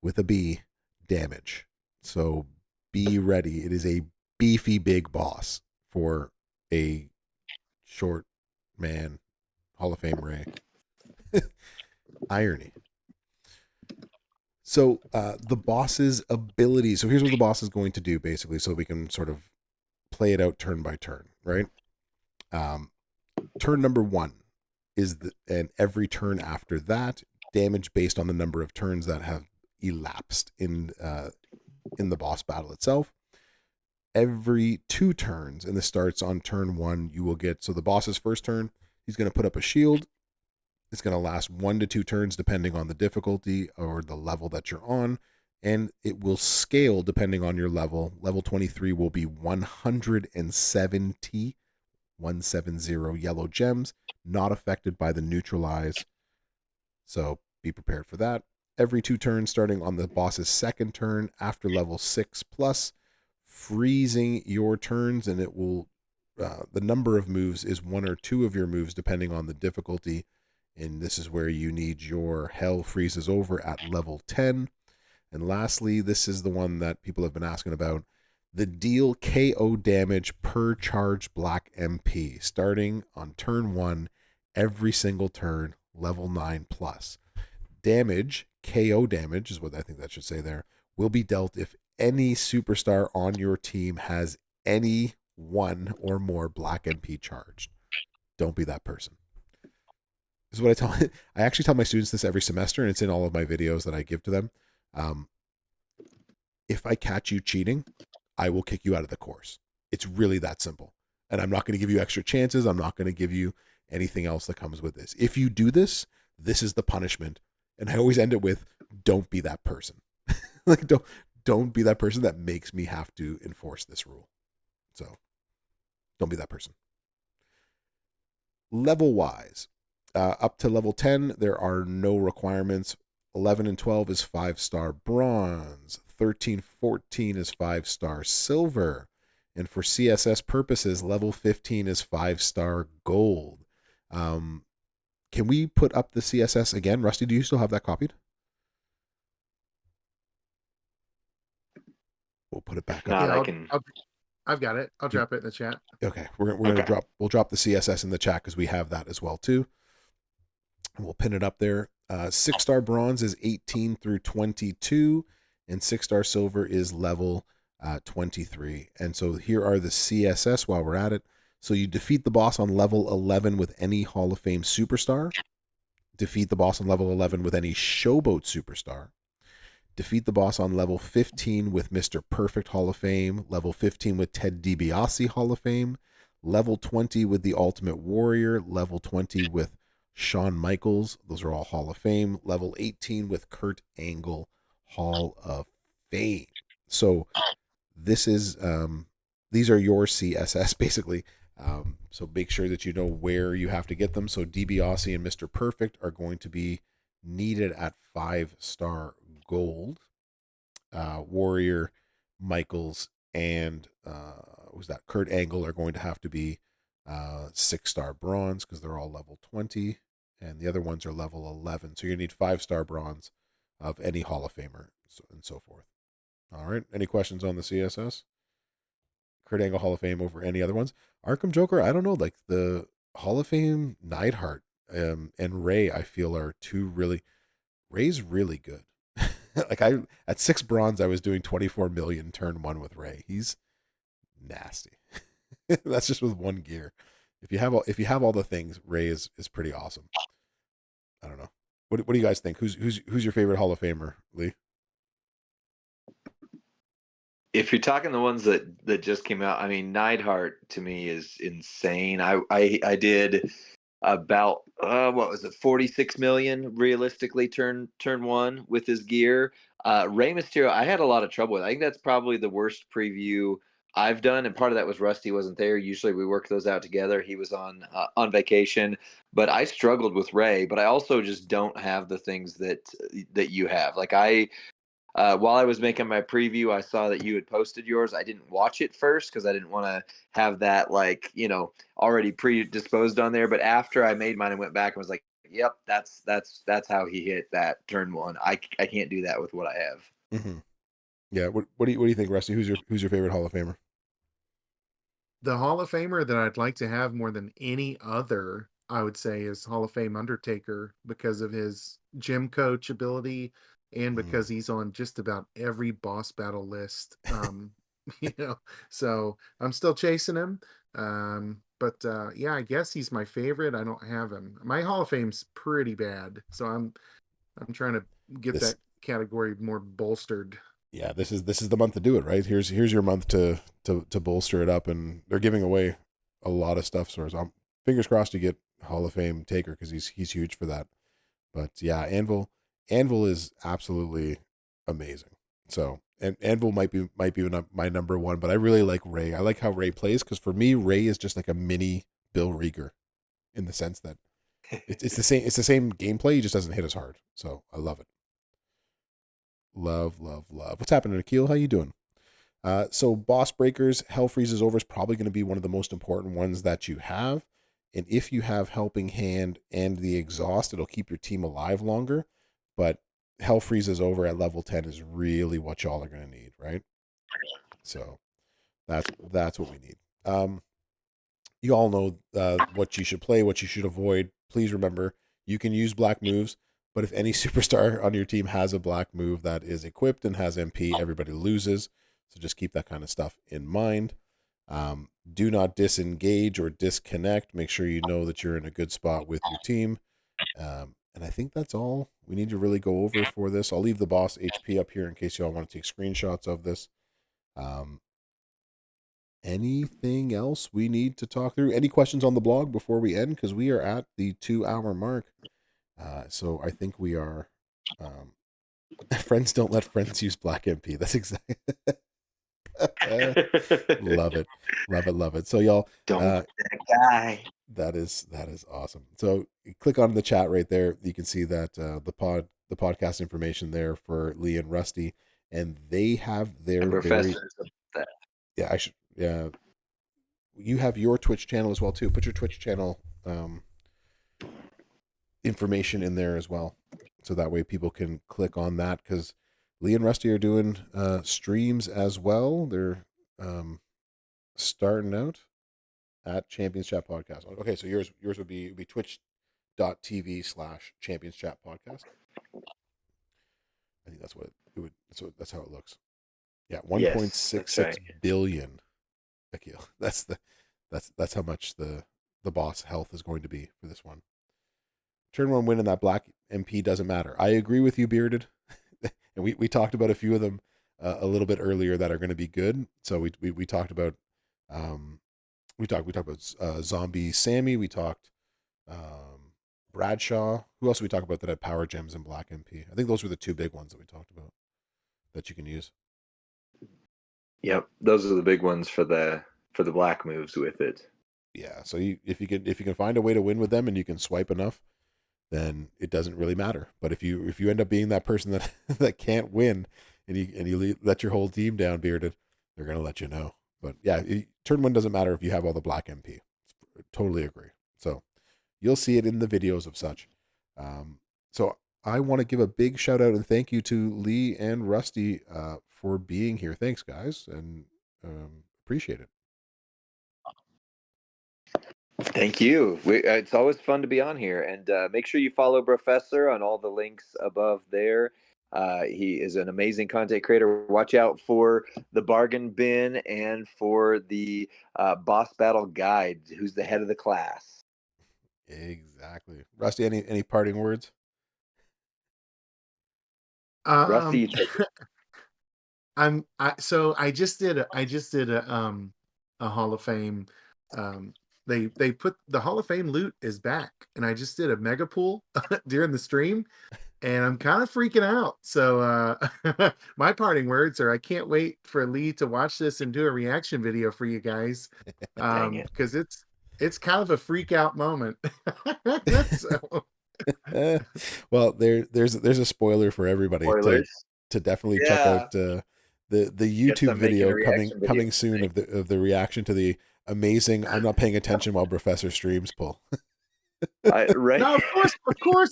with a B damage. So be ready. It is a beefy big boss for a short man, Hall of Fame Ray. Irony. So the boss's abilities. So here's what the boss is going to do, basically, so we can sort of play it out turn by turn, right? Turn number 1 is and every turn after that, damage based on the number of turns that have elapsed in the boss battle itself. Every 2 turns, and this starts on turn 1, you will get, so the boss's first turn, he's going to put up a shield. It's going to last 1 to 2 turns depending on the difficulty or the level that you're on, and it will scale depending on your level. Level 23 will be 170 yellow gems, not affected by the neutralize. So be prepared for that. Every 2 turns, starting on the boss's second turn after level 6 plus, freezing your turns, and it will the number of moves is 1 or 2 of your moves depending on the difficulty, And this is where you need your Hell Freezes Over at level 10. And lastly, this is the one that people have been asking about. The deal KO damage per charge black MP, starting on turn 1, every single turn, level 9 plus. Damage, KO damage is what I think that should say there, will be dealt if any superstar on your team has any one or more black MP charged. Don't be that person. This is what I tell. I actually tell my students this every semester, and it's in all of my videos that I give to them. Um, if I catch you cheating, I will kick you out of the course. It's really that simple. And I'm not going to give you extra chances. I'm not going to give you anything else that comes with this. If you do this, this is the punishment. And I always end it with, don't be that person. Like, don't be that person that makes me have to enforce this rule. So don't be that person. Level wise, up to level 10, there are no requirements. 11 and 12 is 5-star bronze. 13, 14 is 5-star silver. And for CSS purposes, level 15 is 5-star gold. Can we put up the CSS again? Rusty, do you still have that copied? We'll put it back up. Not, Yeah, I can. I've got it. I'll drop it in the chat. Okay, we're gonna Okay. we'll drop the CSS in the chat because we have that as well too. And we'll pin it up there. 6-star bronze is 18 through 22, and 6-star silver is level 23. And so here are the CSS while we're at it. So you defeat the boss on level 11 with any Hall of Fame superstar. Defeat the boss on level 11 with any Showboat superstar. Defeat the boss on level 15 with Mr. Perfect Hall of Fame. Level 15 with Ted DiBiase Hall of Fame. Level 20 with the Ultimate Warrior. Level 20 with Shawn Michaels. Those are all Hall of Fame. Level 18 with Kurt Angle Hall of Fame. So this is these are your CSS basically. So make sure that you know where you have to get them. So DiBiase and Mr. Perfect are going to be needed at 5-star gold. Warrior, Michaels, and was that Kurt Angle are going to have to be 6-star bronze because they're all level 20, and the other ones are level 11. So you need 5-star bronze of any Hall of Famer and so forth. All right. Any questions on the CSS? Kurt Angle Hall of Fame over any other ones? Arkham Joker, I don't know. Like the Hall of Fame Neidhart and Ray, I feel are two really. Ray's really good. Like at 6 bronze, I was doing 24 million turn 1 with Ray. He's nasty. That's just with one gear. If you have all the things, Ray is pretty awesome. I don't know. What do you guys think? Who's your favorite Hall of Famer, Lee? If you're talking the ones that just came out, I mean, Neidhart to me is insane. I did about what was it, 46 million realistically turn 1 with his gear. Rey Mysterio, I had a lot of trouble with. I think that's probably the worst preview I've done, and part of that was Rusty wasn't there. Usually we work those out together. He was on vacation, but I struggled with Ray. But I also just don't have the things that you have. Like while I was making my preview, I saw that you had posted yours. I didn't watch it first because I didn't want to have that already predisposed on there. But after I made mine and went back and was like, "Yep, that's how he hit that turn 1." I can't do that with what I have. Mm-hmm. Yeah. What do you think, Rusty? Who's your favorite Hall of Famer? The Hall of Famer that I'd like to have more than any other, I would say, is Hall of Fame Undertaker because of his gym coach ability and because he's on just about every boss battle list. So I'm still chasing him. But yeah, I guess he's my favorite. I don't have him. My Hall of Fame's pretty bad, so I'm trying to get This that category more bolstered. Yeah, this is the month to do it, right? Here's your month to bolster it up, and they're giving away a lot of stuff. So I'm fingers crossed you get Hall of Fame Taker because he's huge for that. But yeah, Anvil is absolutely amazing. So and Anvil might be my number one, but I really like Ray. I like how Ray plays because for me, Ray is just like a mini Bill Rieger in the sense that it's the same gameplay. He just doesn't hit as hard. So I love it. Love. What's happening, Akil? How you doing? So Boss Breakers, Hell Freezes Over is probably going to be one of the most important ones that you have. And if you have Helping Hand and the Exhaust, it'll keep your team alive longer. But Hell Freezes Over at level 10 is really what y'all are going to need, right? So that's what we need. You all know what you should play, what you should avoid. Please remember, you can use black moves, but if any superstar on your team has a black move that is equipped and has MP, everybody loses. So just keep that kind of stuff in mind. Do not disengage or disconnect. Make sure you know that you're in a good spot with your team. And I think that's all we need to really go over for this. I'll leave the boss HP up here in case y'all want to take screenshots of this. Anything else we need to talk through? Any questions on the blog before we end? Because we are at the 2-hour mark. So I think we are. Friends don't let friends use black MP. That's exactly. Love it, love it, love it. So y'all, Don't be that guy. That is awesome. So click on the chat right there. You can see that the podcast information there for Lee and Rusty, and they have their very yeah. I should yeah. You have your Twitch channel as well too. Put your Twitch channel information in there as well, so that way people can click on that, because Lee and Rusty are doing streams as well. They're starting out at Champions Chat Podcast. Okay, so yours would be twitch.tv/Champions Chat Podcast. I think that's what it would. That's how it looks. Yeah, 1.66 billion. Akil. That's how much the boss health is going to be for this one. Turn 1 win and that black MP doesn't matter. I agree with you, Bearded. And we talked about a few of them a little bit earlier that are going to be good. So we talked about we talked about Zombie Sammy. We talked Bradshaw. Who else did we talk about that had power gems and black MP? I think those were the two big ones that we talked about that you can use. Yep, those are the big ones for the black moves with it. Yeah, so if you can find a way to win with them and you can swipe enough, then it doesn't really matter. But if you end up being that person that that can't win and you let your whole team down, Bearded, they're gonna let you know. But yeah, turn 1 doesn't matter if you have all the black MP. Totally agree. So you'll see it in the videos of such. So I want to give a big shout out and thank you to Lee and Rusty for being here. Thanks, guys, and appreciate it. Thank you. It's always fun to be on here, and make sure you follow Professor on all the links above there. He is an amazing content creator. Watch out for the bargain bin and for the boss battle guide. Who's the head of the class? Exactly. Rusty, any parting words? Rusty, I just did a Hall of Fame. They put the Hall of Fame loot is back, and I just did a mega pool during the stream, and I'm kind of freaking out. So my parting words are I can't wait for Lee to watch this and do a reaction video for you guys. Because it's kind of a freak out moment. So. Well, there's a spoiler for everybody to definitely check out the YouTube video coming soon of the reaction to the amazing I'm not paying attention while Professor streams pull. Right? No, of course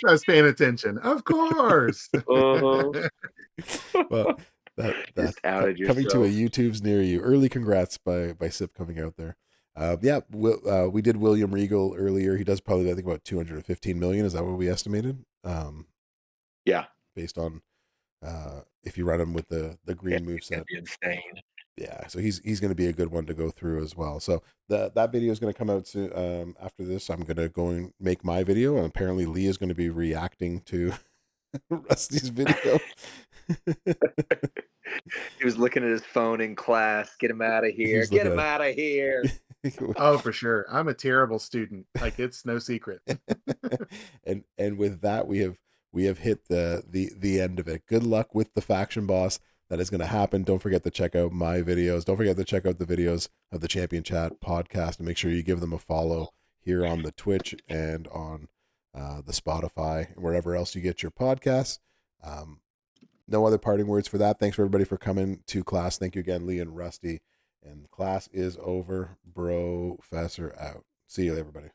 I was paying attention. Of course. Well, that's coming to a YouTube's near you. Early congrats by Sip coming out there. Yeah, we did William Regal earlier. He does probably I think about 215 million. Is that what we estimated? Yeah, based on if you run him with the green moveset. Insane. Yeah, so he's going to be a good one to go through as well. So that video is going to come out soon. After this, I'm going to go and make my video, and apparently Lee is going to be reacting to Rusty's video. He was looking at his phone in class. Get him out of here! Get him out of here! Oh, for sure. I'm a terrible student. Like, it's no secret. and with that, we have hit the end of it. Good luck with the faction boss. That is going to happen. Don't forget to check out my videos. Don't forget to check out the videos of the Champion Chat podcast, and make sure you give them a follow here on the Twitch and on the Spotify and wherever else you get your podcasts. No other parting words for that. Thanks for everybody for coming to class. Thank you again, Lee and Rusty. And class is over. Professor out. See you, everybody.